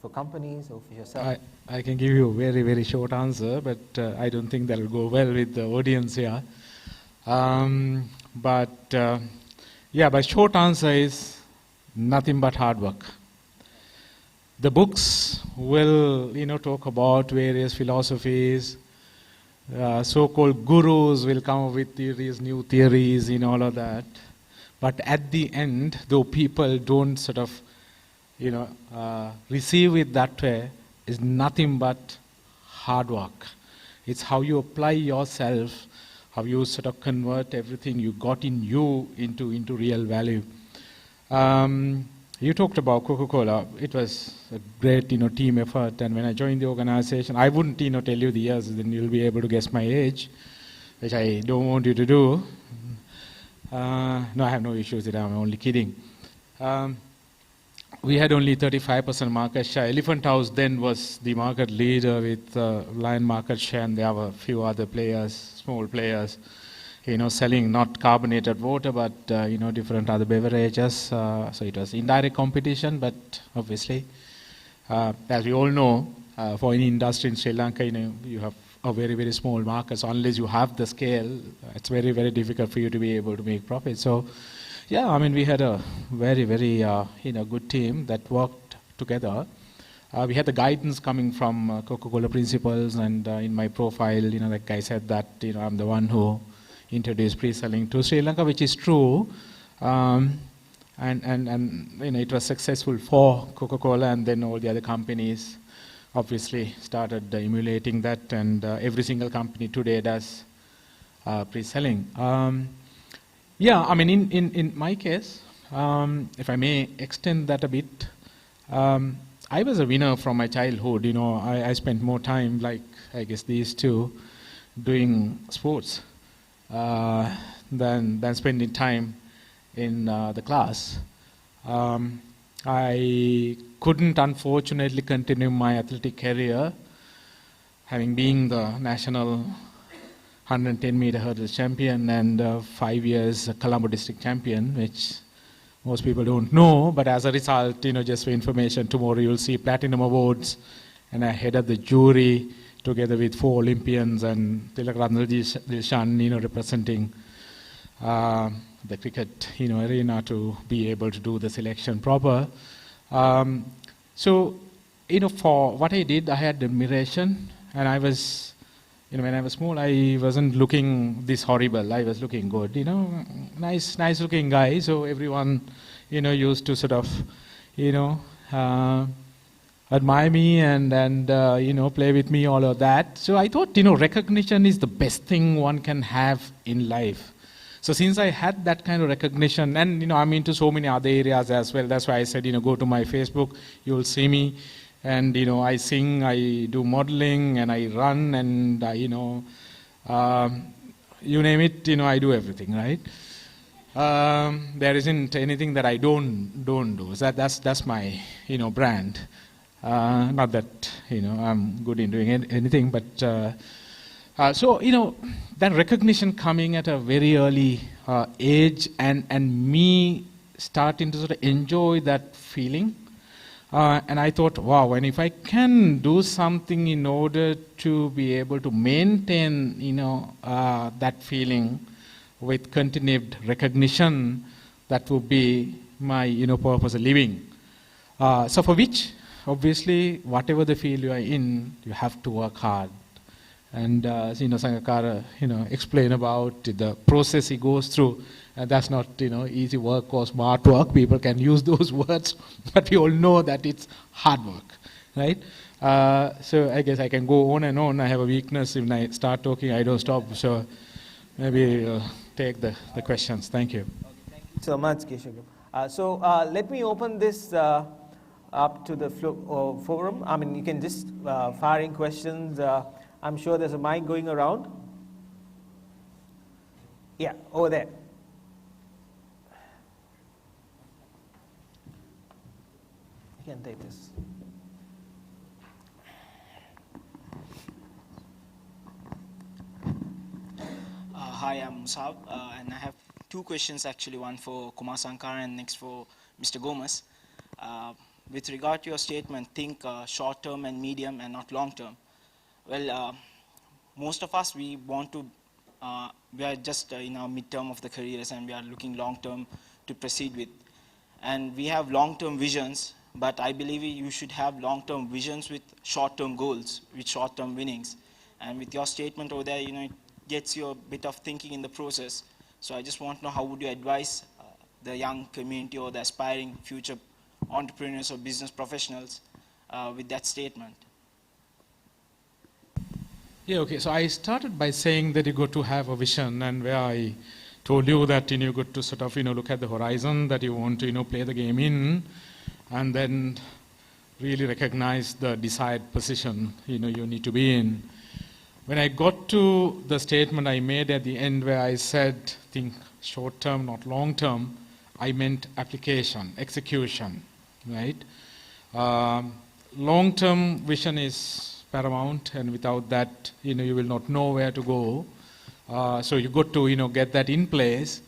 for companies or for yourself? I can give you a very, very short answer, but I don't think that will go well with the audience here. Yeah, my short answer is nothing but hard work. The books will, talk about various philosophies. So-called gurus will come up with theories, new theories, all of that. But at the end, though people don't sort of, receive it that way, is nothing but hard work. It's how you apply yourself, how you sort of convert everything you got in you into real value. You talked about Coca-Cola. It was a great, team effort. And when I joined the organization, I wouldn't, tell you the years, then you'll be able to guess my age, which I don't want you to do. No, I have no issues with that. I'm only kidding. We had only 35% market share. Elephant House then was the market leader with lion market share, and there were a few other players, small players, selling not carbonated water, but different other beverages. So it was indirect competition, but obviously, as we all know, for any industry in Sri Lanka, you have a very, very small market. So unless you have the scale, it's very, very difficult for you to be able to make profit. So, yeah, I mean, we had a very, very good team that worked together. We had the guidance coming from Coca-Cola principles, and in my profile, like I said that I'm the one who introduced pre-selling to Sri Lanka, which is true. And it was successful for Coca-Cola, and then all the other companies obviously started emulating that, and every single company today does pre-selling. Yeah, I mean, in my case, if I may extend that a bit, I was a winner from my childhood. I spent more time, like I guess these two, doing sports than spending time in the class. I couldn't, unfortunately, continue my athletic career, having been the national 110-meter hurdles champion and 5 years Colombo district champion, which most people don't know. But as a result, just for information, tomorrow you'll see platinum awards, and I headed the jury together with 4 Olympians and Tilakratna Dilshan, representing the cricket arena to be able to do the selection proper. So, for what I did, I had admiration, and I was, when I was small, I wasn't looking this horrible. I was looking good, nice looking guy. So everyone, used to sort of, admire me and play with me, all of that. So I thought, recognition is the best thing one can have in life. So since I had that kind of recognition, and I'm into so many other areas as well, that's why I said, go to my Facebook, you'll see me, and I sing, I do modeling, and I run, and you name it, I do everything, right? There isn't anything that I don't do. So that's my brand. Not that I'm good in doing anything, but so that recognition coming at a very early age, and me starting to sort of enjoy that feeling, and I thought, wow, and if I can do something in order to be able to maintain that feeling with continued recognition, that would be my purpose of living. So for which, obviously, whatever the field you are in, you have to work hard. And Sanghakara, explain about the process he goes through. And that's not, easy work or smart work. People can use those words, but we all know that it's hard work, right? So I guess I can go on and on. I have a weakness. When I start talking, I don't stop. So maybe take the questions. Thank you. Okay, thank you so much, Keshagam. So let me open this up to the forum. I mean, you can just fire in questions. I'm sure there's a mic going around. Yeah, over there. You can take this. Hi, I'm Musab, and I have 2 questions actually, one for Kumar Sankar and next for Mr. Gomez. with regard to your statement, think short term and medium and not long term. Well, most of us, we are just in our midterm of the careers and we are looking long term to proceed with. And we have long term visions, but I believe you should have long term visions with short term goals, with short term winnings. And with your statement over there, it gets you a bit of thinking in the process. So I just want to know, how would you advise the young community or the aspiring future entrepreneurs or business professionals with that statement? Yeah, okay. So I started by saying that you got to have a vision, and where I told you that you got to sort of look at the horizon that you want to play the game in, and then really recognize the desired position you need to be in. When I got to the statement I made at the end where I said think short term, not long term, I meant application, execution, right? Long term vision is paramount, and without that you will not know where to go. So you got to get that in place,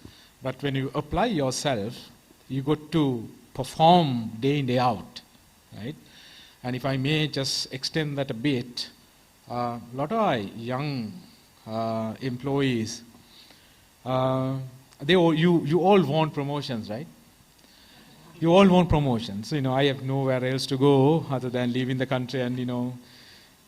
but when you apply yourself, you got to perform day in, day out, right? And if I may just extend that a bit, a lot of our young employees, you all want promotions, right? You all want promotions. I have nowhere else to go other than leaving the country and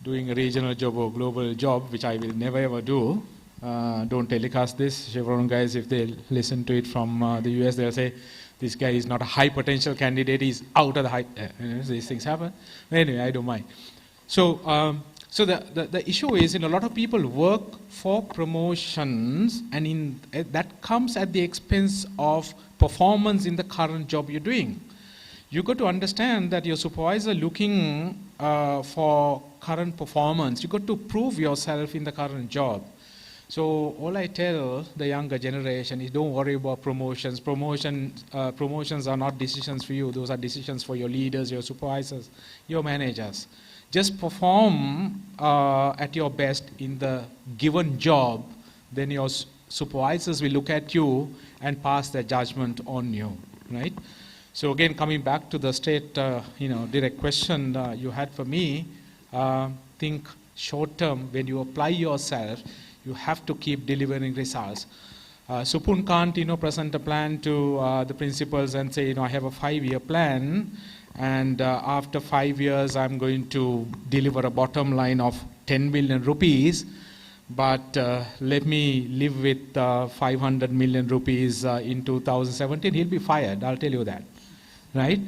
doing a regional job or global job, which I will never ever do. Don't telecast this. Chevron guys, if they listen to it from the US, they'll say, this guy is not a high potential candidate, he's out of the high, these things happen. Anyway, I don't mind. So, so the issue is, a lot of people work for promotions, and that comes at the expense of performance in the current job you're doing. You got to understand that your supervisor looking for current performance. You got to prove yourself in the current job. So all I tell the younger generation is, don't worry about promotions. Promotions are not decisions for you. Those are decisions for your leaders, your supervisors, your managers. Just perform at your best in the given job, then your supervisors will look at you and pass their judgment on you, right? So again, coming back to the straight, direct question you had for me, think short term. When you apply yourself, you have to keep delivering results. Supun can't, present a plan to the principals and say, I have a 5-year plan, and after 5 years, I'm going to deliver a bottom line of 10 billion rupees. But let me live with 500 million rupees in 2017. He'll be fired, I'll tell you that, right?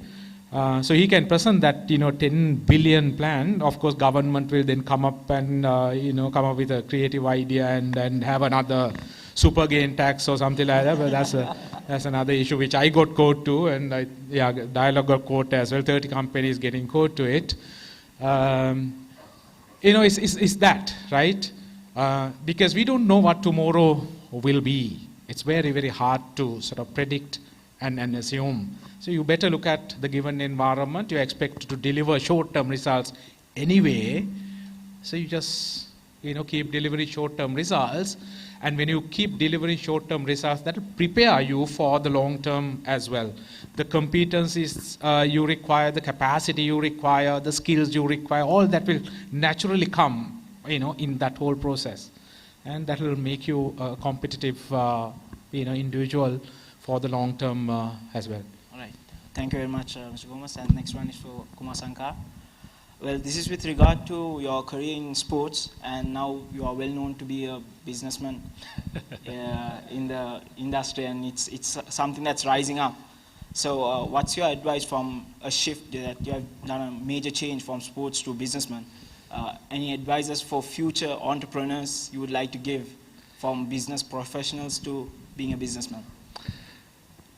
So he can present that 10 billion plan. Of course, government will then come up and come up with a creative idea and have another super gain tax or something like that. But that's another issue which I got caught to, and Dialogue got caught as well. 30 companies getting caught to it. It's that, right? Because we don't know what tomorrow will be. It's very, very hard to sort of predict and assume. So you better look at the given environment. You expect to deliver short-term results anyway. So you just keep delivering short-term results. And when you keep delivering short-term results, that will prepare you for the long-term as well. The competencies you require, the capacity you require, the skills you require, all that will naturally come in that whole process, and that will make you a competitive, individual for the long term as well. All right. Thank you very much, Mr. Gomes. And next one is for Kumar Sankar. Well, this is with regard to your career in sports, and now you are well known to be a businessman in the industry, and it's something that's rising up. So, what's your advice from a shift that you have done a major change from sports to businessman? Any advices for future entrepreneurs you would like to give, from business professionals to being a businessman?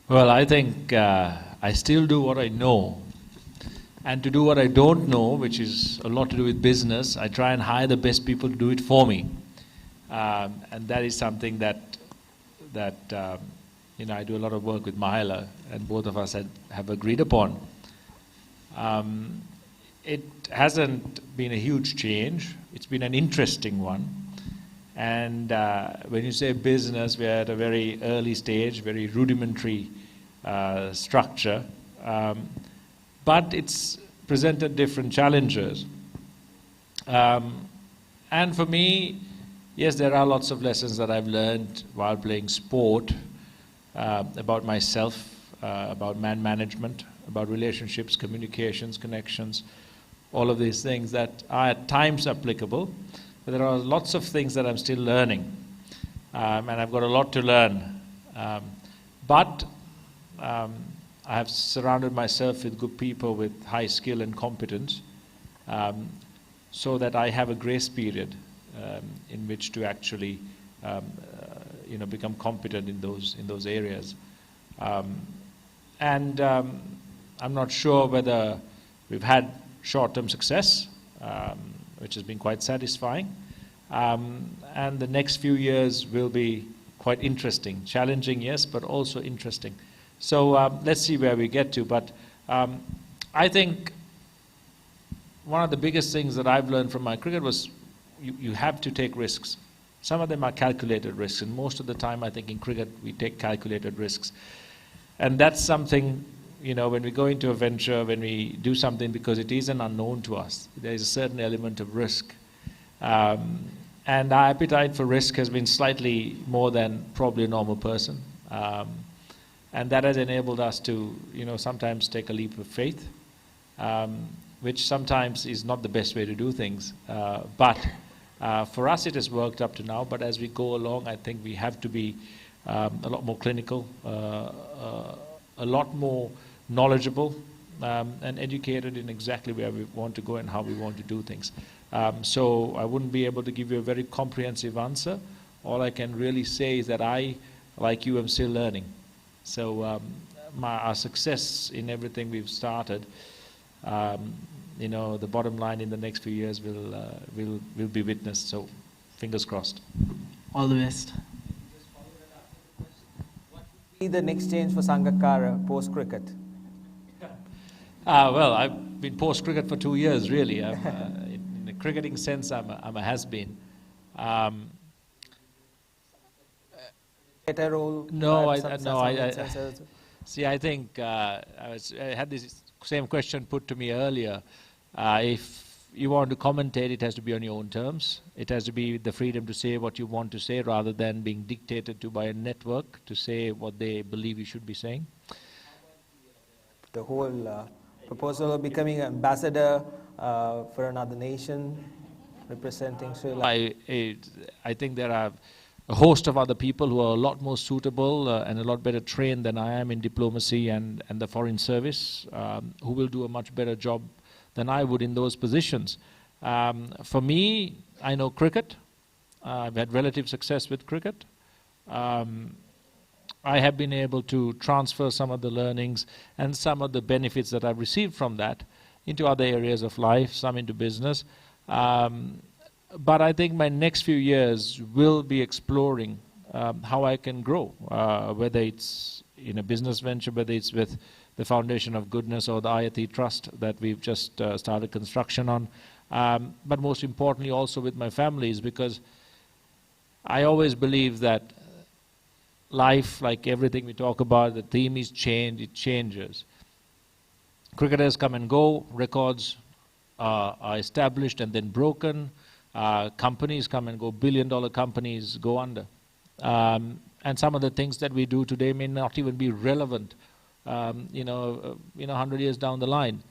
Well, I think I still do what I know. And to do what I don't know, which is a lot to do with business, I try and hire the best people to do it for me. And that is something that I do a lot of work with Mahela, and both of us have agreed upon. It hasn't been a huge change. It's been an interesting one. And when you say business, we're at a very early stage, very rudimentary structure. but it's presented different challenges. And for me, yes, there are lots of lessons that I've learned while playing sport about myself, about man management, about relationships, communications, connections, all of these things that are at times applicable. But there are lots of things that I'm still learning, and I've got a lot to learn. But I have surrounded myself with good people with high skill and competence, so that I have a grace period in which to actually become competent in those areas. And I'm not sure whether we've had short-term success, which has been quite satisfying. And the next few years will be quite interesting. Challenging, yes, but also interesting. So let's see where we get to. But I think one of the biggest things that I've learned from my cricket was you have to take risks. Some of them are calculated risks, and most of the time I think in cricket we take calculated risks. And that's something, when we go into a venture, when we do something because it is an unknown to us, there is a certain element of risk. And our appetite for risk has been slightly more than probably a normal person. And that has enabled us to, sometimes take a leap of faith, which sometimes is not the best way to do things. But for us it has worked up to now, but as we go along, I think we have to be a lot more clinical, a lot more knowledgeable, and educated in exactly where we want to go and how we want to do things. So I wouldn't be able to give you a very comprehensive answer. All I can really say is that I, like you, am still learning. So our success in everything we've started, the bottom line in the next few years will be witnessed. So fingers crossed. All the best. What would be the next change for Sangakkara post-cricket? Well, I've been post-cricket for 2 years, really. In the cricketing sense, I'm a has-been. Better role? No, see, I think I had this same question put to me earlier. If you want to commentate, it has to be on your own terms. It has to be the freedom to say what you want to say rather than being dictated to by a network to say what they believe you should be saying. The whole proposal of becoming an ambassador for another nation, representing Sri Lanka. I think there are a host of other people who are a lot more suitable and a lot better trained than I am in diplomacy and the foreign service, who will do a much better job than I would in those positions. For me, I know cricket. I've had relative success with cricket. I have been able to transfer some of the learnings and some of the benefits that I've received from that into other areas of life, some into business. But I think my next few years will be exploring how I can grow, whether it's in a business venture, whether it's with the Foundation of Goodness or the Ayati Trust that we've just started construction on. But most importantly also with my families, because I always believe that life, like everything we talk about, the theme is change, it changes. Cricketers come and go, records are established and then broken. Companies come and go, billion-dollar companies go under. And some of the things that we do today may not even be relevant, 100 years down the line.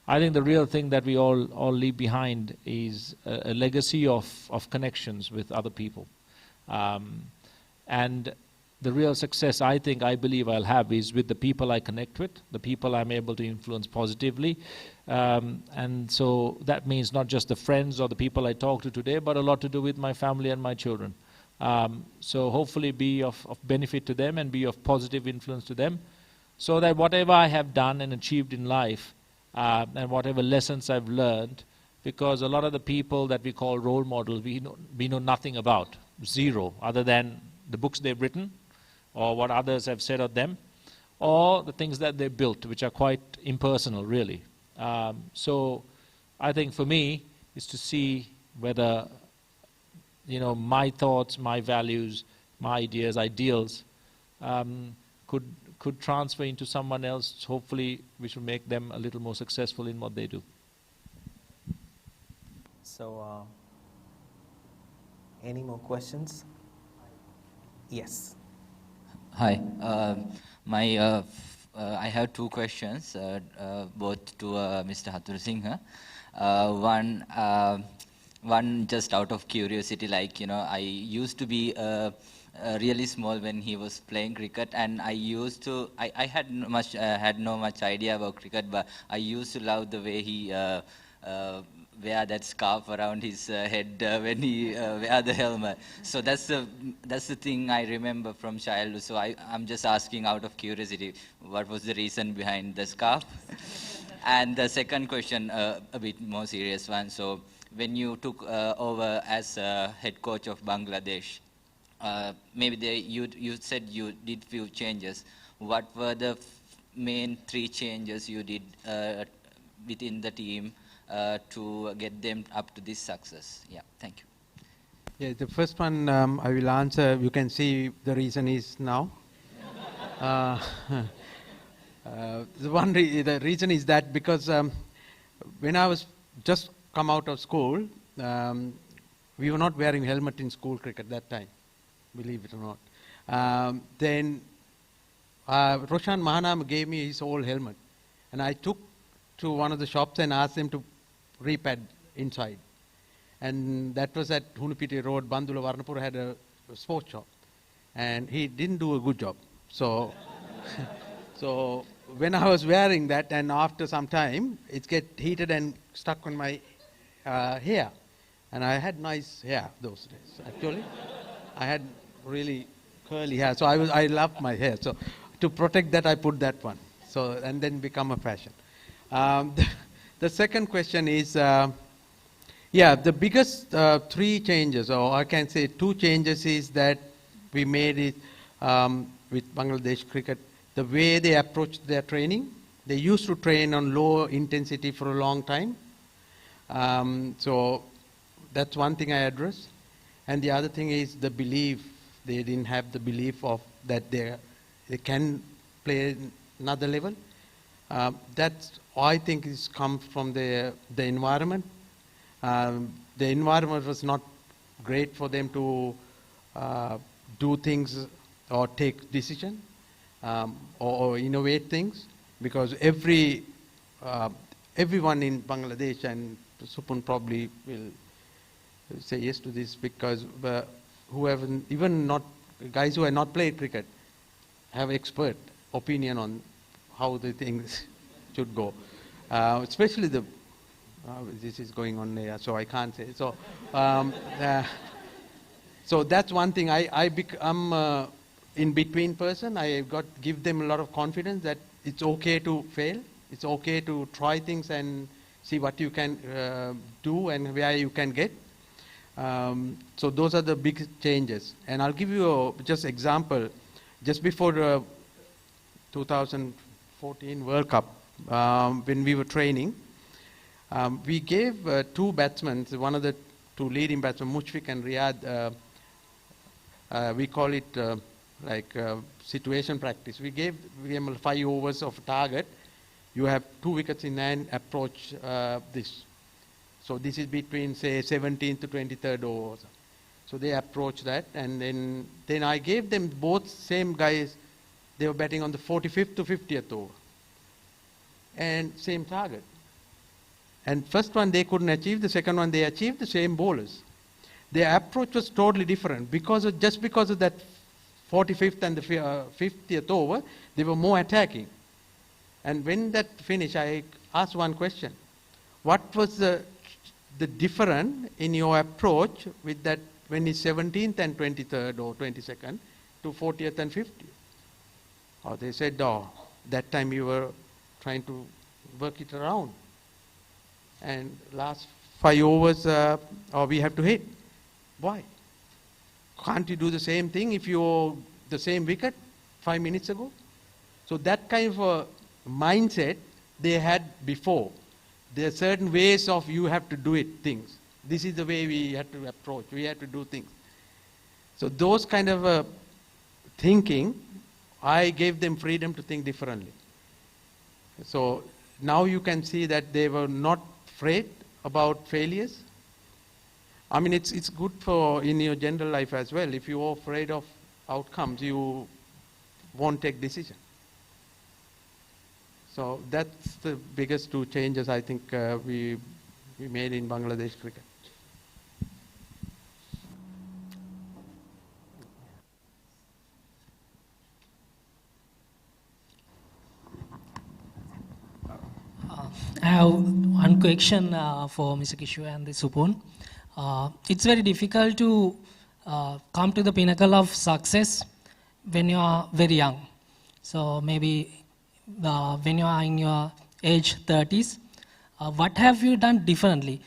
I think the real thing that we all leave behind is a legacy of connections with other people. And the real success I believe I'll have is with the people I connect with, the people I'm able to influence positively. And so that means not just the friends or the people I talk to today, but a lot to do with my family and my children. So hopefully be of benefit to them and be of positive influence to them, so that whatever I have done and achieved in life, and whatever lessons I've learned, because a lot of the people that we call role models, we know nothing about, zero, other than the books they've written, or what others have said of them, or the things that they built, which are quite impersonal, really. So I think for me is to see whether my thoughts, my values, my ideas, ideals could could transfer into someone else. Hopefully, we should make them a little more successful in what they do. So, any more questions? Yes. Hi. I have two questions, both to Mr. Hathur Singha. One just out of curiosity, like, you know, I used to be really small when he was playing cricket, and I had no much idea about cricket, but I used to love the way he wear that scarf around his head when he wear the helmet. So that's the thing I remember from childhood. So I'm just asking out of curiosity, what was the reason behind the scarf? And the second question, a bit more serious one. So when you took over as head coach of Bangladesh, maybe you said you did few changes. What were the main 3 changes you did within the team to get them up to this success? Yeah, thank you. Yeah, the first one I will answer. You can see the reason is now. The reason is that because when I was just come out of school, we were not wearing helmet in school cricket that time, believe it or not. Then Roshan Mahanam gave me his old helmet, and I took to one of the shops and asked them to repad inside. And that was at Hunupiti Road, Bandula Varnapur had a sports shop, and he didn't do a good job. So, so when I was wearing that, and after some time, it get heated and stuck on my hair. And I had nice hair those days, actually. I had really curly hair, so I loved my hair. So to protect that, I put that one. So, and then become a fashion. The second question is, the biggest 3 changes, or I can say 2 changes, is that we made it with Bangladesh cricket, the way they approached their training. They used to train on low intensity for a long time. So that's one thing I addressed. And the other thing is the belief. They didn't have the belief of that they can play another level. That's, I think, is comes from the environment. The environment was not great for them to do things or take decision or innovate things, because everyone in Bangladesh, and Supun probably will say yes to this, because who have even not guys who have not played cricket have expert opinion on how the things should go, especially the this is going on there, so I can't say. So, so that's one thing. I'm in between person. I give them a lot of confidence that it's okay to fail. It's okay to try things and see what you can do and where you can get. So those are the big changes. And I'll give you just example. Just before the 2014 World Cup, when we were training, we gave 2 batsmen, one of the 2 leading batsmen, Mushfiq and Riyad, we call it situation practice. We gave them 5 overs of target. You have 2 wickets in hand, approach this. So this is between, say, 17th to 23rd overs. So they approach that, and then I gave them both same guys. They were batting on the 45th to 50th over, and same target. And first one they couldn't achieve, the second one they achieved, the same bowlers. Their approach was totally different just because of that 45th and the 50th over, they were more attacking. And when that finished, I asked one question: what was the difference in your approach with that when it's 17th and 23rd or 22nd to 40th and 50th? Oh, they said, that time you were trying to work it around. And last 5 overs, we have to hit. Why? Can't you do the same thing if you're the same wicket 5 minutes ago? So that kind of a mindset they had before. There are certain ways of you have to do it, things. This is the way we have to approach. We have to do things. So those kind of thinking, I gave them freedom to think differently. So now you can see that they were not afraid about failures. I mean, it's good for in your general life as well. If you are afraid of outcomes, you won't take decision. So that's the biggest two changes I think we made in Bangladesh cricket. I have one question for Mr. Kishu and the Supun. It's very difficult to come to the pinnacle of success when you are very young. So maybe when you are in your age 30s, what have you done differently?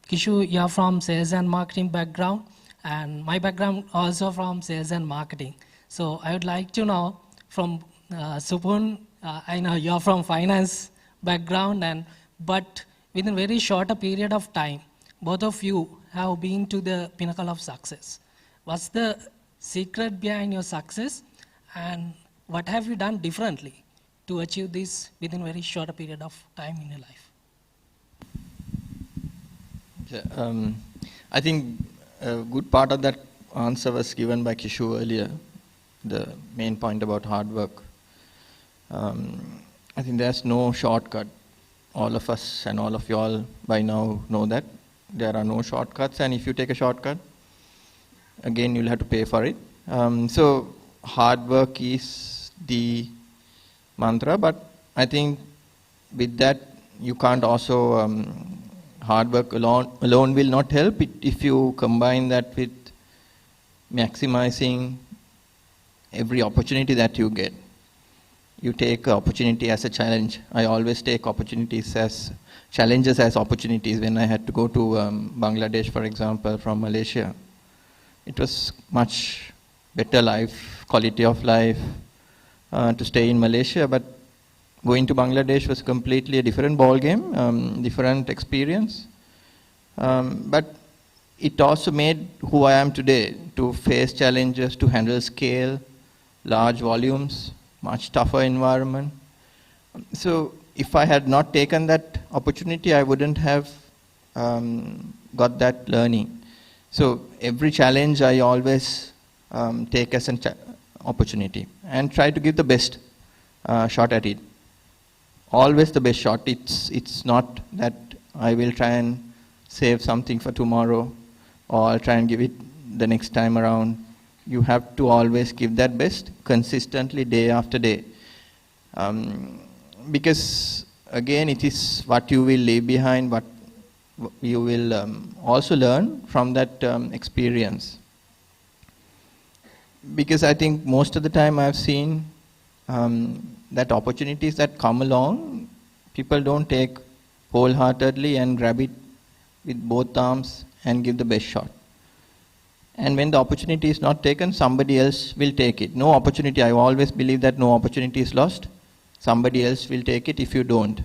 Kishu, you are from sales and marketing background, and my background also from sales and marketing. So I would like to know from Supun, I know you are from finance background, but within a very short a period of time, both of you have been to the pinnacle of success. What's the secret behind your success, and what have you done differently to achieve this within a very short a period of time in your life? I think a good part of that answer was given by Kishu earlier, the main point about hard work. I think there's no shortcut. All of us and all of you all by now know that there are no shortcuts, and if you take a shortcut, again you'll have to pay for it. So hard work is the mantra, but I think with that you can't also, hard work alone will not help it if you combine that with maximizing every opportunity that you get. You take opportunity as a challenge. I always take opportunities as challenges as opportunities. When I had to go to Bangladesh, for example, from Malaysia, it was much better life, quality of life to stay in Malaysia, but going to Bangladesh was completely a different ball game, different experience. But it also made who I am today, to face challenges, to handle scale, large volumes, much tougher environment. So if I had not taken that opportunity, I wouldn't have got that learning. So every challenge I always take as an opportunity and try to give the best shot at it. Always the best shot. It's not that I will try and save something for tomorrow or I'll try and give it the next time around. You have to always give that best consistently day after day. Because again, it is what you will leave behind, what you will also learn from that experience. Because I think most of the time I've seen that opportunities that come along, people don't take wholeheartedly and grab it with both arms and give the best shot. And when the opportunity is not taken, somebody else will take it. No opportunity, I always believe that no opportunity is lost. Somebody else will take it if you don't.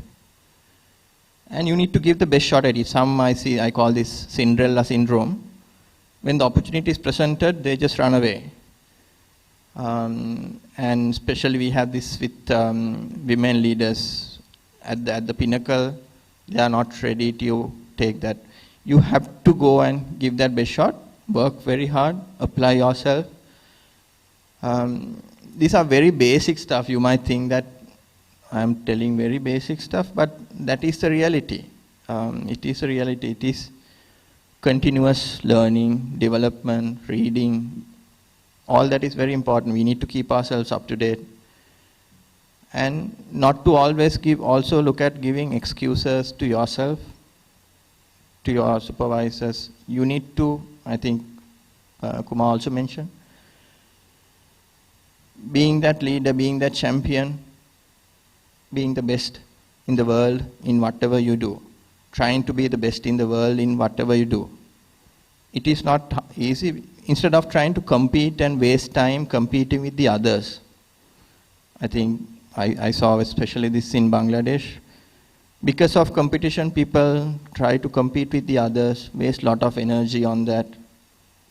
And you need to give the best shot at it. Some I call this Cinderella syndrome. When the opportunity is presented, they just run away. And especially we have this with women leaders at the pinnacle. They are not ready to take that. You have to go and give that best shot. Work very hard, apply yourself. These are very basic stuff. You might think that I'm telling very basic stuff, but that is the reality. It is a reality. It is continuous learning, development, reading. All that is very important. We need to keep ourselves up to date. And not to always also look at giving excuses to yourself, to your supervisors. You need to, I think Kumar also mentioned, being that leader, being that champion, being the best in the world in whatever you do, trying to be the best in the world in whatever you do. It is not easy. Instead of trying to compete and waste time competing with the others, I think I saw especially this in Bangladesh. Because of competition, people try to compete with the others, waste a lot of energy on that.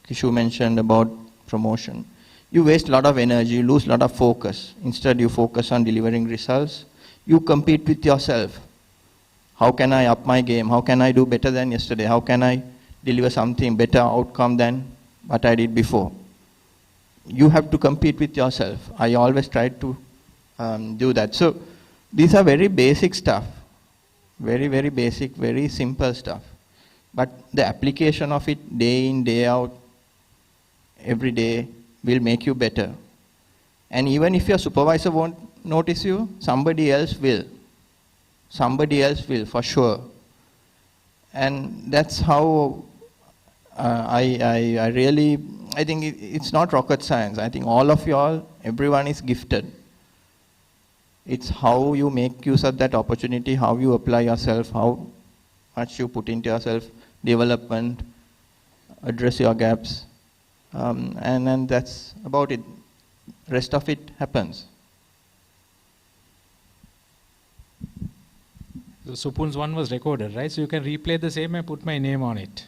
Kishu mentioned about promotion. you waste a lot of energy, you lose a lot of focus. Instead, you focus on delivering results. You compete with yourself. How can I up my game? How can I do better than yesterday? How can I deliver something better outcome than what I did before? You have to compete with yourself. I always try to do that. So these are very basic stuff. Very, very basic, very simple stuff. But the application of it day in, day out, every day will make you better. And even if your supervisor won't notice you, somebody else will. Somebody else will, for sure. And that's how I think it's not rocket science. I think all of you all, everyone is gifted. It's how you make use of that opportunity, how you apply yourself, how much you put into yourself, development, address your gaps, and that's about it. Rest of it happens. So Supun's one was recorded, right? So you can replay the same and put my name on it.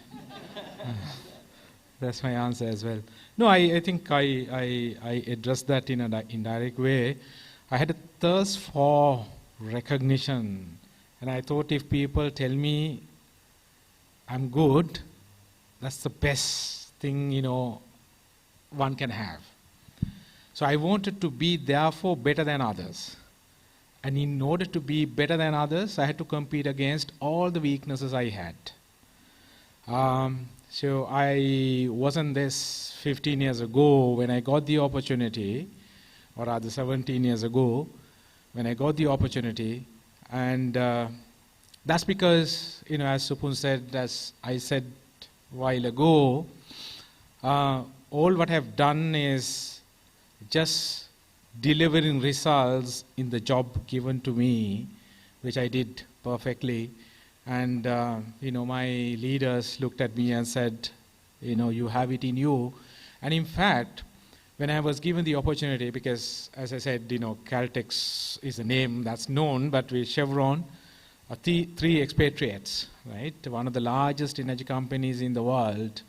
That's my answer as well. No, I think I addressed that in an indirect way. I had a thirst for recognition. And I thought if people tell me I'm good, that's the best thing, one can have. So I wanted to be therefore better than others. And in order to be better than others, I had to compete against all the weaknesses I had. So I wasn't this 15 years ago when I got the opportunity, or rather 17 years ago, when I got the opportunity. And that's because, as Supun said, as I said a while ago, all what I've done is just delivering results in the job given to me, which I did perfectly. And, my leaders looked at me and said, you have it in you. And in fact, when I was given the opportunity, because as I said, Caltex is a name that's known, but with Chevron, three expatriates, right? One of the largest energy companies in the world,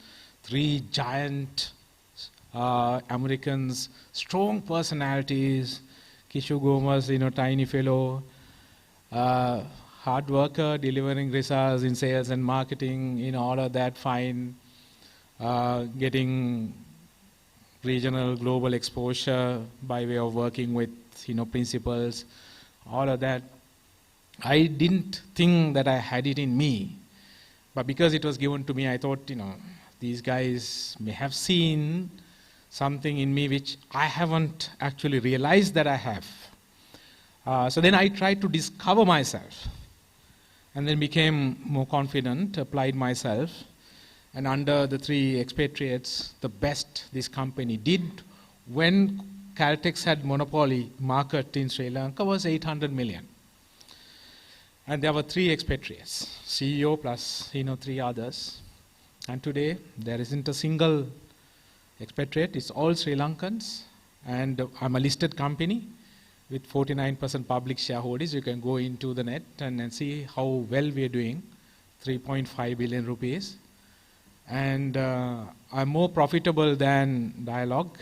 three giant Americans, strong personalities, Kishu Gomas, tiny fellow, hard worker, delivering results in sales and marketing, all of that fine, getting regional, global exposure by way of working with, principals, all of that. I didn't think that I had it in me, but because it was given to me, I thought, these guys may have seen something in me which I haven't actually realized that I have. So then I tried to discover myself, and then became more confident, applied myself, and under the three expatriates, the best this company did when Caltex had monopoly market in Sri Lanka was 800 million. And there were three expatriates, CEO plus, three others. And today, there isn't a single expatriate, it's all Sri Lankans. And I'm a listed company with 49% public shareholders. You can go into the net and see how well we're doing, 3.5 billion rupees. And I'm more profitable than Dialogue.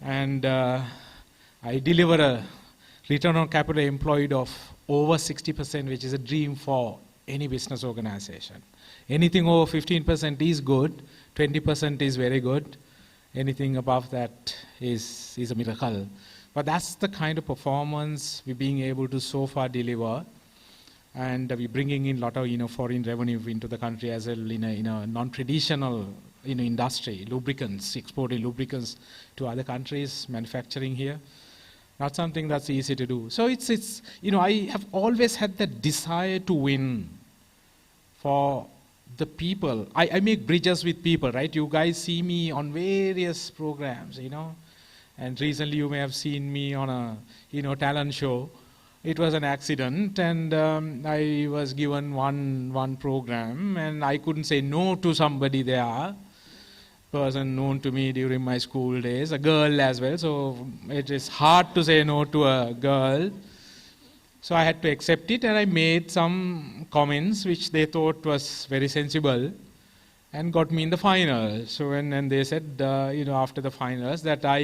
And I deliver a return on capital employed of over 60%, which is a dream for any business organization. Anything over 15% is good, 20% is very good. Anything above that is a miracle. But that's the kind of performance we're being able to so far deliver. And we're bringing in a lot of foreign revenue into the country as well in a non-traditional industry, lubricants, exporting lubricants to other countries, manufacturing here. Not something that's easy to do. So it's I have always had that desire to win for the people. I make bridges with people, right? You guys see me on various programs, and recently you may have seen me on a talent show. It was an accident, and I was given one program, and I couldn't say no to somebody there. Person known to me during my school days, a girl as well, so it is hard to say no to a girl. So I had to accept it, and I made some comments which they thought was very sensible. and got me in the final. So and they said, after the finals that I,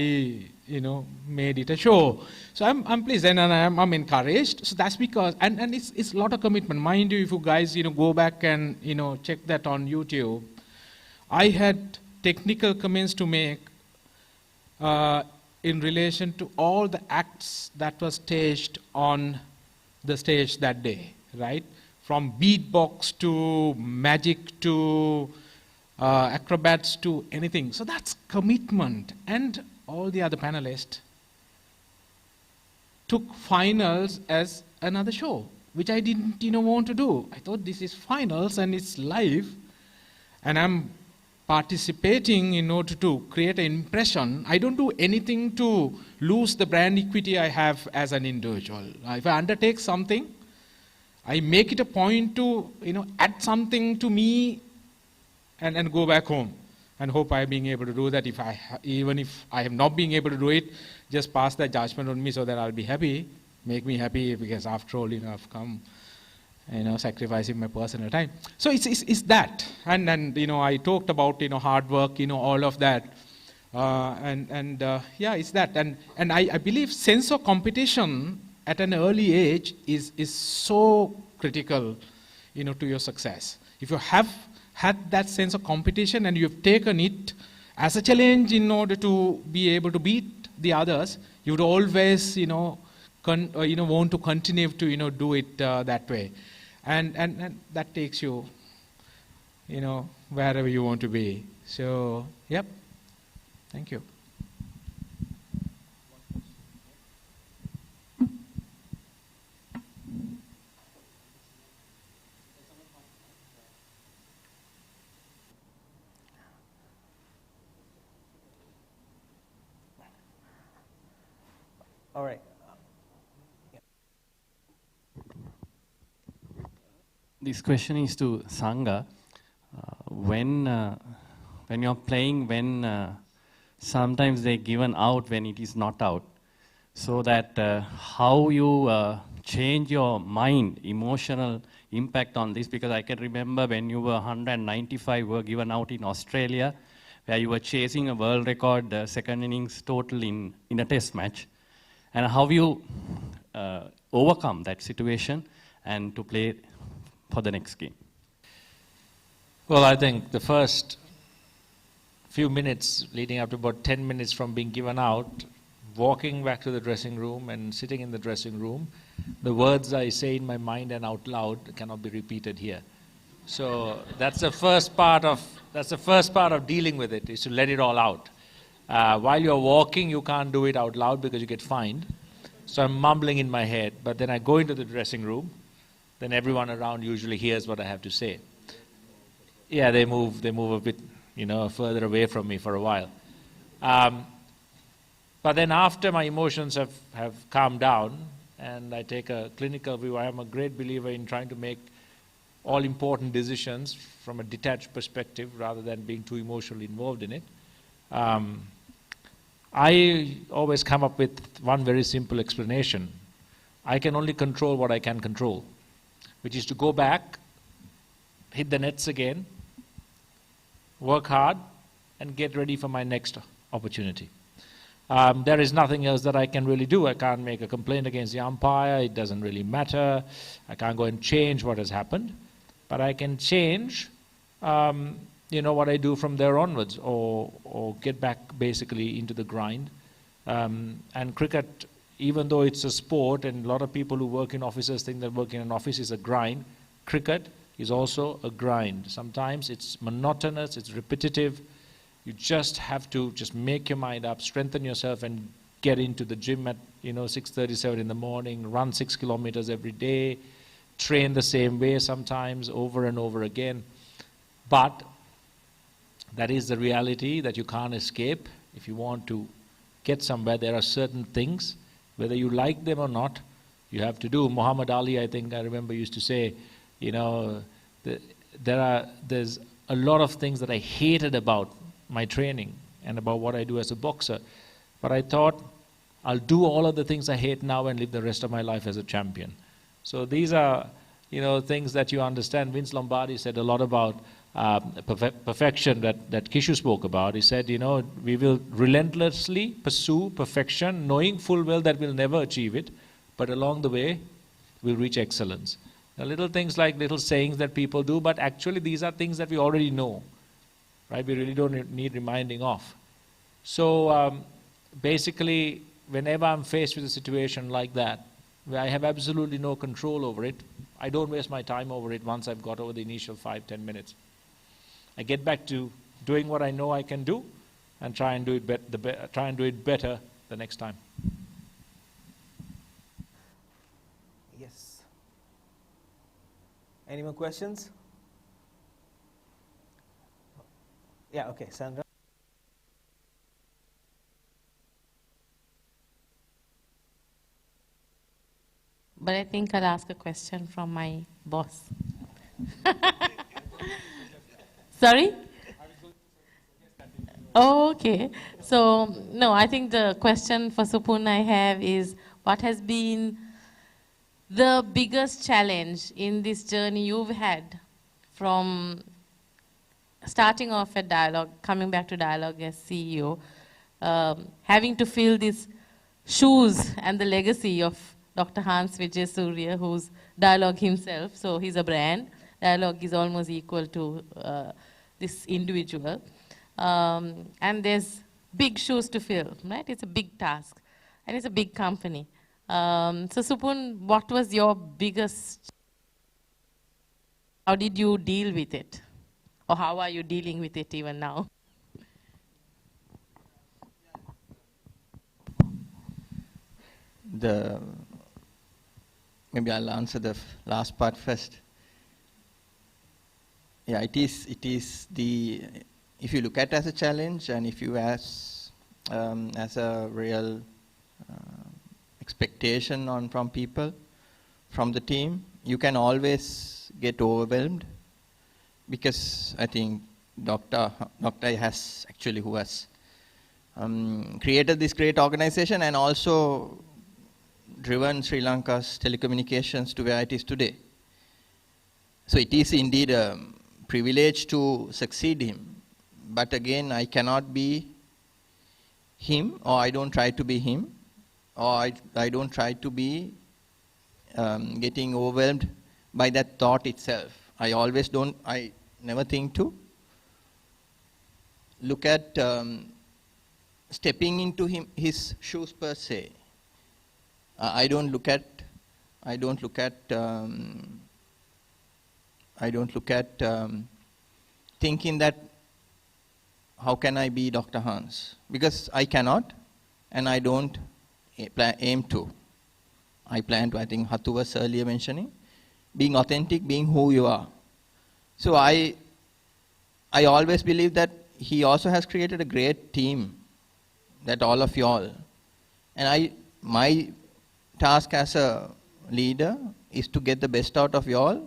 made it a show. So I'm pleased and I'm encouraged. So that's because, and it's a lot of commitment. Mind you, if you guys, go back and, check that on YouTube, I had technical comments to make in relation to all the acts that were staged on the stage that day, right? From beatbox to magic to acrobats to anything. So that's commitment. And all the other panelists took finals as another show, which I didn't want to do. I thought this is finals and it's live, and I'm participating in order to create an impression. I don't do anything to lose the brand equity I have as an individual. If I undertake something, I make it a point to add something to me and go back home, and hope I'm being able to do that. Even if I have not been able to do it, just pass that judgment on me so that I'll be happy, make me happy, because after all, I've come, sacrificing my personal time. So it's that, and I talked about hard work, all of that, yeah, it's that, and I believe sense of competition at an early age is so critical, to your success. If you have had that sense of competition and you've taken it as a challenge in order to be able to beat the others, you would always, want to continue to, do it that way. And that takes you, wherever you want to be. So, yep. Thank you. All right. This question is to Sangha. When you're playing, when sometimes they're given out when it is not out, so that how you change your mind, emotional impact on this, because I can remember when you were 195 were given out in Australia, where you were chasing a world record second innings total in a test match, and how you overcome that situation and to play for the next game. Well, I think the first few minutes leading up to about 10 minutes from being given out, walking back to the dressing room and sitting in the dressing room, the words I say in my mind and out loud cannot be repeated here. So that's the first part of dealing with it, is to let it all out. While you're walking, you can't do it out loud because you get fined. So I'm mumbling in my head, but then I go into the dressing room, then everyone around usually hears what I have to say. Yeah, they move a bit, further away from me for a while. But then after my emotions have calmed down and I take a clinical view, I am a great believer in trying to make all important decisions from a detached perspective rather than being too emotionally involved in it. I always come up with one very simple explanation. I can only control what I can control, which is to go back, hit the nets again, work hard, and get ready for my next opportunity. There is nothing else that I can really do. I can't make a complaint against the umpire. It doesn't really matter. I can't go and change what has happened. But I can change, what I do from there onwards, or get back basically into the grind. And cricket, even though it's a sport, and a lot of people who work in offices think that working in an office is a grind, cricket is also a grind. Sometimes it's monotonous, it's repetitive. You just have to just make your mind up, strengthen yourself, and get into the gym at 6:37 in the morning, run 6 kilometers every day, train the same way sometimes over and over again. But that is the reality that you can't escape. If you want to get somewhere, there are certain things, whether you like them or not, you have to do. Muhammad Ali, I think I remember, used to say, there's a lot of things that I hated about my training and about what I do as a boxer. But I thought, I'll do all of the things I hate now and live the rest of my life as a champion. So these are, things that you understand. Vince Lombardi said a lot about perfection that Kishu spoke about. He said, we will relentlessly pursue perfection, knowing full well that we'll never achieve it, but along the way, we'll reach excellence. There are little things like little sayings that people do, but actually these are things that we already know, right? We really don't need reminding of. So basically, whenever I'm faced with a situation like that, where I have absolutely no control over it, I don't waste my time over it once I've got over the initial 5-10 minutes. I get back to doing what I know I can do and try and do it better the next time. Yes. Any more questions? Yeah, okay, Sandra. But I think I'll ask a question from my boss. Sorry? Oh, okay. So, no, I think the question for Supun I have is, what has been the biggest challenge in this journey you've had from starting off at Dialogue, coming back to Dialogue as CEO, having to fill these shoes and the legacy of Dr. Hans Vijay Surya, who's Dialogue himself, so he's a brand. Dialogue is almost equal to this individual. And there's big shoes to fill, right? It's a big task, and it's a big company. So Supun, what was your biggest, how did you deal with it? Or how are you dealing with it even now? Maybe I'll answer the last part first. Yeah, it is the, if you look at it as a challenge, and if you as a real expectation from people, from the team, you can always get overwhelmed, because I think Dr. has actually, who has created this great organization and also driven Sri Lanka's telecommunications to where it is today. So it is indeed a privilege to succeed him. But again, I cannot be him, or I don't try to be him, or I don't try to be getting overwhelmed by that thought itself. I never think to look at stepping into his shoes per se. I don't look at thinking that how can I be Dr. Hans, because I cannot, and I don't aim to. I plan to, I think Hatu was earlier mentioning, being authentic, being who you are. So I always believe that he also has created a great team, that all of you all. And my task as a leader is to get the best out of you all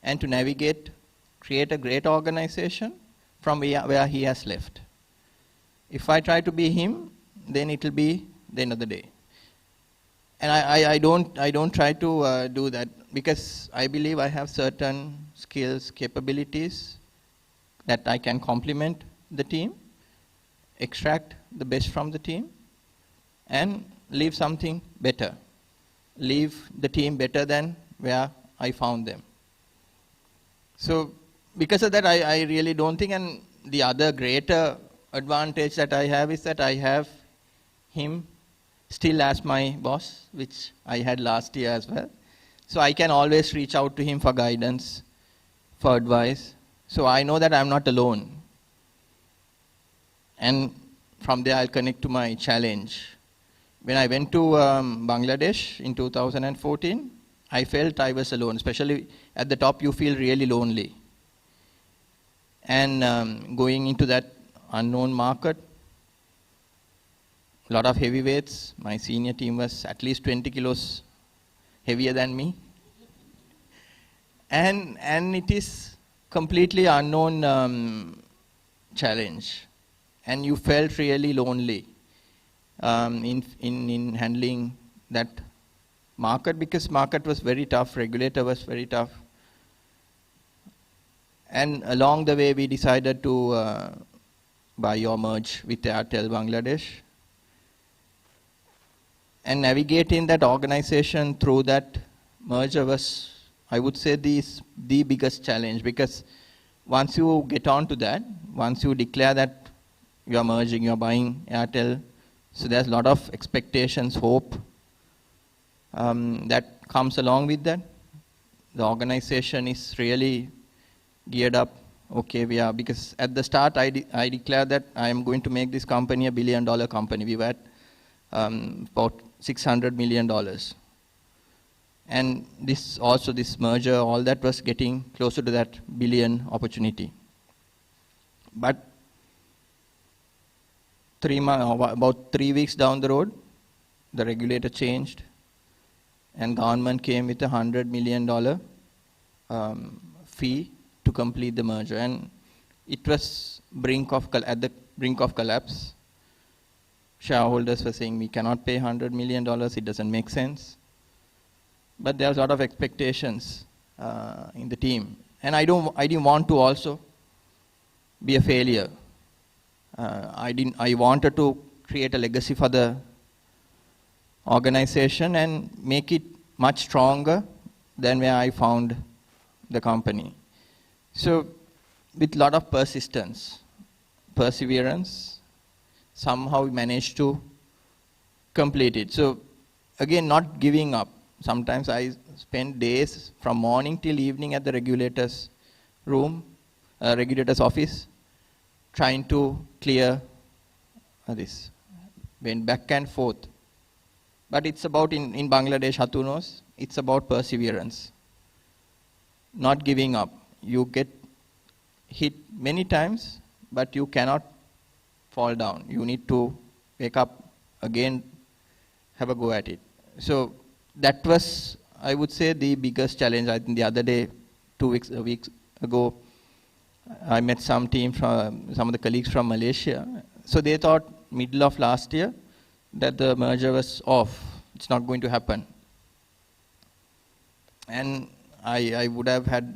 and to navigate, create a great organization from where he has left. If I try to be him, then it will be the end of the day. And I don't try to do that, because I believe I have certain skills, capabilities that I can complement the team, extract the best from the team, and leave something better. Leave the team better than where I found them. So because of that, I really don't think, and the other greater advantage that I have is that I have him still as my boss, which I had last year as well. So I can always reach out to him for guidance, for advice. So I know that I'm not alone. And from there I'll connect to my challenge. When I went to Bangladesh in 2014, I felt I was alone, especially at the top you feel really lonely. And going into that unknown market, a lot of heavyweights, my senior team was at least 20 kilos heavier than me. And it is completely unknown challenge. And you felt really lonely in handling that market, because market was very tough, regulator was very tough. And along the way, we decided to buy or merge with Airtel Bangladesh. And navigating that organization through that merger was, I would say, the biggest challenge, because once you get on to that, once you declare that you are merging, you are buying Airtel, so there's a lot of expectations, hope that comes along with that. The organization is really geared up. Okay, we are, because at the start I declared that I am going to make this company $1 billion company. We were at about $600 million. And this merger, all that was getting closer to that billion opportunity. But about 3 weeks down the road, the regulator changed, and government came with $100 million fee to complete the merger, and it was at the brink of collapse. Shareholders were saying we cannot pay $100 million; it doesn't make sense. But there was a lot of expectations in the team, and I didn't want to also be a failure. I wanted to create a legacy for the organization and make it much stronger than where I found the company. So with a lot of perseverance, somehow we managed to complete it. So again, not giving up. Sometimes I spend days from morning till evening at the regulator's office, trying to clear this. Went back and forth. But it's about, in Bangladesh, Hatu knows, it's about perseverance. Not giving up. You get hit many times, but you cannot fall down. You need to wake up again, have a go at it. So that was, I would say, the biggest challenge. I think the other day, a week ago, I met some of the colleagues from Malaysia. So they thought middle of last year that the merger was off. It's not going to happen. And I would have had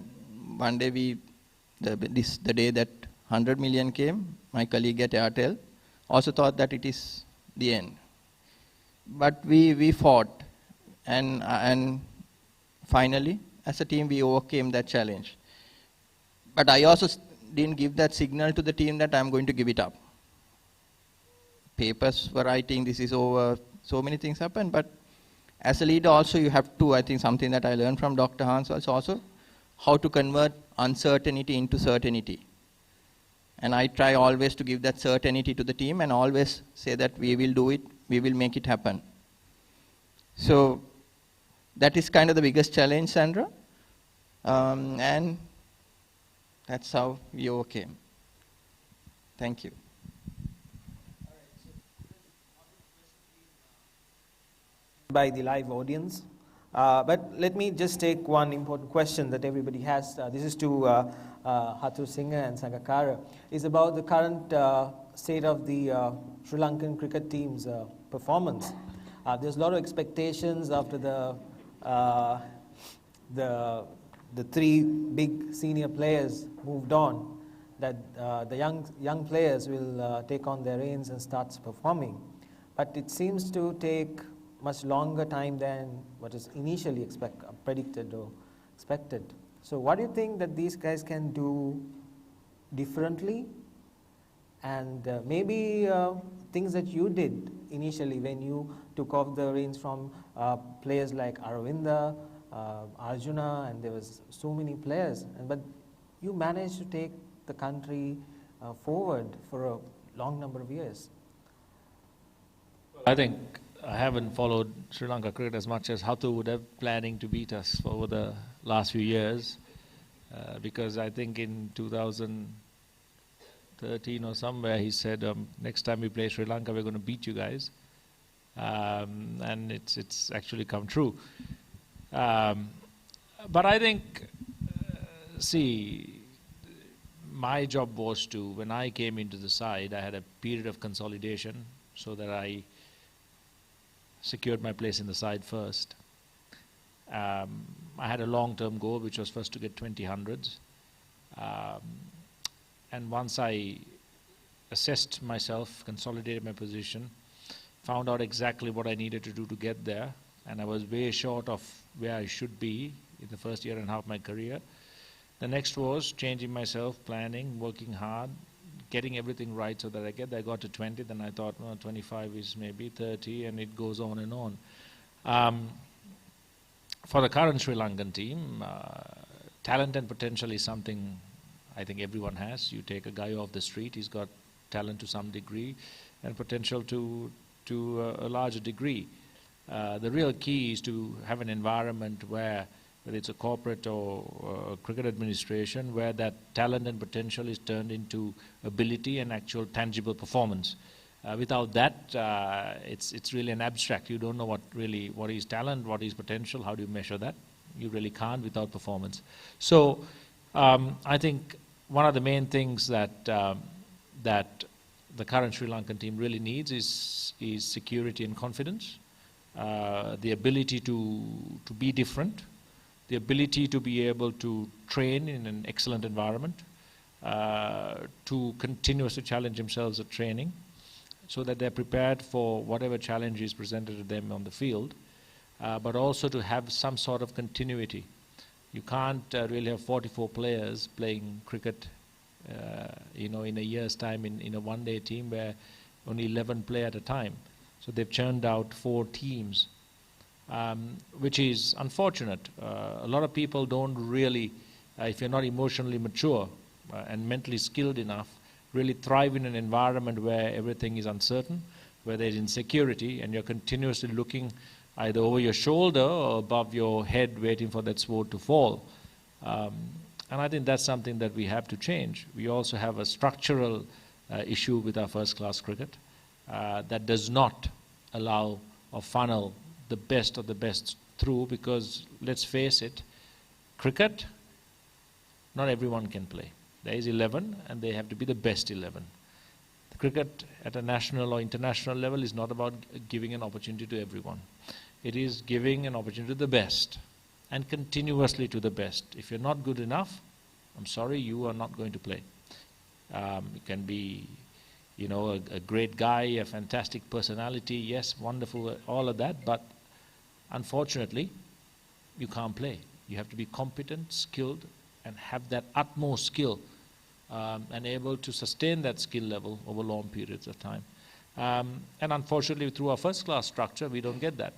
one day, the day that 100 million came, my colleague at Airtel also thought that it is the end. But we fought, and finally, as a team, we overcame that challenge. But I also didn't give that signal to the team that I'm going to give it up. Papers were writing, this is over, so many things happen, but as a leader also you have to, I think something that I learned from Dr. Hans was also how to convert uncertainty into certainty. And I try always to give that certainty to the team and always say that we will do it, we will make it happen. So that is kind of the biggest challenge, Sandra. And that's how we overcame. Thank you. By the live audience. But let me just take one important question that everybody has. This is to Hatu Singh and Sangakkara. It's about the current state of the Sri Lankan cricket team's performance. There's a lot of expectations after the three big senior players moved on, that the young players will take on their reins and start performing. But it seems to take much longer time than what is initially predicted or expected. So what do you think that these guys can do differently? And maybe things that you did initially when you took off the reins from players like Aravinda, Arjuna, and there was so many players, but you managed to take the country forward for a long number of years. I think I haven't followed Sri Lanka cricket as much as Hatu would have, planning to beat us over the last few years, because I think in 2013 or somewhere he said, next time we play Sri Lanka we're going to beat you guys, and it's actually come true. But I think, see, my job was to, when I came into the side, I had a period of consolidation so that I secured my place in the side first. I had a long-term goal, which was first to get 20 hundreds. And once I assessed myself, consolidated my position, found out exactly what I needed to do to get there, and I was way short of where I should be in the first year and a half of my career. The next was changing myself, planning, working hard, getting everything right so that I get there. I got to 20, then I thought, well, 25 is maybe 30, and it goes on and on. For the current Sri Lankan team, talent and potential is something I think everyone has. You take a guy off the street, he's got talent to some degree and potential to a larger degree. The real key is to have an environment where, whether it's a corporate or a cricket administration, where that talent and potential is turned into ability and actual tangible performance. Without that, it's really an abstract. You don't know what is talent, what is potential, how do you measure that? You really can't without performance. So I think one of the main things that the current Sri Lankan team really needs is security and confidence, the ability to be different, the ability to be able to train in an excellent environment, to continuously challenge themselves at training, so that they're prepared for whatever challenge is presented to them on the field, but also to have some sort of continuity. You can't really have 44 players playing cricket in a year's time in a one-day team where only 11 play at a time. So they've churned out 4 teams, which is unfortunate. A lot of people don't really, if you're not emotionally mature and mentally skilled enough, really thrive in an environment where everything is uncertain, where there's insecurity, and you're continuously looking either over your shoulder or above your head waiting for that sword to fall. And I think that's something that we have to change. We also have a structural issue with our first-class cricket that does not allow or funnel the best of the best through, because let's face it, cricket, not everyone can play. There is 11 and they have to be the best 11. The cricket at a national or international level is not about giving an opportunity to everyone. It is giving an opportunity to the best and continuously to the best. If you're not good enough, I'm sorry, you are not going to play. You can be, a great guy, a fantastic personality, yes, wonderful, all of that, but unfortunately, you can't play. You have to be competent, skilled, and have that utmost skill and able to sustain that skill level over long periods of time. And unfortunately, through our first-class structure, we don't get that.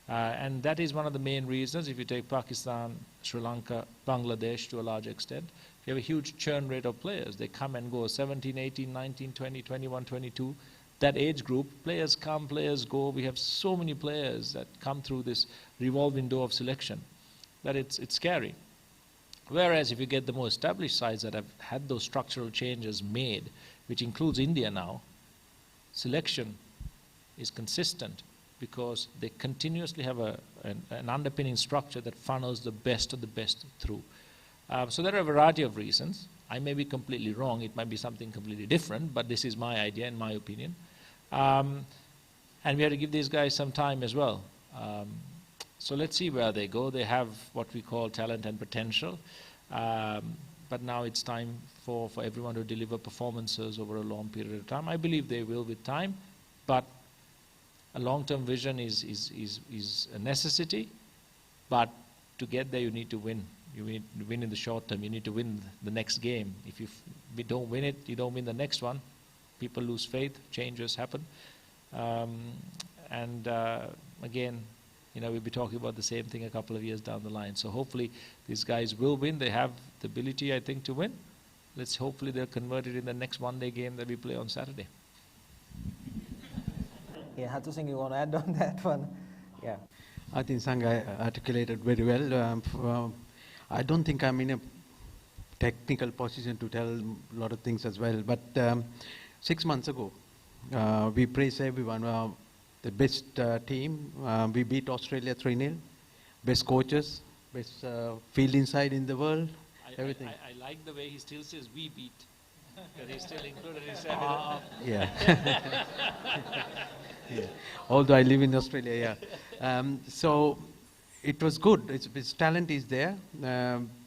And that is one of the main reasons. If you take Pakistan, Sri Lanka, Bangladesh to a large extent, you have a huge churn rate of players. They come and go, 17, 18, 19, 20, 21, 22. That age group, players come, players go. We have so many players that come through this revolving door of selection that it's scary. Whereas if you get the more established sides that have had those structural changes made, which includes India now, selection is consistent because they continuously have an underpinning structure that funnels the best of the best through. So there are a variety of reasons. I may be completely wrong. It might be something completely different, but this is my idea and my opinion. And we have to give these guys some time as well. So let's see where they go. They have what we call talent and potential. But now it's time for everyone to deliver performances over a long period of time. I believe they will with time, but a long-term vision is a necessity. But to get there, you need to win. You need to win in the short term. You need to win the next game. If you don't win it, you don't win the next one. People lose faith. Changes happen. Again, we'll be talking about the same thing a couple of years down the line. So hopefully these guys will win. They have the ability, I think, to win. Hopefully they're converted in the next one-day game that we play on Saturday. Yeah, Hattu Singh, you want to add on that one? Yeah. I think Sangha articulated very well. I don't think I'm in a technical position to tell a lot of things as well. But 6 months ago, we praised everyone. The best team, we beat Australia 3-0. Best coaches, best field inside in the world, everything. I like the way he still says we beat. Because he's still included in his yeah. Yeah. Although I live in Australia, yeah. So it was good. Its talent is there.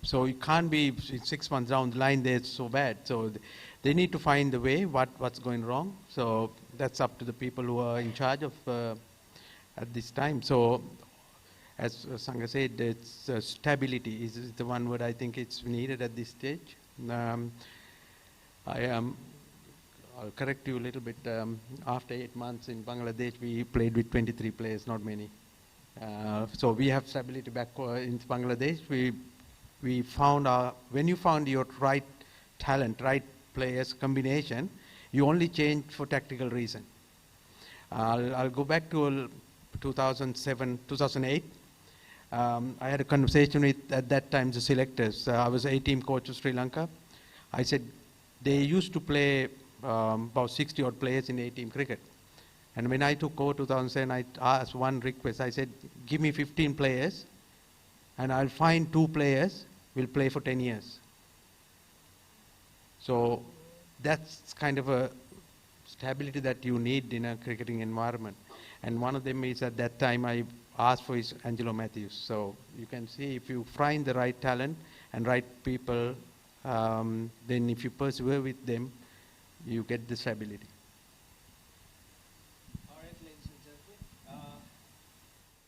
So it can't be 6 months down the line they're so bad. So they need to find the way, what's going wrong. So that's up to the people who are in charge of at this time. So as Sangha said, it's stability is the one word I think it's needed at this stage. I'll correct you a little bit. After 8 months in Bangladesh, we played with 23 players, not many. So we have stability back in Bangladesh. We found when you found your right talent, right players combination, you only change for tactical reason. I'll go back to 2007, 2008. I had a conversation with, at that time, the selectors. I was A-team coach of Sri Lanka. I said, they used to play about 60 odd players in A-team cricket. And when I took over 2007, I asked one request. I said, give me 15 players, and I'll find 2 players will play for 10 years. So that's kind of a stability that you need in a cricketing environment. And one of them is, at that time, I asked for is Angelo Matthews. So you can see if you find the right talent and right people, then if you persevere with them, you get the stability.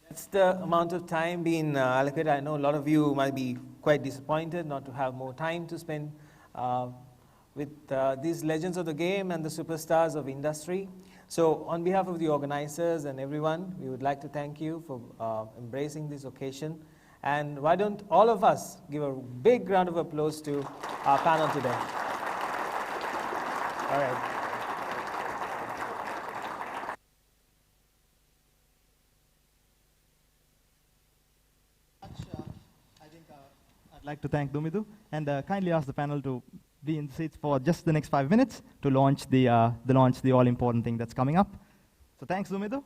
That's the amount of time being allocated. I know a lot of you might be quite disappointed not to have more time to spend with these legends of the game and the superstars of industry. So on behalf of the organizers and everyone, we would like to thank you for embracing this occasion. And why don't all of us give a big round of applause to our panel today. All right. I'd like to thank Dumidu and kindly ask the panel to be in the seats for just the next 5 minutes to launch the all-important thing that's coming up. So thanks, Dumidu.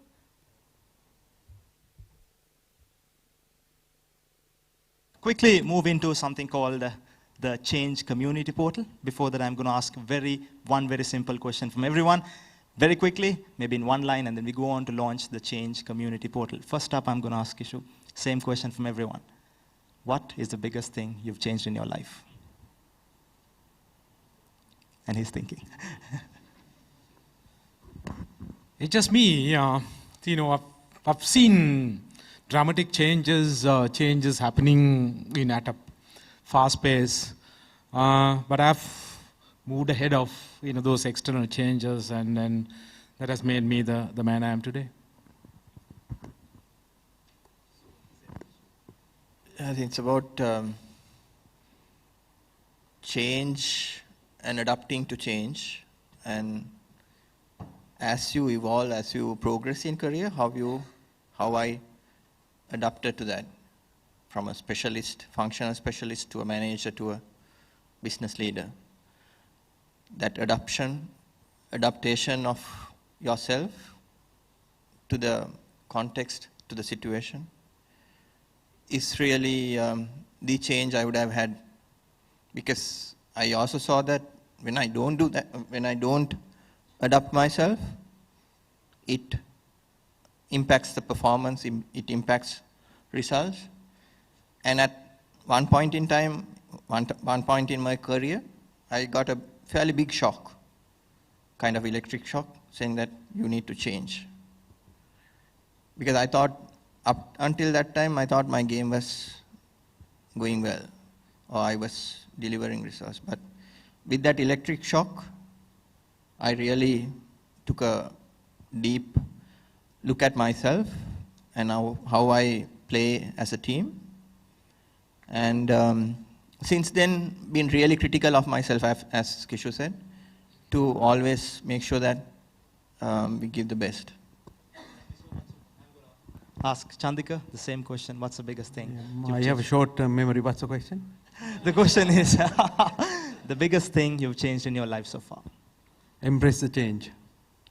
Quickly move into something called the Change Community Portal. Before that, I'm going to ask one very simple question from everyone. Very quickly, maybe in one line, and then we go on to launch the Change Community Portal. First up, I'm going to ask Ishu, same question from everyone. What is the biggest thing you've changed in your life? And he's thinking. It's just me. You know, I've seen dramatic changes happening at a fast pace, but I've moved ahead of those external changes, and then that has made me the man I am today. I think it's about change and adapting to change, and as you evolve, as you progress in career, how I adapted to that, from a specialist, functional specialist, to a manager, to a business leader. That adaptation of yourself to the context, to the situation, is really the change I would have had, because I also saw that when I don't do that, when I don't adapt myself, it impacts the performance, it impacts results. And at one point in time, one point in my career, I got a fairly big shock, kind of electric shock, saying that you need to change. Because I thought, up until that time, I thought my game was going well, or I was delivering results. But with that electric shock, I really took a deep look at myself and how I play as a team. And since then, been really critical of myself, as Kishu said, to always make sure that we give the best. Ask Chandika the same question. What's the biggest thing? I have a short-term memory. What's the question? The question is, the biggest thing you've changed in your life so far? Embrace the change.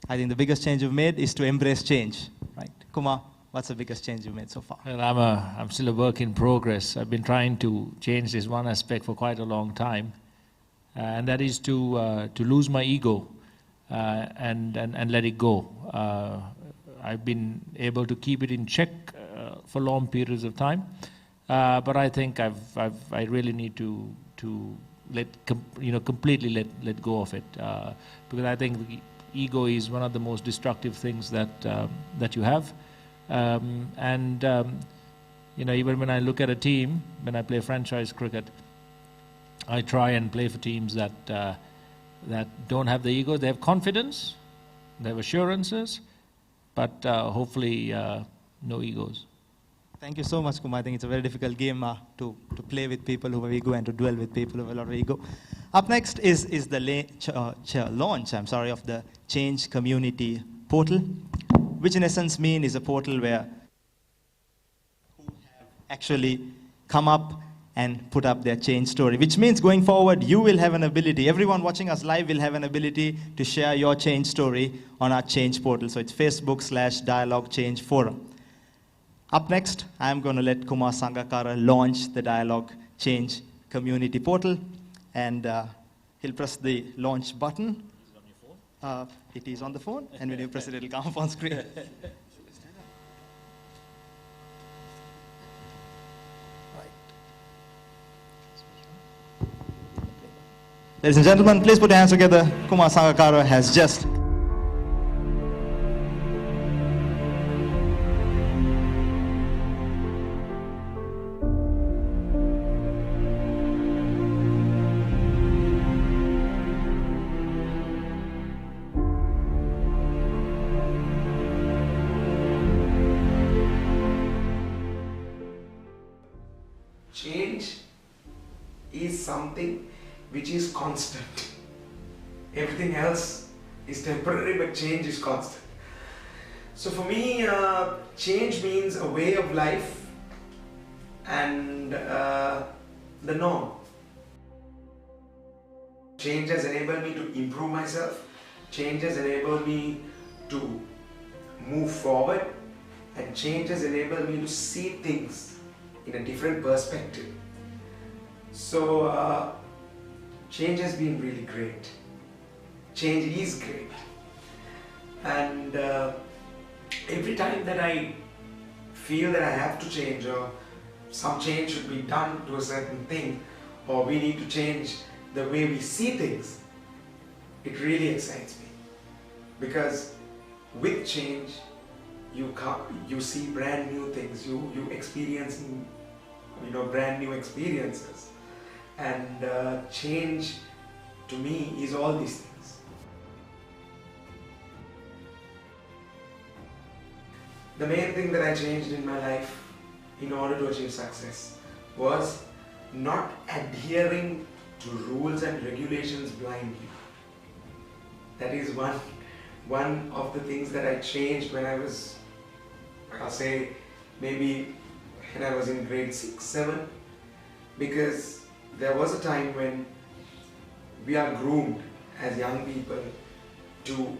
I think the biggest change you've made is to embrace change, right? Kumar, what's the biggest change you've made so far? Well, I'm still a work in progress. I've been trying to change this one aspect for quite a long time, and that is to lose my ego and let it go. I've been able to keep it in check for long periods of time. But I think I really need to completely let go of it, because I think the ego is one of the most destructive things that you have. Even when I look at a team, when I play franchise cricket, I try and play for teams that don't have the ego. They have confidence, they have assurances, but hopefully no egos. Thank you so much, Kumar. I think it's a very difficult game to play with people who have ego and to dwell with people who have a lot of ego. Up next is the launch of the Change Community Portal, which in essence is a portal where who have actually come up and put up their change story, which means going forward, you will have an ability, everyone watching us live will have an ability to share your change story on our change portal. So it's Facebook/Dialogue Change Forum. Up next, I'm going to let Kumar Sangakkara launch the Dialogue Change Community Portal, and he'll press the launch button. Is it on your phone? It is on the phone, and when you press it, it'll come up on screen. Ladies and gentlemen, please put your hands together. Kumar Sangakkara has just change is something which is constant. Everything else is temporary, but change is constant. So for me, change means a way of life and the norm. Change has enabled me to improve myself. Change has enabled me to move forward, and change has enabled me to see things in a different perspective. So change has been really great. Change is great. And every time that I feel that I have to change, or some change should be done to a certain thing, or we need to change the way we see things, it really excites me. Because with change, you see brand new things, you experience brand new experiences, and change to me is all these things. The main thing that I changed in my life in order to achieve success was not adhering to rules and regulations blindly. That is one of the things that I changed when I was, I'll say, maybe when I was in grade 6, 7, because there was a time when we are groomed as young people to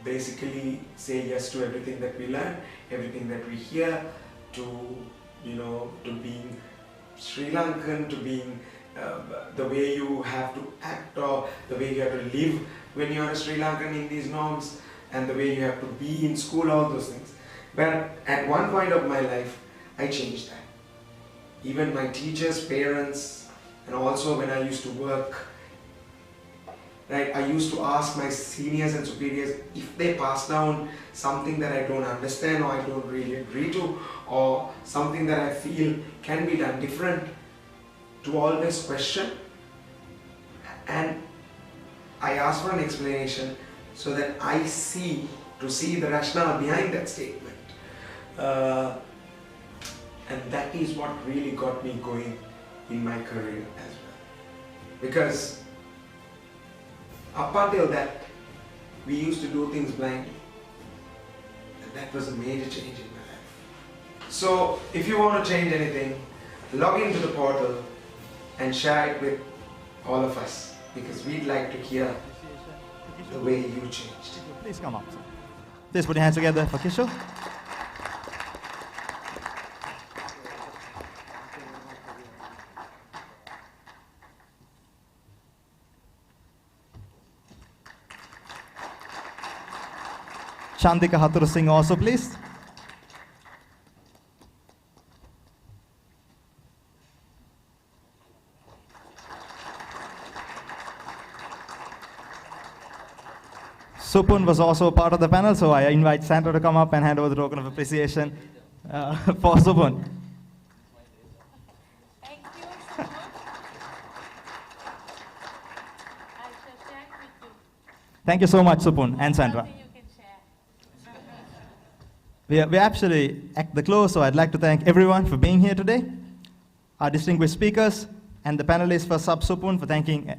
basically say yes to everything that we learn, everything that we hear, to being Sri Lankan, to being the way you have to act or the way you have to live when you are a Sri Lankan in these norms, and the way you have to be in school, all those things. But at one point of my life, I changed that. Even my teachers, parents, and also when I used to work, right, I used to ask my seniors and superiors if they pass down something that I don't understand or I don't really agree to, or something that I feel can be done different, to always question, and I ask for an explanation so that I see the rationale behind that statement. And that is what really got me going in my career as well. Because up until that, we used to do things blindly. And that was a major change in my life. So if you want to change anything, log into the portal and share it with all of us, because we'd like to hear the way you changed. Please come up. Please put your hands together for Kishore. Shantika Hathur Singh also, please. Supun was also a part of the panel, so I invite Sandra to come up and hand over the token of appreciation for Supun. Thank you so much, Supun and Sandra. We're actually at the close, so I'd like to thank everyone for being here today, our distinguished speakers, and the panelists for Supun for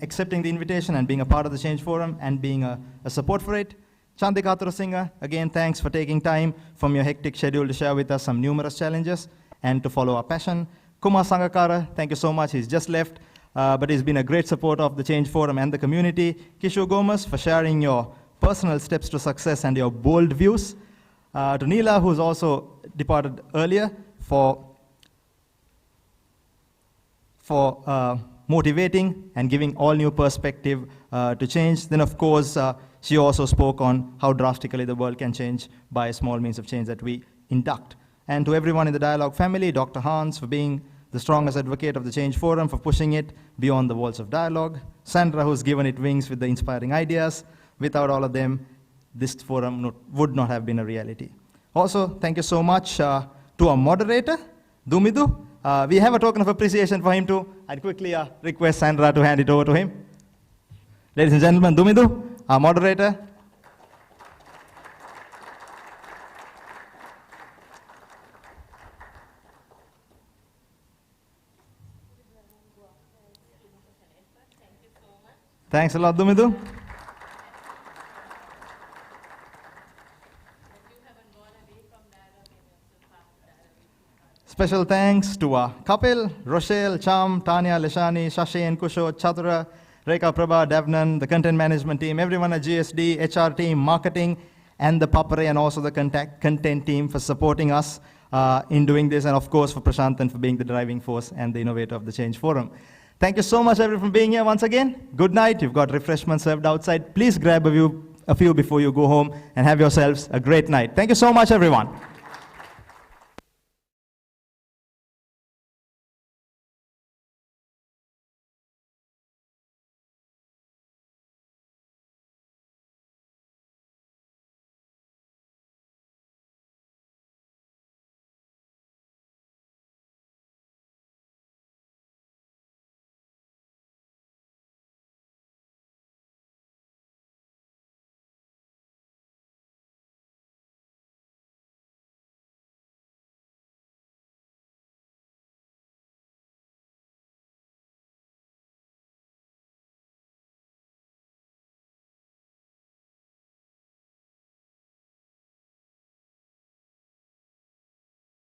accepting the invitation and being a part of the Change Forum and being a support for it. Chandika Thurasinghe, again, thanks for taking time from your hectic schedule to share with us some numerous challenges and to follow our passion. Kumar Sangakkara, thank you so much. He's just left, but he's been a great supporter of the Change Forum and the community. Kishore Gomez for sharing your personal steps to success and your bold views. To Neela, who's also departed earlier, for motivating and giving all new perspective to change. Then, of course, she also spoke on how drastically the world can change by small means of change that we induct. And to everyone in the Dialogue family, Dr. Hans for being the strongest advocate of the Change Forum, for pushing it beyond the walls of dialogue. Sandra, who's given it wings with the inspiring ideas. Without all of them, this forum would not have been a reality. Also, thank you so much to our moderator, Dumidu. We have a token of appreciation for him too. I'd quickly request Sandra to hand it over to him. Ladies and gentlemen, Dumidu, our moderator. Thanks a lot, Dumidu. Special thanks to Kapil, Rochelle, Cham, Tanya, Leshani, Shashin, Kusho, Chatura, Rekha Prabha, Devnan, the content management team, everyone at GSD, HR team, marketing, and the Papare, and also the content team for supporting us in doing this, and of course for Prashanthan for being the driving force and the innovator of the Change Forum. Thank you so much, everyone, for being here once again. Good night. You've got refreshments served outside. Please grab a few before you go home and have yourselves a great night. Thank you so much, everyone.